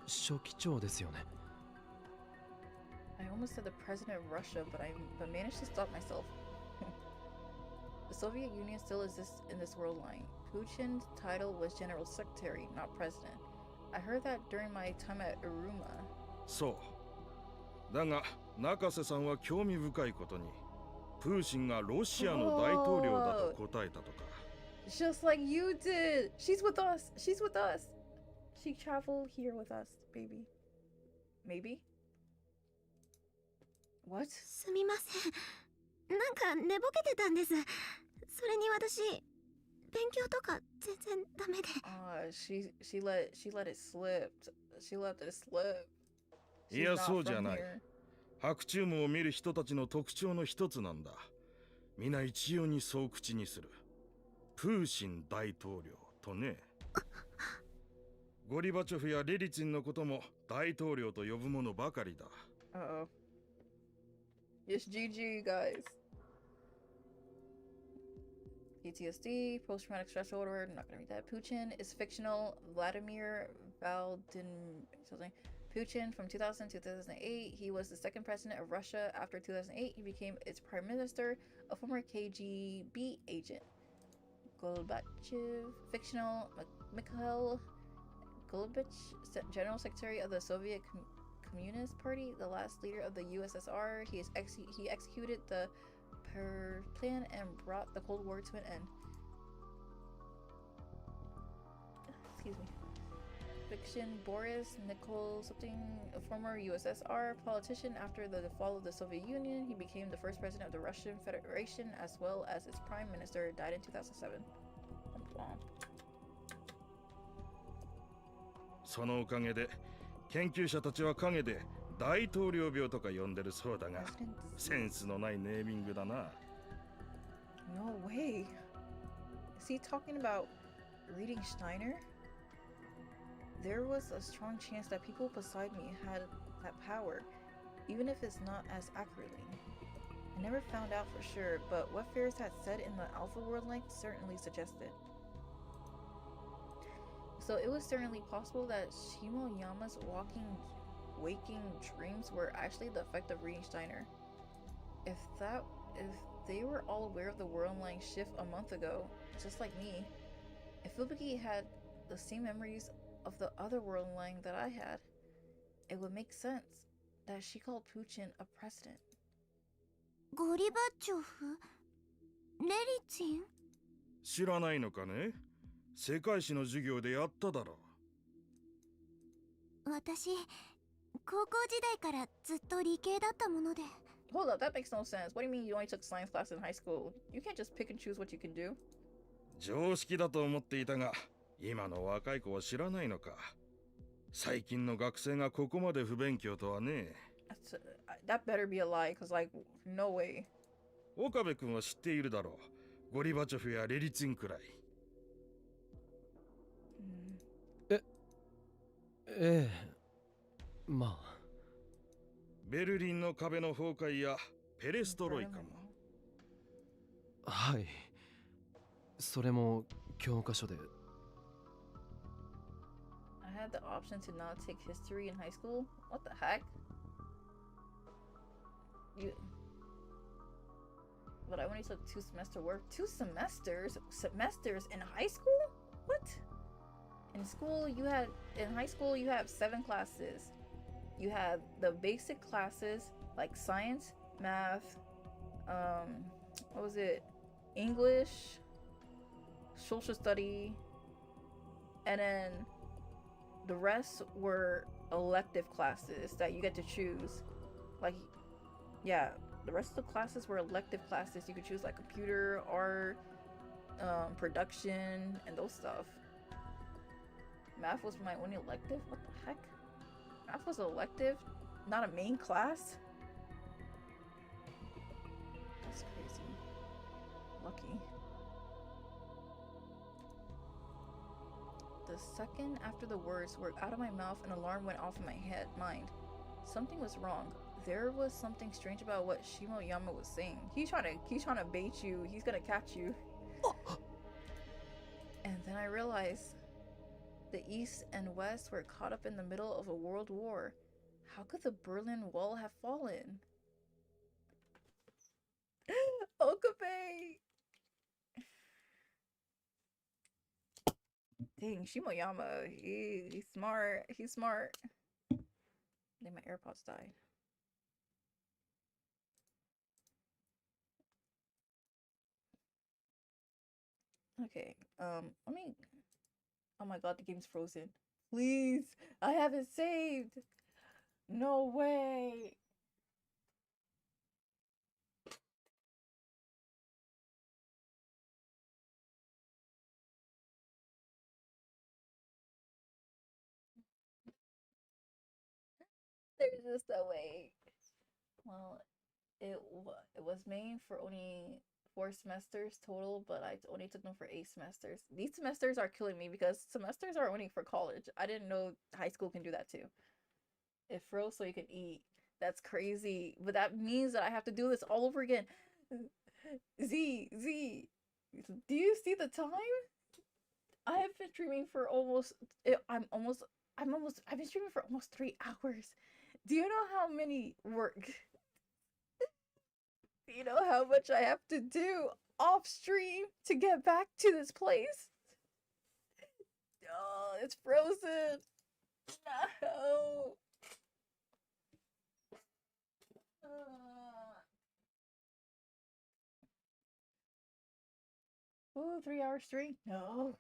書記長ですよね。 I almost said the president of Russia, but managed to stop myself. The Soviet Union still exists in this world line. Puchin's title was General Secretary, not President. I heard that during my time at Iruma. そうだが中瀬さんは興味深いことにプーシンがロシアの大統領だと答えたとか Just like you did! She's with us! She's with us! She traveled here with us, baby. Maybe? What? すみません。なんか寝ぼけてたんです。それに私、勉強とか全然ダメで。She let it slip. She let it slip. いや She's not そうじゃ from ない here. 白チュームを見る人たちの特徴の一つなんだ皆一様にそう口にするプーシン大統領とねゴリバチョフやレリツィンのことも大統領と呼ぶものばかりだ Uh-oh. It's GG, guys. PTSD, post-traumatic stress disorder, I'm not gonna read that. Puchin is fictional. Vladimir Valdin something. Puchin from 2000 to 2008. He was the second president of Russia. After 2008, he became its prime minister, a former KGB agent. Gorbachev, fictional. Mikhail Gorbachev, general secretary of the Soviet Communist Party, the last leader of the USSR. He executed the plan and brought the Cold War to an end. Excuse me. Fiction. Boris Nikol something, a former USSR politician. After the fall of the Soviet Union, he became the first president of the Russian Federation as well as its prime minister. Died in 2007. Wow. そのおかげで研究者たちは陰で大統領病とか呼んでるそうだがセンスのないネーミングだな No way. Is he talking about reading Steiner? There was a strong chance that people beside me had that power, even if it's not as accurately. I never found out for sure, but what Ferris had said in the Alpha World link certainly suggested. So it was certainly possible that Shimoyama's waking dreams were actually the effect of reading Steiner. If they were all aware of the world line shift a month ago, just like me, if Fubuki had the same memories of the other world line that I had, it would make sense that she called Puchin a president. ゴリバチョフ、レリツィン。知らないのかね世界史の授業でやっただろ私、高校時代からずっと理系だったもので。Hold up, that makes no sense. What do you mean you only took science class in high school? You can't just pick and choose what you can do. 常識だと思っていたが今の若い子は知らないのか最近の学生がここまで不勉強とはね That better be a lie, cause like, no way. 岡部君は知っているだろうゴリバチョフやレリツィンくらいええまあベルリンの壁の崩壊やペレストロイカもはいそれも教科書で I had the option to not take history in high school? What the heck? But I only took 2 semester work. 2 semesters? Semesters in high school? What? In high school you have 7 classes. You have the basic classes like science, math, what was it? English, social study, and then the rest were elective classes that you get to choose. Like, yeah, the rest of the classes were elective classes. You could choose like computer, art, production, and those stuff. Math was my only elective? What the heck? Math was an elective, not a main class? That's crazy. Lucky. the second after the words were out of my mouth, an alarm went off in my mind. Something was wrong. There was something strange about what Shimoyama was saying. He's trying to bait you. He's gonna catch you. And then I realized the East and West were caught up in the middle of a world war. How could the Berlin Wall have fallen? Okabe! Dang, Shimoyama, he's smart. He's smart. Then my AirPods died. Okay, let me... Oh my god, the game's frozen. Please, I have it saved. No way. There's just a way. Well, it was made for only 4 semesters total, but I only took them for 8 semesters. These semesters are killing me because semesters are only for college. I didn't know high school can do that too. It froze so you can eat. That's crazy. But that means that I have to do this all over again. Z, do you see the time? I have been streaming for I've been streaming for almost 3 hours. Do you know how many work? Do you know how much I have to do off stream to get back to this place? Oh, it's frozen. No. Oh, 3 hours straight? No.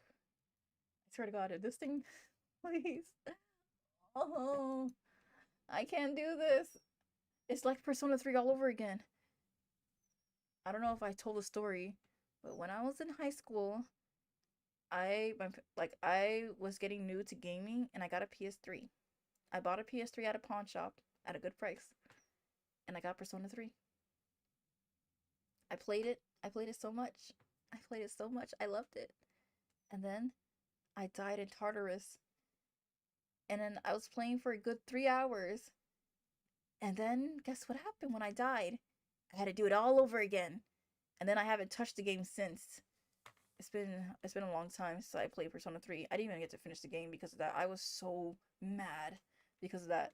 I swear to God, this thing, please. Oh, I can't do this. It's like Persona 3 all over again. I don't know if I told the story, but when I was in high school, I was getting new to gaming and I got a PS3. I bought a PS3 at a pawn shop at a good price. And I got Persona 3. I played it so much. I loved it. And then I died in Tartarus. And then I was playing for a good 3 hours. And then guess what happened when I died? I had to do it all over again. And then I haven't touched the game since. It's been a long time since I played Persona 3. I didn't even get to finish the game because of that. I was so mad because of that.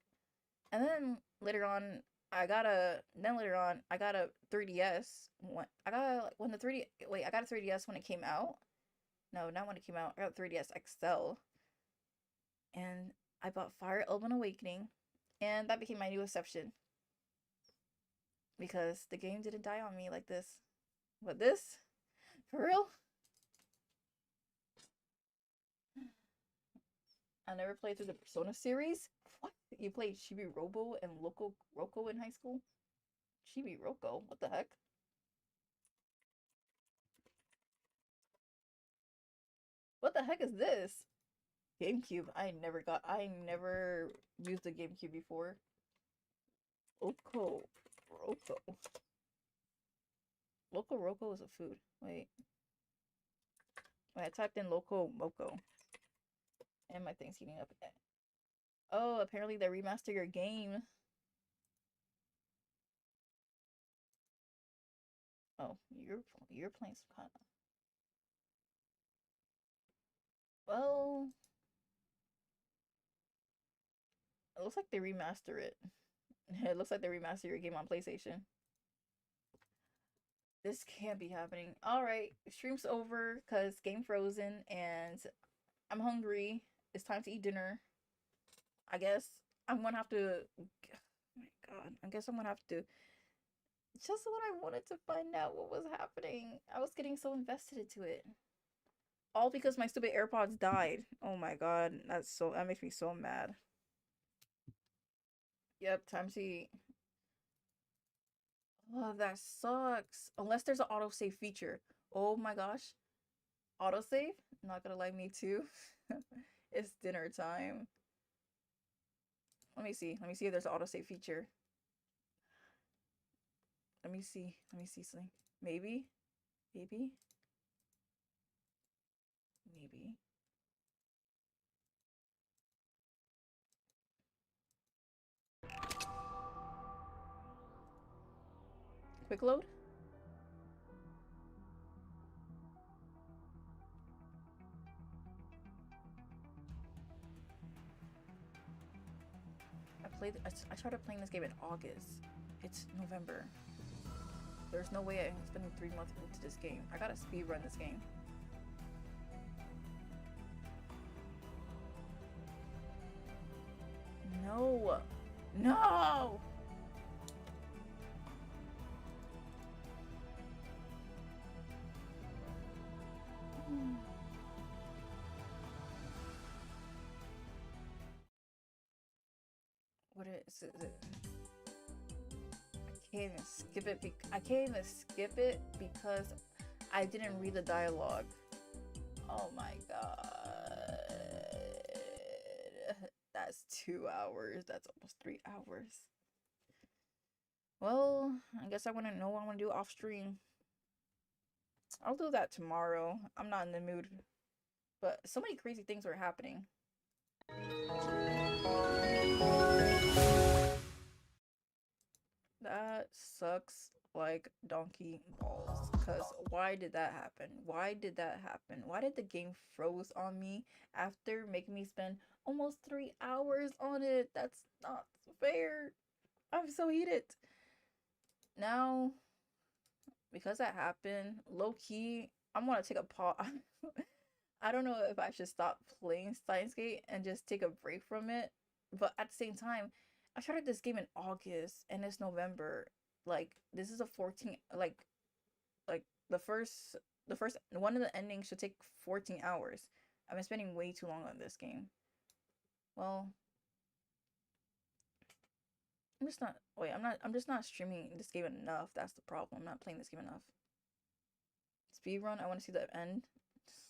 And then later on I got a 3DS. I got a 3DS when it came out. No, not when it came out. I got a 3DS XL. And I bought Fire Emblem Awakening. And that became my new exception. Because the game didn't die on me like this. But this? For real? I never played through the Persona series. What? You played Chibi Robo and Loco Roco in high school? Chibi Roco? What the heck? What the heck is this? GameCube. I never used the GameCube before. Loco Roco. Loco Roco is a food. Wait, I typed in Loco Moco. And my thing's heating up again. Oh, apparently they remastered your game. Oh, you're playing some kind of... Well, it looks like they remaster it. It looks like they remaster your game on PlayStation. This can't be happening. Alright, stream's over because game frozen and I'm hungry. It's time to eat dinner. I guess I'm gonna have to... Oh my god. I guess I'm gonna have to... Just when I wanted to find out what was happening, I was getting so invested into it. All because my stupid AirPods died. Oh my god. That makes me so mad. Yep, time to eat. Oh, that sucks. Unless there's an autosave feature. Oh my gosh. Autosave? Not gonna lie, me too. It's dinner time. Let me see if there's an autosave feature. Let me see something. Maybe. Quick load? I started playing this game in August. It's November. There's no way I'm spending 3 months into this game. I gotta speed run this game. No! No! What is it? I can't even skip it. I can't even skip it because I didn't read the dialogue. Oh my god. That's 2 hours. That's almost 3 hours. Well, I guess I want to know what I want to do off stream. I'll do that tomorrow. I'm not in the mood. But so many crazy things are happening. That sucks like donkey balls. Because why did that happen? Why did that happen? Why did the game froze on me after making me spend almost 3 hours on it? That's not fair. I'm so heated. Now, because that happened, low-key, I'm gonna take a pause. I don't know if I should stop playing Steins and just take a break from it. But at the same time, I started this game in August and it's November. Like, this is a 14, like the first one of the endings should take 14 hours. I've been spending way too long on this game. Well, I'm just not streaming this game enough. That's the problem. I'm not playing this game enough. Speedrun, I want to see the end.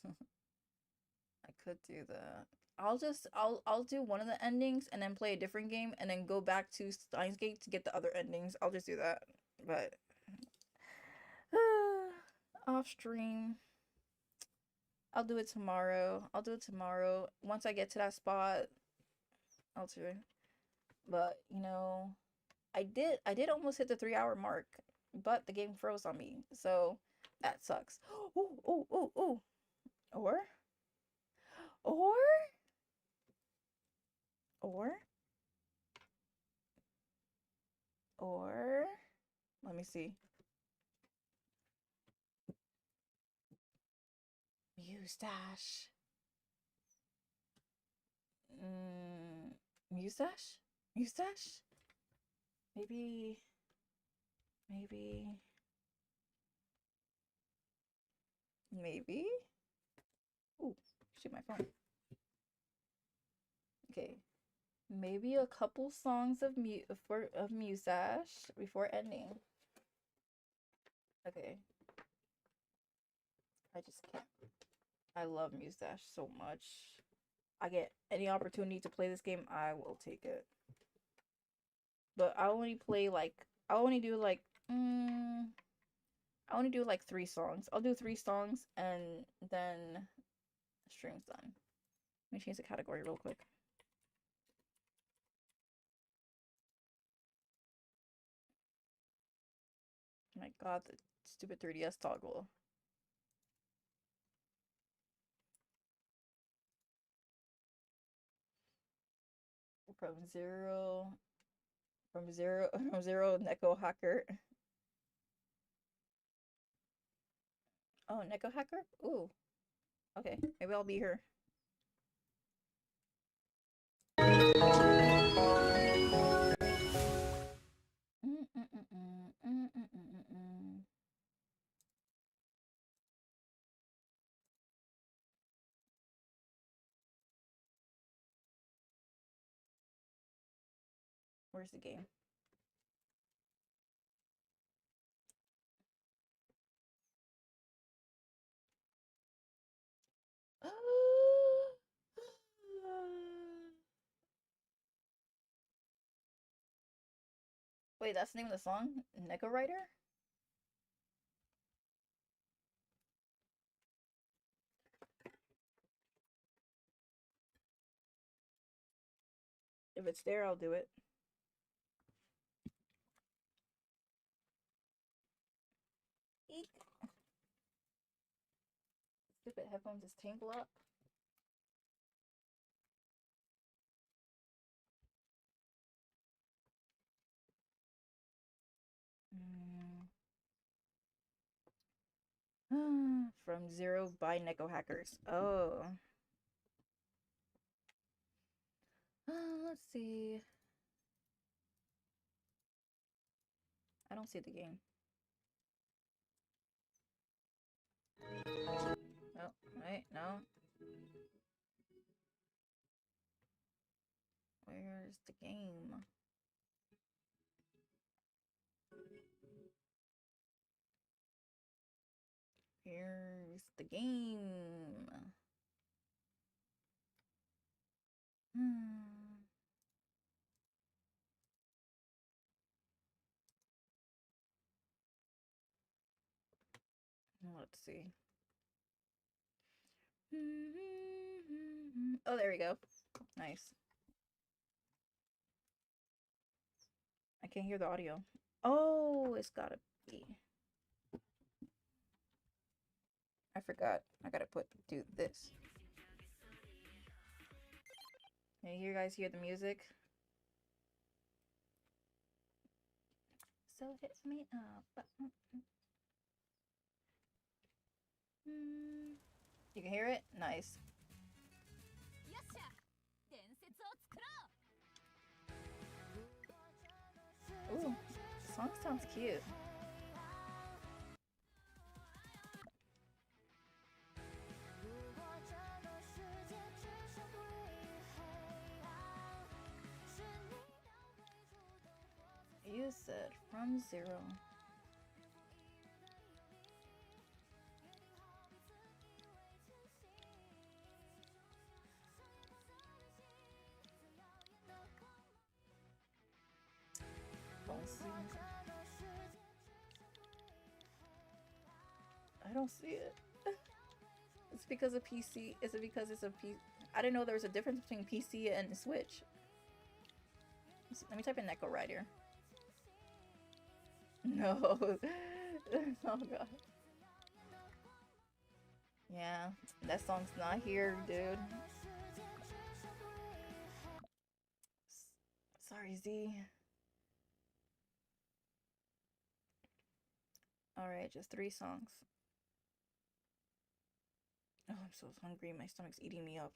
I could do that. I'll do one of the endings and then play a different game and then go back to Steins Gate to get the other endings. I'll just do that. But off stream. I'll do it tomorrow. Once I get to that spot, I'll do it. But you know, I did almost hit the 3 hour mark, but the game froze on me. So that sucks. Ooh. Or let me see. Mustache. Mustache? Maybe. Ooh, shoot my phone. Okay. Maybe a couple songs of Mustache before ending. Okay. I just can't. I love Mustache so much. I get any opportunity to play this game, I will take it. But I only do like 3 songs. I'll do 3 songs and then stream's done. Let me change the category real quick. Oh my god, the stupid 3DS toggle. From zero, Neko Hacker. Oh, Neko Hacker? Ooh. Okay, maybe I'll be here. Where's the game? Wait, that's the name of the song? Neko Rider? If it's there, I'll do it. Stupid headphones just tangle up. From Zero by Neko Hackers. Oh. Let's see. I don't see the game. Oh, wait, no. Where's the game? Here's the game. Let's see. Oh, there we go. Nice. I can't hear the audio. Oh, it's gotta be. I forgot. I gotta do this. Can you guys hear the music? So hit me up. You can hear it? Nice. Ooh, the song sounds cute. You said from Zero. I don't see it. It's because of PC. Is it because it's a PC? I didn't know there was a difference between PC and Switch. Let me type in Neko Rider. No. Oh god. Yeah, that song's not here, dude. Sorry, Z. Alright, just 3 songs. Oh, I'm so hungry. My stomach's eating me up.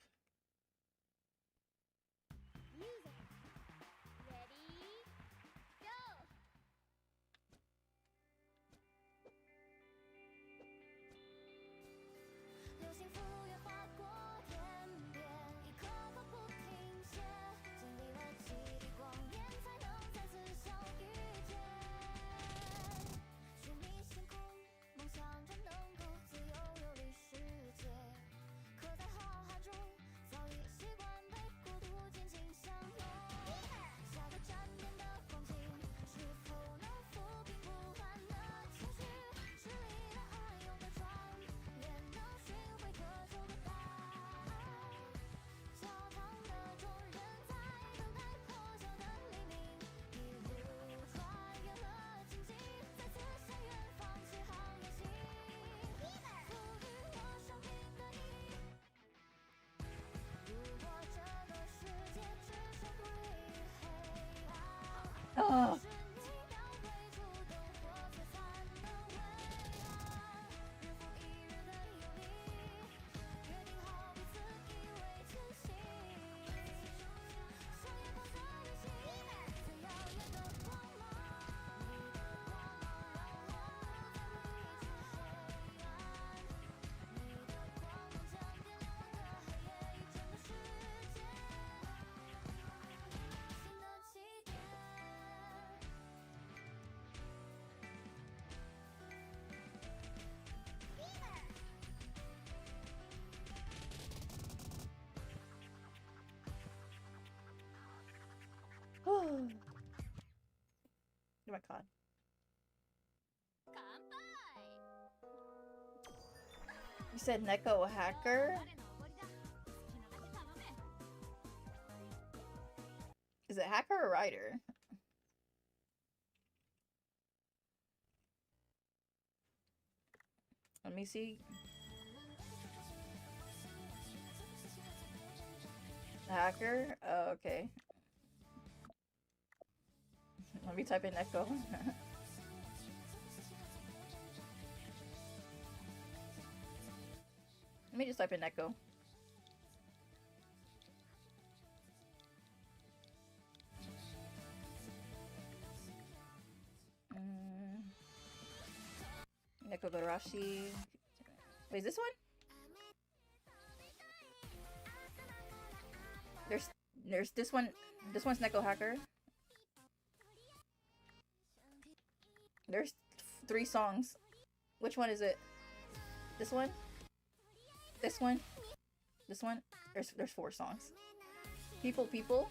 Oh. Oh my god. You said Neko Hacker? Is it hacker or writer? Let me see. Hacker? Oh, okay. Let me type in Echo. Let me just type in Echo. Neko Garashi. Wait, is this one? There's this one. This one's Neko Hacker. There's 3 songs. Which one is it? This one? This one? This one? There's 4 songs. People.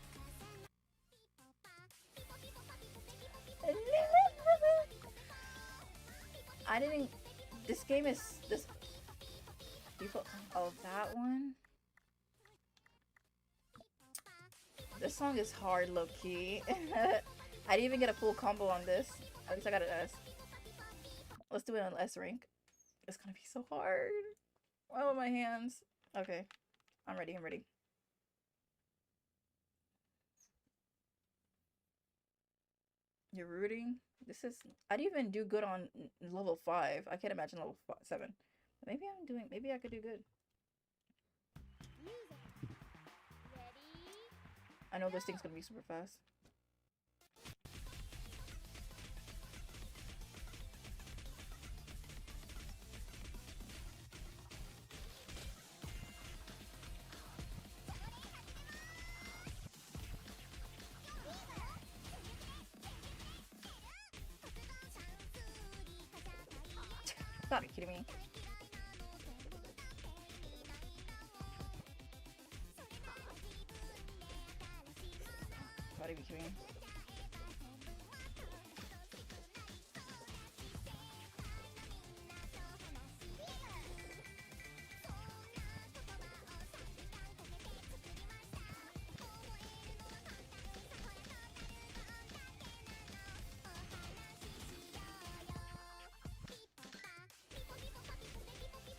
I didn't. This game is this. People. Oh, that one. This song is hard, low key. I didn't even get a full combo on this. At least I got an S. Let's do it on S rank. It's gonna be so hard. Oh, my hands. Okay, I'm ready. You're rooting. This is. I didn't even do good on level 5. I can't imagine level 7. Maybe I'm doing. Maybe I could do good. I know this thing's gonna be super fast. Gotta be kidding me. Gotta be kidding me.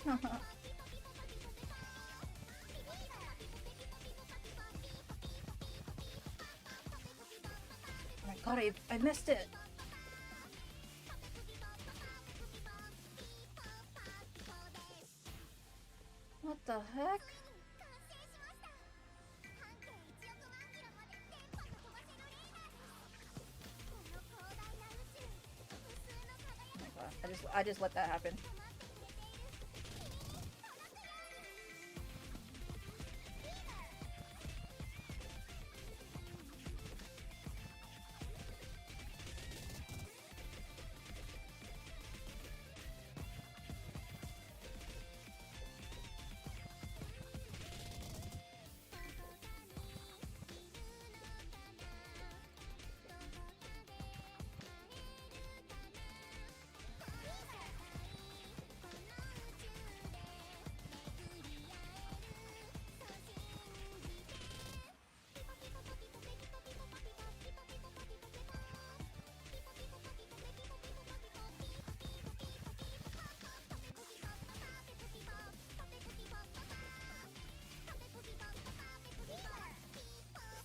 Oh my god, I missed it! What the heck? Oh my god, I just let that happen.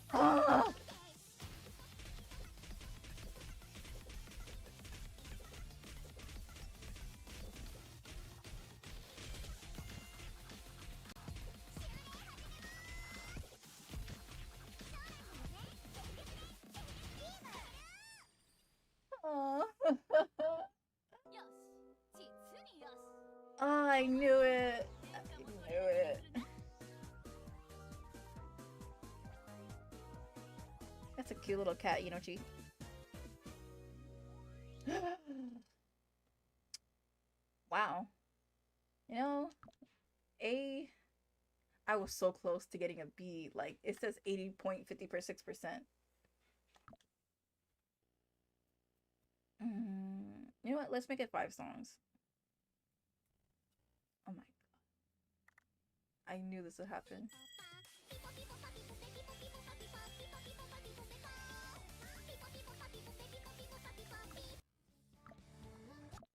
Oh I knew it. I knew it. That's a cute little cat, Inochi. Wow. You know, I was so close to getting a B. Like, it says 80.56%. You know what? Let's make it 5 songs. Oh my god. I knew this would happen.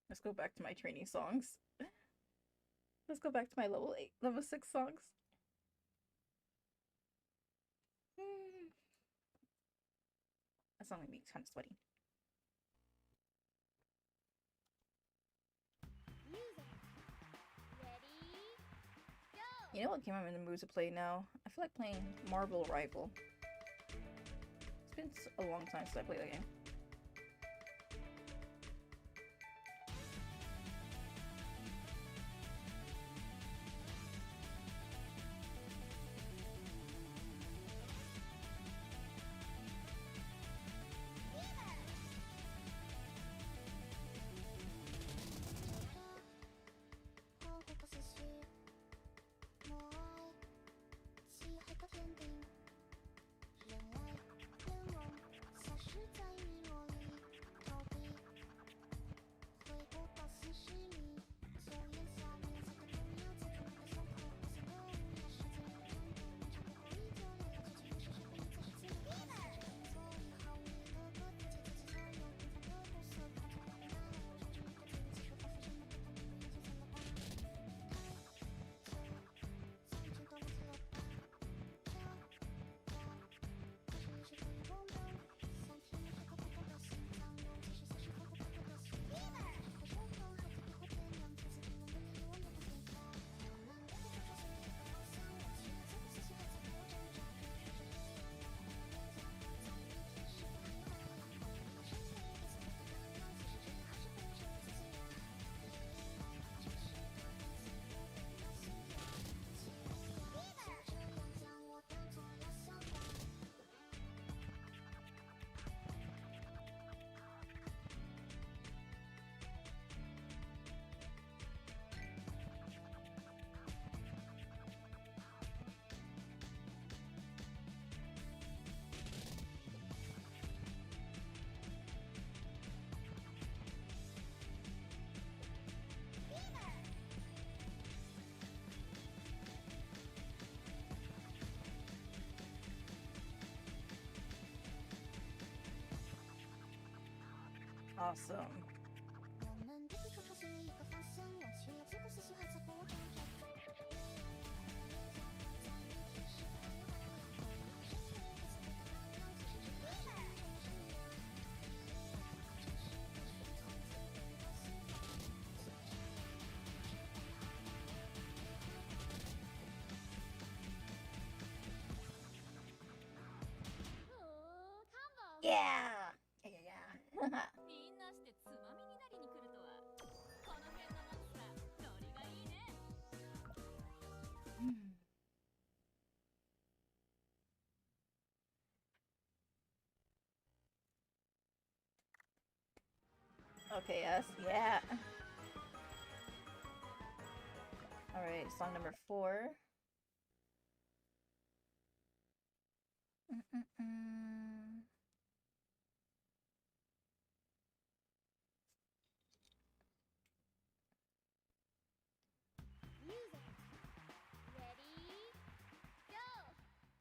Let's go back to my training songs. Let's go back to my level 6 songs. song made me kind of sweaty. You know what game I'm in the mood to play now? I feel like playing Marvel Rival. It's been a long time since I played that game. Awesome. Yeah! Yeah. Okay, yes, yeah. Alright, song number 4.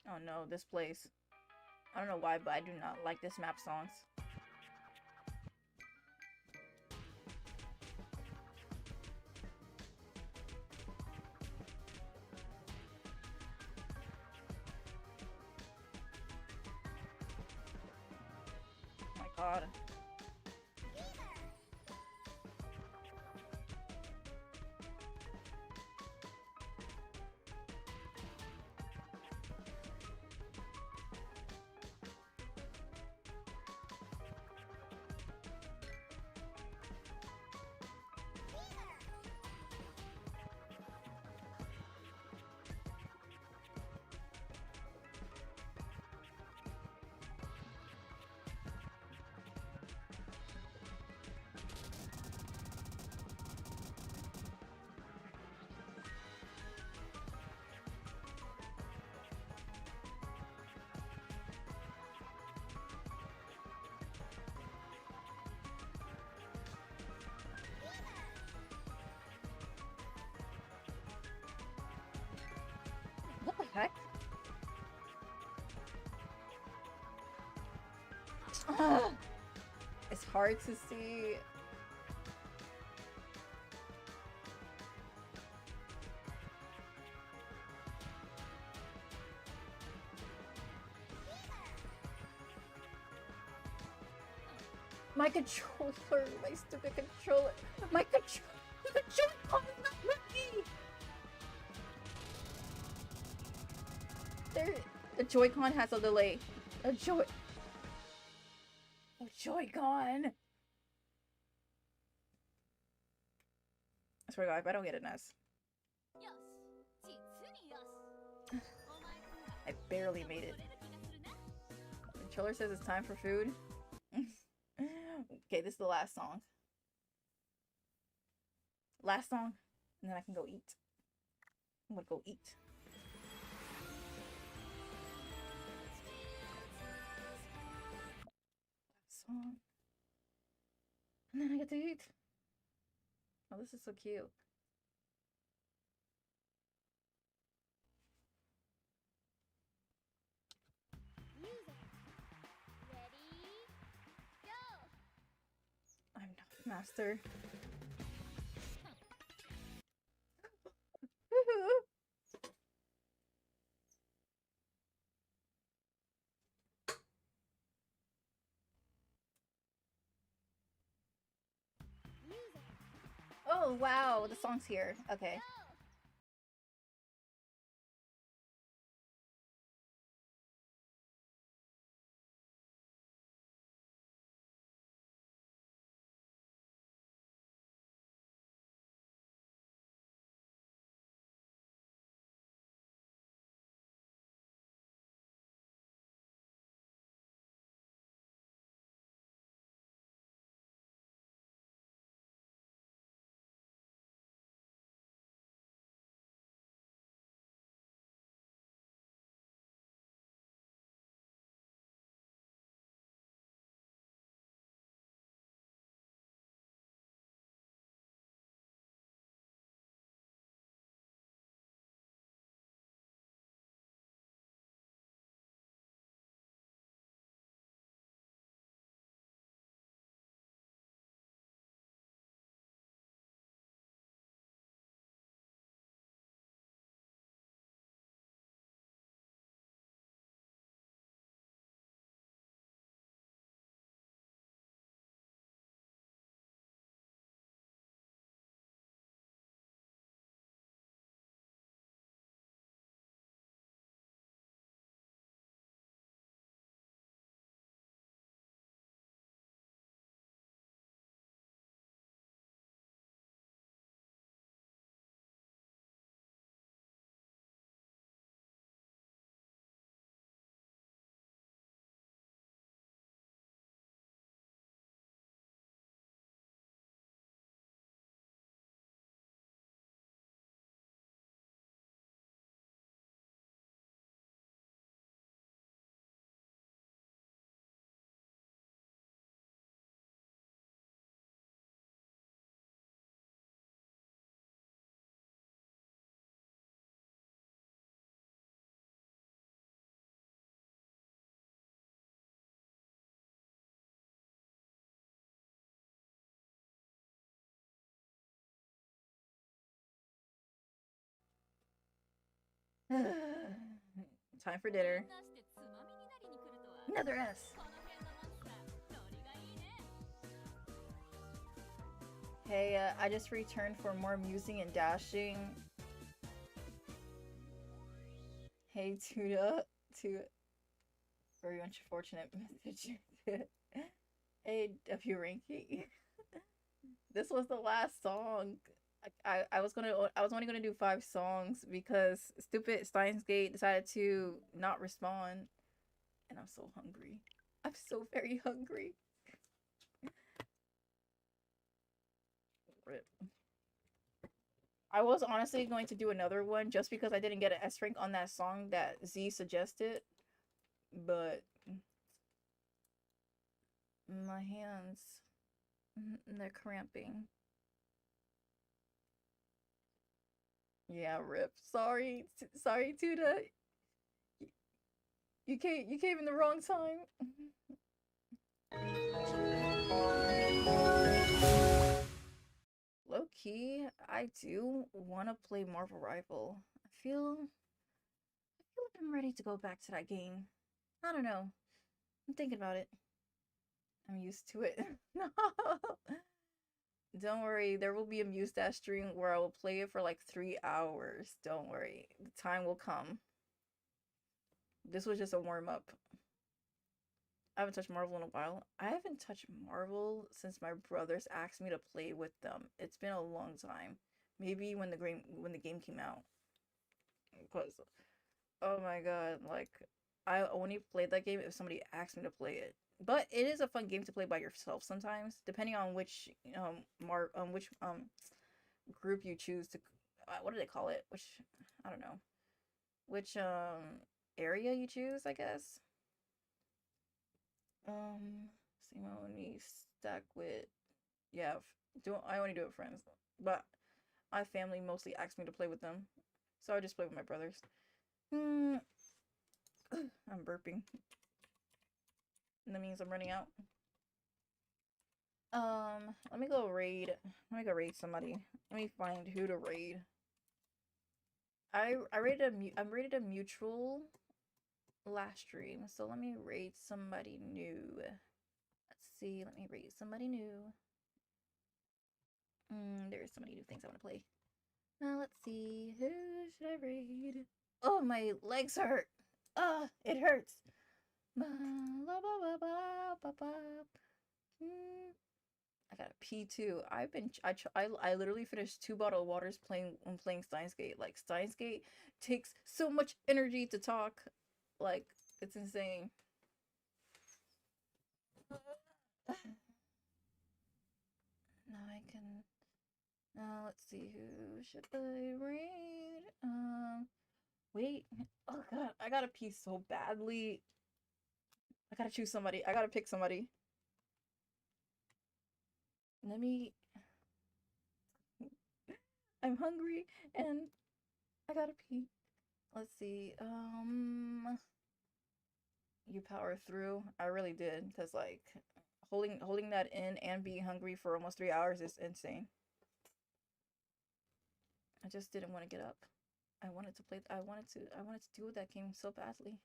Oh no, this place. I don't know why, but I do not like this map songs. Oh my god. What the heck? It's hard to see. My controller, my stupid controller, my controller, the Joy-Con is not working. The Joy-Con has a delay. A Joy-Con. I swear to God, if I don't get an S. I barely made it. The controller says it's time for food. Okay, this is the last song. Last song, and then I can go eat. I'm gonna go eat. Song. And then I get to eat. Oh, this is so cute. I'm not master. Oh wow, the song's here. Okay. Time for dinner. Another S. Hey, I just returned for more musing and dashing. Hey, Tuna. Very unfortunate message. Hey, W ranking. This was the last song. I was only gonna do 5 songs because stupid Steins decided to not respond, and I'm so hungry. I'm so very hungry. Rip. I was honestly going to do another one just because I didn't get an S rank on that song that Z suggested, but my hands, they're cramping. Yeah, rip. Sorry, Tuna. You came in the wrong time. Low key, I do want to play Marvel Rival. I feel like I'm ready to go back to that game. I don't know. I'm thinking about it. I'm used to it. No. Don't worry, there will be a Muse stream where I will play it for like 3 hours. Don't worry, the time will come. This was just a warm-up. I haven't touched Marvel in a while. I haven't touched Marvel since my brothers asked me to play with them. It's been a long time. Maybe when the game came out. Because, oh my god, like, I only played that game if somebody asked me to play it. But it is a fun game to play by yourself sometimes, depending on which group you choose to. What do they call it? Which, I don't know. Which area you choose, I guess. Same only stack with, yeah. I only do it with friends, but my family mostly asks me to play with them, so I just play with my brothers. I'm burping. And that means I'm running out. Let me go raid. Let me go raid somebody. Let me find who to raid. I rated a mutual last stream, so let me raid somebody new. Let's see. Let me raid somebody new. There's so many new things I want to play. Now let's see. Who should I raid? Oh, my legs hurt. It hurts. I gotta pee too. I literally finished 2 bottled waters playing Steins Gate. Like, Steins Gate takes so much energy to talk. Like, it's insane. Now I can. Now let's see, who should I raid? Wait. Oh god, I gotta pee so badly. I gotta choose somebody. I gotta pick somebody. Let me. I'm hungry and I gotta pee. Let's see. You power through. I really did, because like holding that in and being hungry for almost 3 hours is insane. I just didn't want to get up. I wanted to do that game so badly.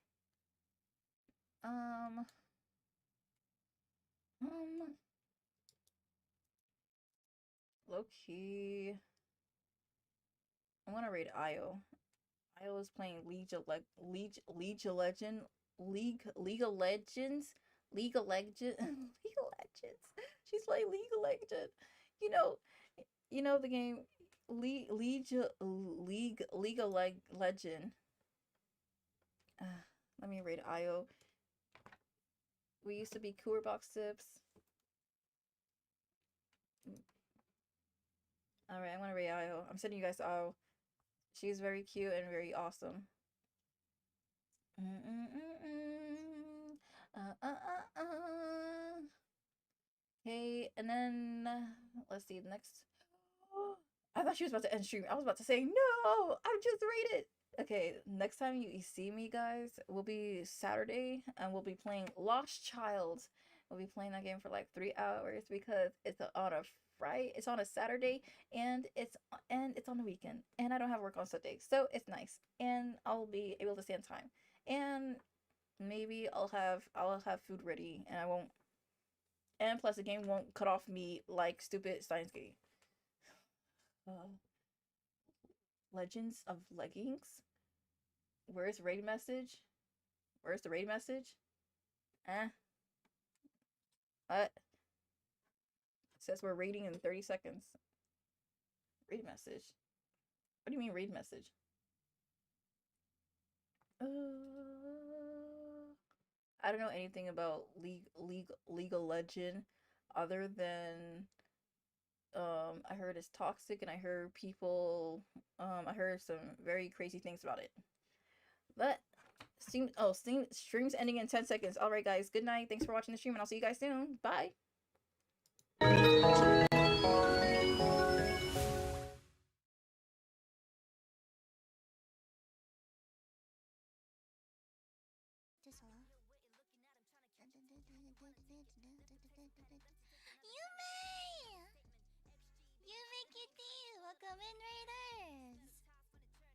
Low key. I want to raid Io. Io is playing League of Legends. League of Legends. League of Legends. She's playing League of Legends. You know the game League of Legend. Let me raid Io. We used to be cooler box tips. Alright, I'm gonna rate Io. I'm sending you guys Io. She's very cute and very awesome. Okay, and then let's see the next. I thought she was about to end stream. I was about to say no. I just rated. Okay, next time you see me, guys, will be Saturday, and we'll be playing Lost Child. We'll be playing that game for like 3 hours because it's on a Friday, it's on a Saturday, and it's on the weekend, and I don't have work on Sunday, so it's nice, and I'll be able to stay on time, and maybe I'll have food ready, and I won't, and plus the game won't cut off me like stupid Steins Gate. Legends of Leggings. Where's raid message? Where's the raid message? What? It says we're raiding in 30 seconds. Raid message. What do you mean raid message? I don't know anything about League of Legend other than I heard it's toxic, and I heard people I heard some very crazy things about it. But stream's ending in 10 seconds. All right, guys. Good night. Thanks for watching the stream, and I'll see you guys soon. Bye. Yume! Yume Kitty! Welcome in, Raider!